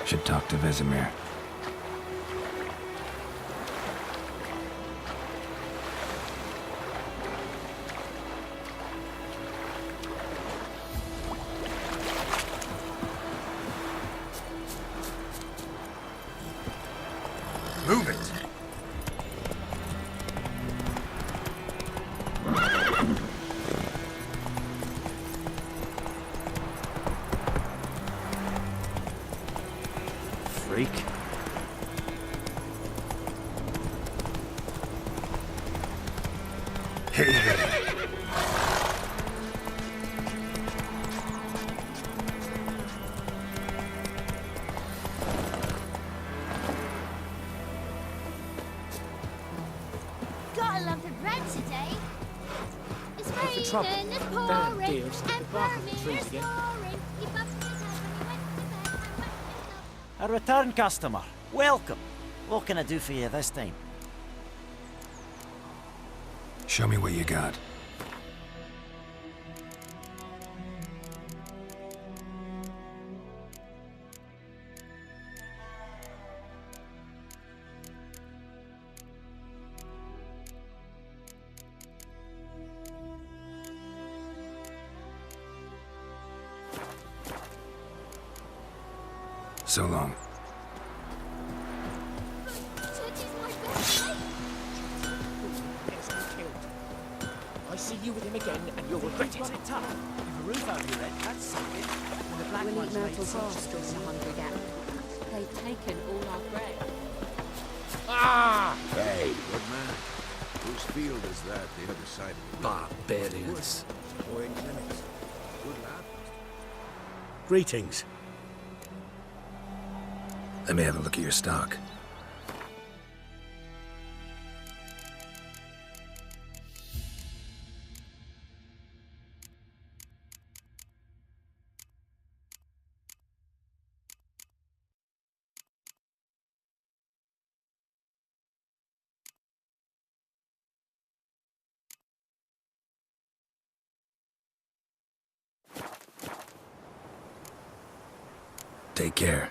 Should talk to Vesemir. Move it! Freak. Hey there. Got a lump of bread today. It's What's the trouble? raining, it's Damn pouring, deer, stick and the bark on the Vermeer's trees again. snoring. He bumped his head when he went to bed and wet himself. A return customer. Welcome. What can I do for you this time? Show me what you got. So long. I see you with him again, and you'll regret it. You've got it tough. You've a roof over your head, that's something. And the black We'll ones eat made myrtle such grass till the hungry gap. They've taken all our bread. Ah! Hey, good man. Whose field is that, the other side of the Barbarians. Boy Clemens. Good lad. Greetings. Let me have a look at your stock. Take care.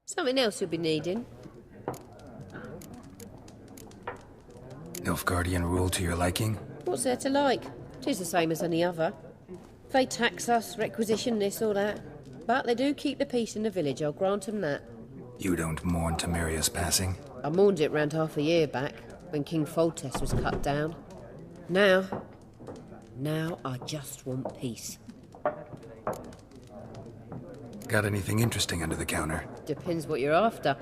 Something else you'll be needing. NILFGAARDIAN rule to your liking? What's there to like? 'Tis the same as any other. They tax us, requisition this or that. But they do keep the peace in the village, I'll grant 'em that. You don't mourn Temeria's passing? I mourned it round half a year back, when King Foltest was cut down. Now I just want peace. Got anything interesting under the counter? Depends what you're after.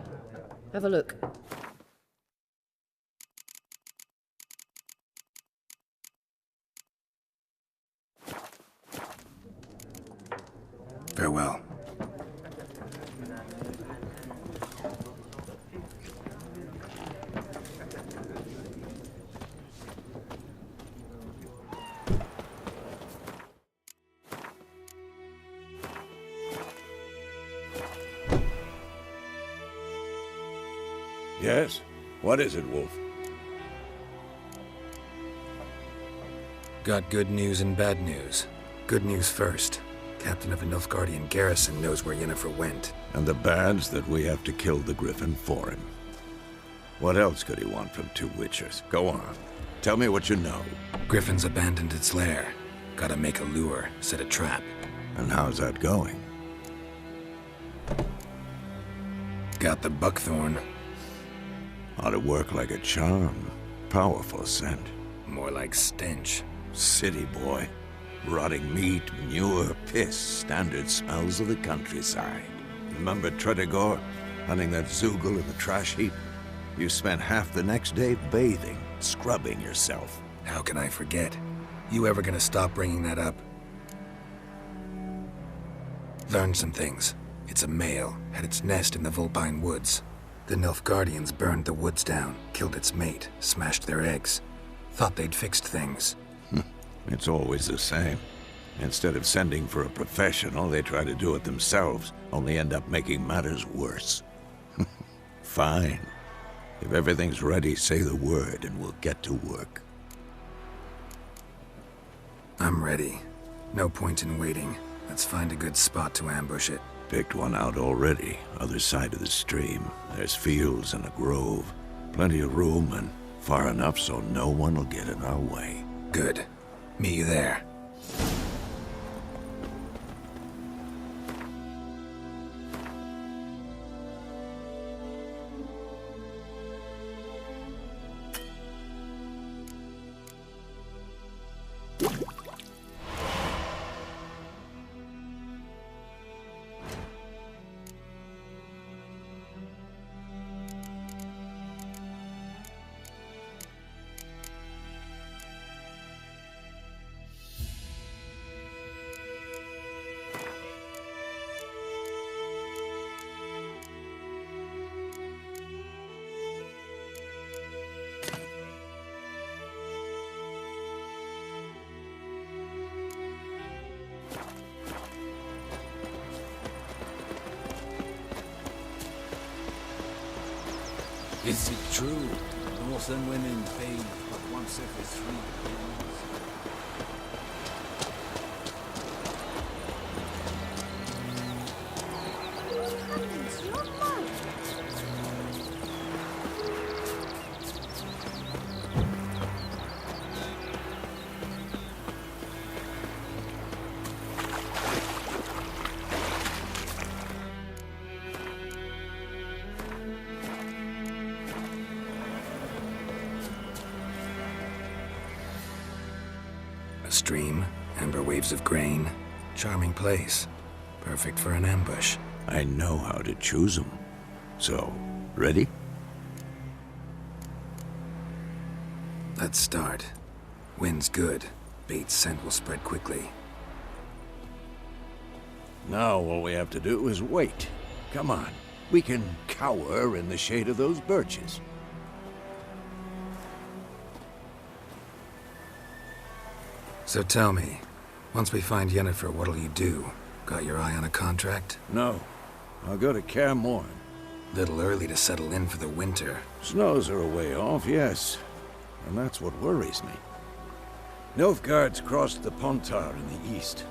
Have a look. Farewell. Yes? What is it, Wolf? Got good news and bad news. Good news first. Captain of a Nilfgaardian garrison knows where Yennefer went. And the bad's that we have to kill the Griffin for him. What else could he want from two witchers? Go on. Tell me what you know. Griffin's abandoned its lair. Gotta make a lure, set a trap. And how's that going? Got the buckthorn. Ought to work like a charm. Powerful scent. More like stench. City boy. Rotting meat, manure, piss, standard smells of the countryside. Remember Tretogor, hunting that Zoogle in the trash heap? You spent half the next day bathing, scrubbing yourself. How can I forget? You ever gonna stop bringing that up? Learned some things. It's a male, had its nest in the Vulpine Woods. The Nilfgaardians burned the woods down, killed its mate, smashed their eggs. Thought they'd fixed things. It's always the same. Instead of sending for a professional, they try to do it themselves, only end up making matters worse. Fine. If everything's ready, say the word and we'll get to work. I'm ready. No point in waiting. Let's find a good spot to ambush it. Picked one out already, other side of the stream. There's fields and a grove. Plenty of room and far enough so no one will get in our way. Good. Meet you there. Is it true? Northern women bathe but once every 3 years. A stream, amber waves of grain. Charming place. Perfect for an ambush. I know how to choose them. So, ready? Let's start. Wind's good. Bait's scent will spread quickly. Now all we have to do is wait. Come on. We can cower in the shade of those birches. So tell me, once we find Yennefer, what'll you do? Got your eye on a contract? No. I'll go to Kaer Morhen. Little early to settle in for the winter. Snows are a way off, yes. And that's what worries me. Nilfgaard's crossed the Pontar in the east.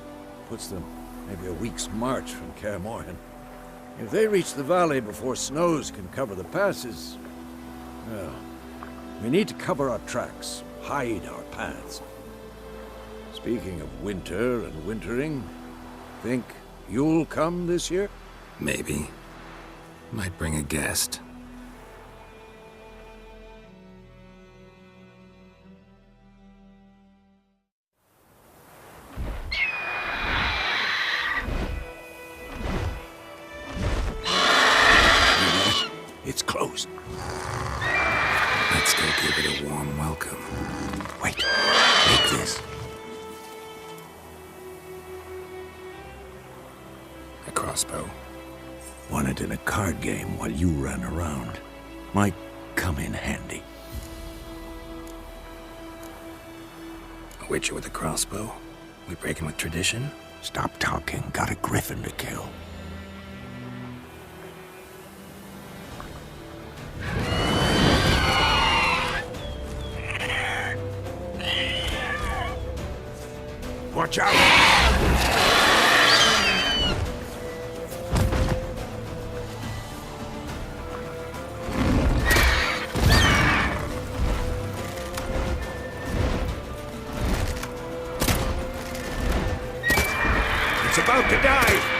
Puts them maybe a week's march from Kaer Morhen. If they reach the valley before snows can cover the passes, well, we need to cover our tracks, hide our paths. Speaking of winter and wintering, think you'll come this year? Maybe. Might bring a guest. It's close. Let's go give it a warm welcome. Wait, take this. A crossbow. Won it in a card game while you ran around. Might come in handy. A witcher with a crossbow? We breaking with tradition? Stop talking. Got a griffin to kill. Watch out! It's about to die!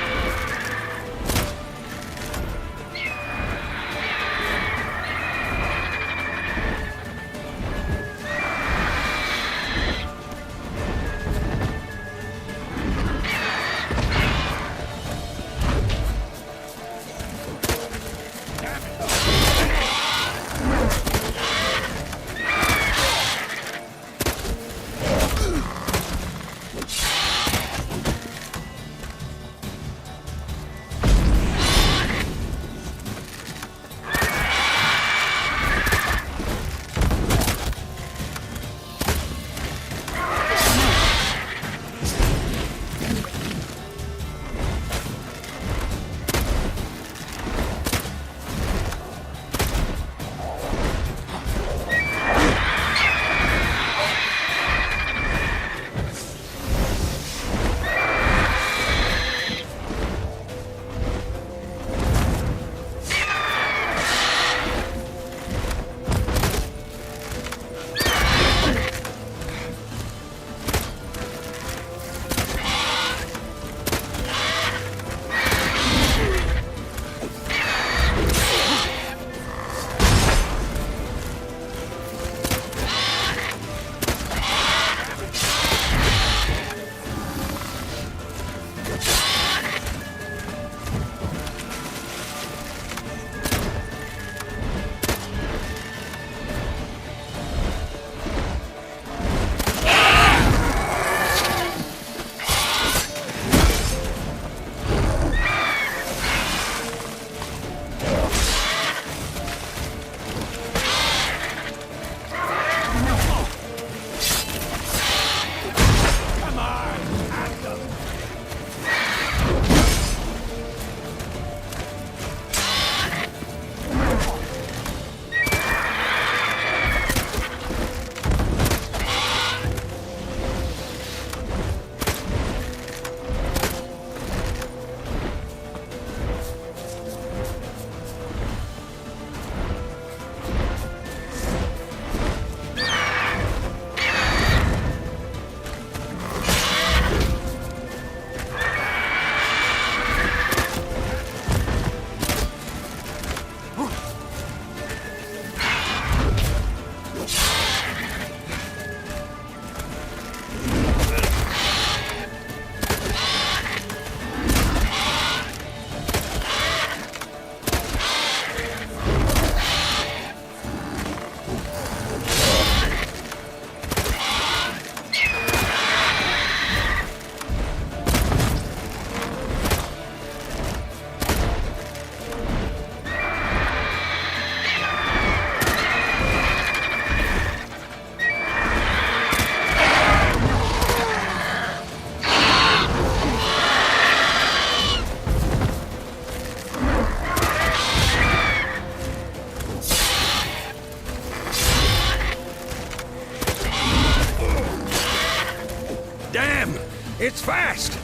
fast!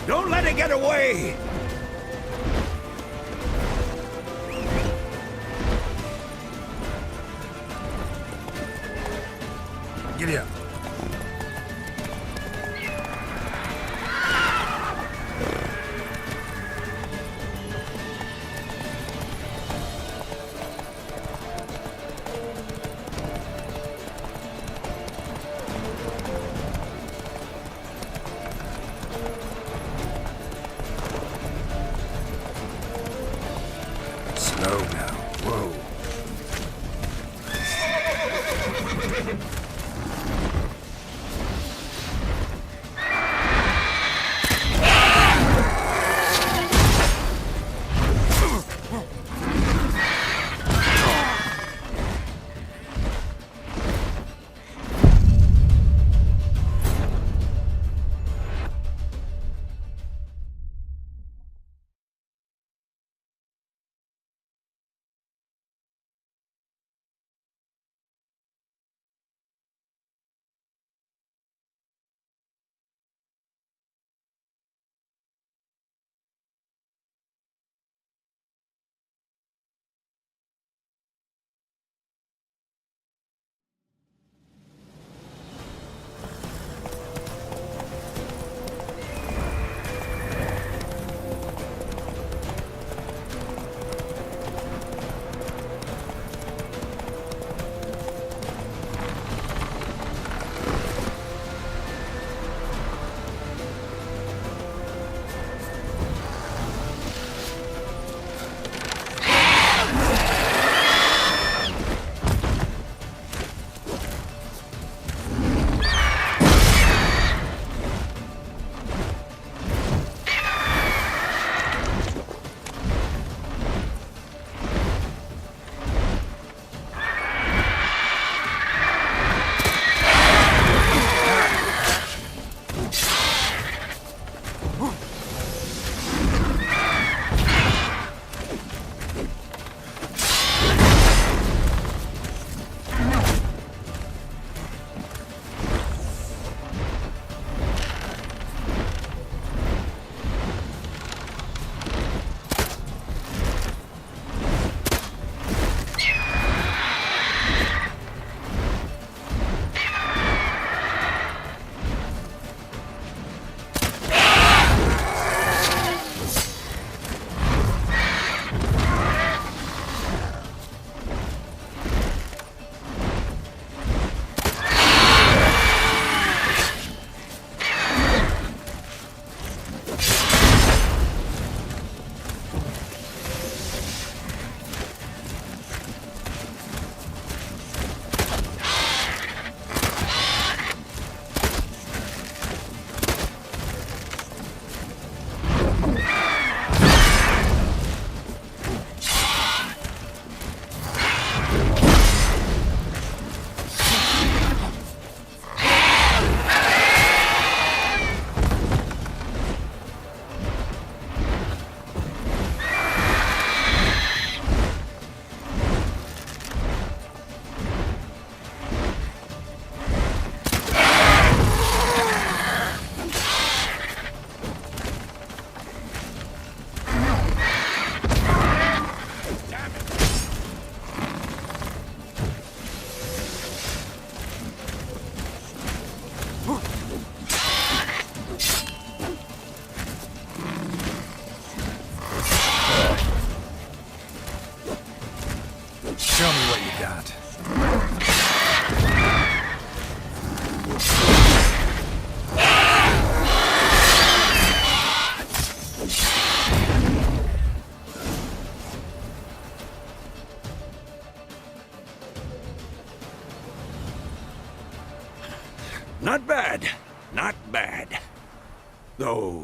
Don't let it get away! Giddy up. Slow now. Whoa.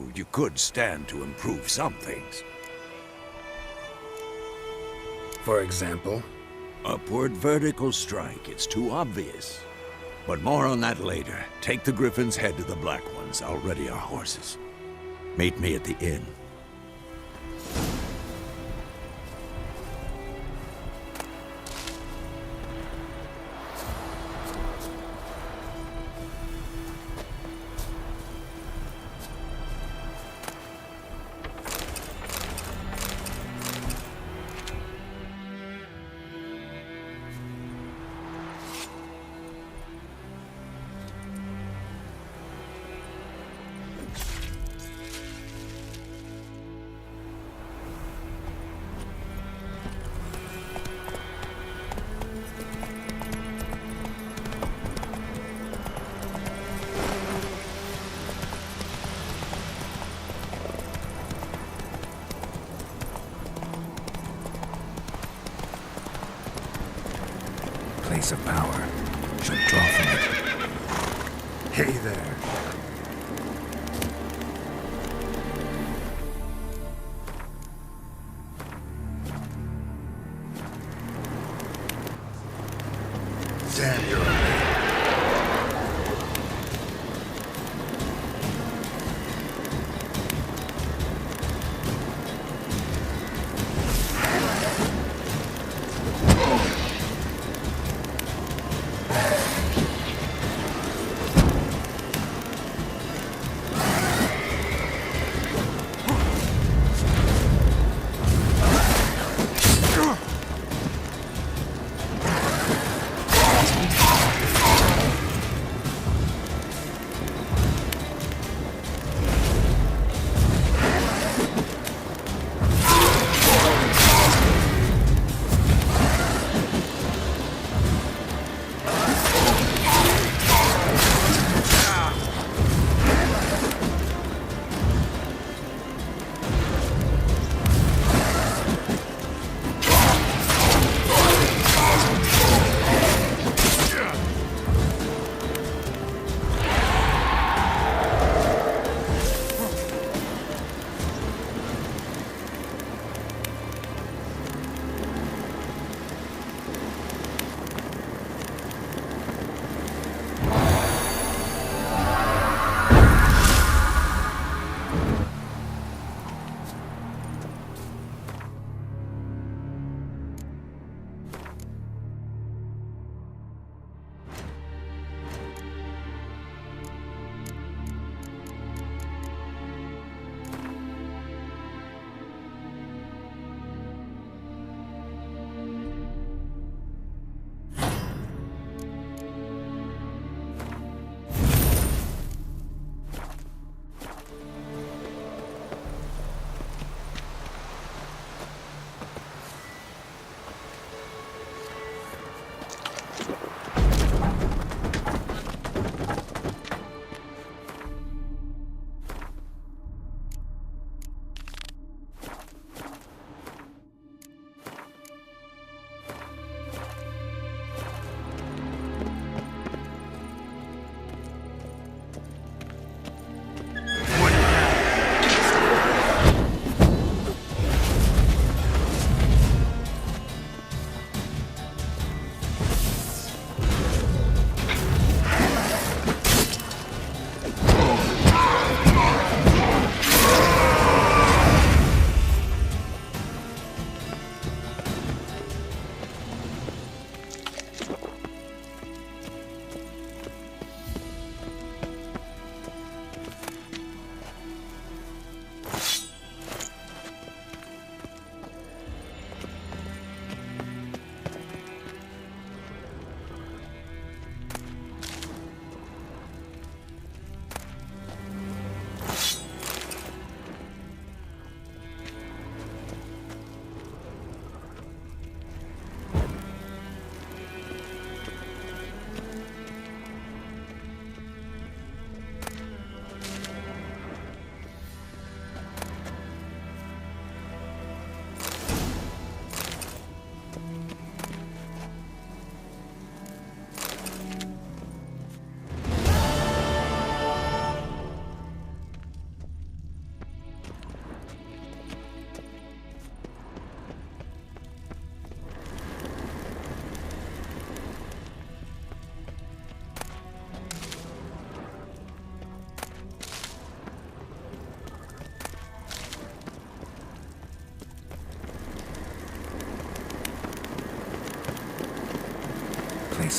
proved you could stand to improve some things. For example? Upward vertical strike. It's too obvious. But more on that later. Take the Griffins, head to the Black Ones. I'll ready our horses. Meet me at the inn. Place of power. Should draw from it. Hey there. Damn, you're a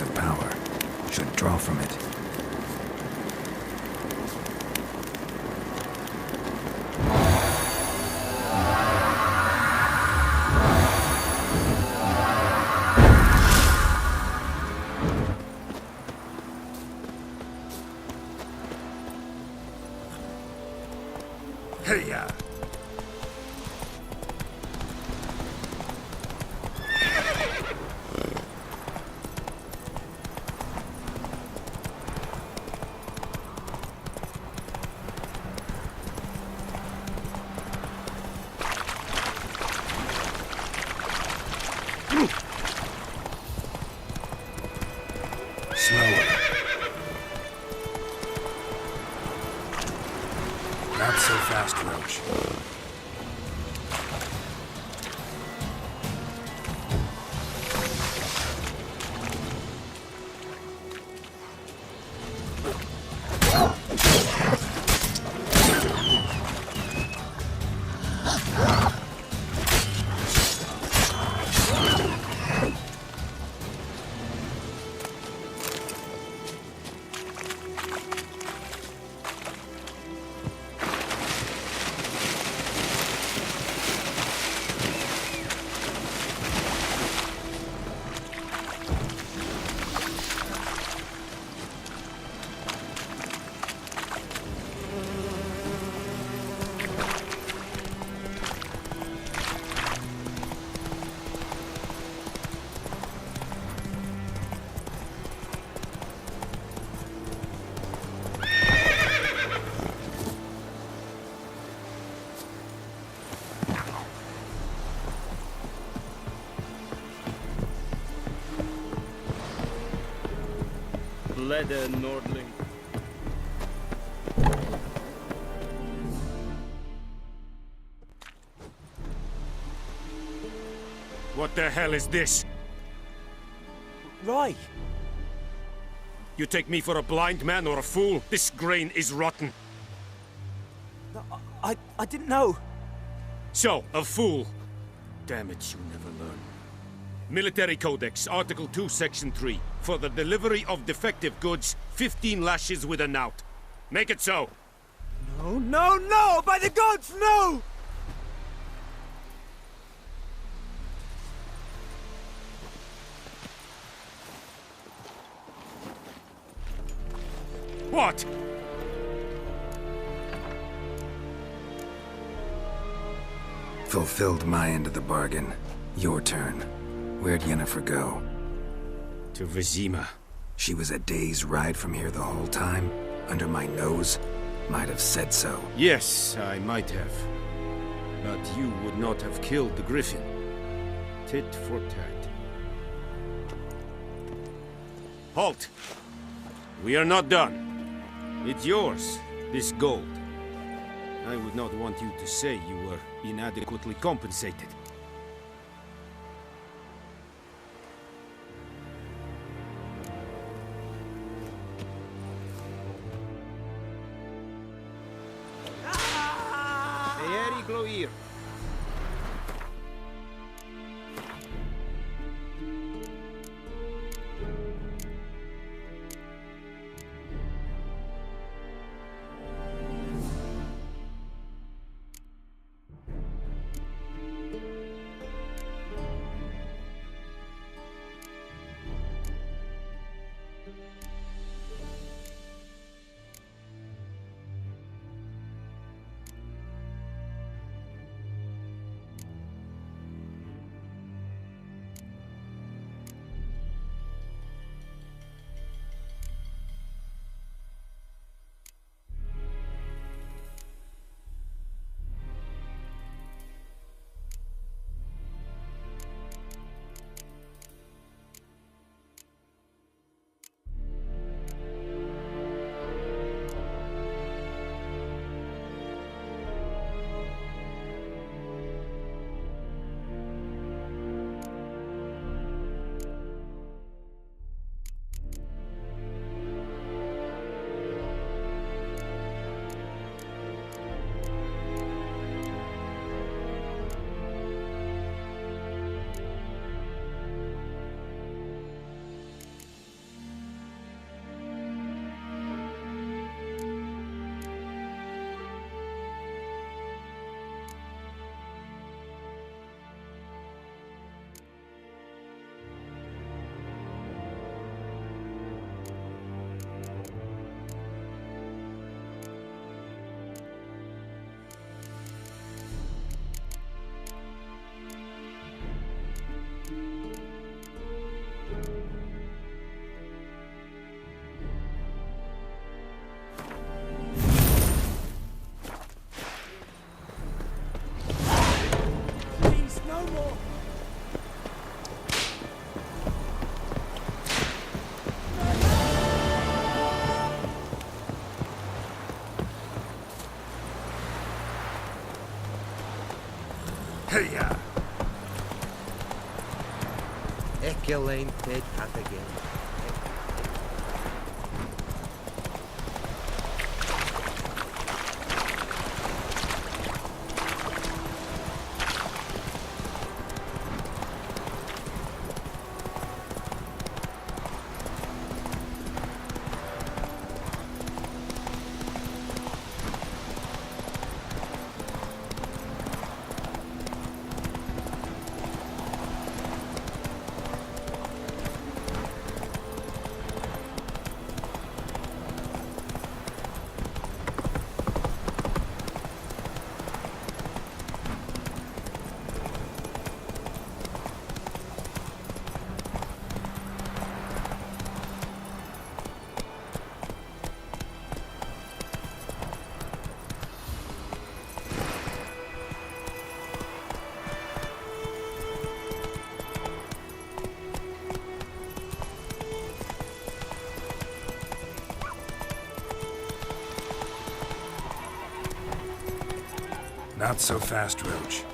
source of power, should draw from it. Hey-ya! Slower. Not so fast, Roach. Leather Nordling. What the hell is this? Right. You take me for a blind man or a fool? This grain is rotten. I didn't know. So, a fool. Damn it, you never learn. Military Codex, Article 2, Section 3. For the delivery of defective goods, 15 lashes with a knout. Make it so. No, no, no! By the gods, no! What? Fulfilled my end of the bargain. Your turn. Where'd Yennefer go? To Vizima. She was a day's ride from here the whole time? Under my nose? Might have said so. Yes, I might have. But you would not have killed the Griffin. Tit for tat. Halt! We are not done. It's yours, this gold. I would not want you to say you were inadequately compensated. Gloir. Hey-ya! Echelane dead cat again. Not so fast, Roach.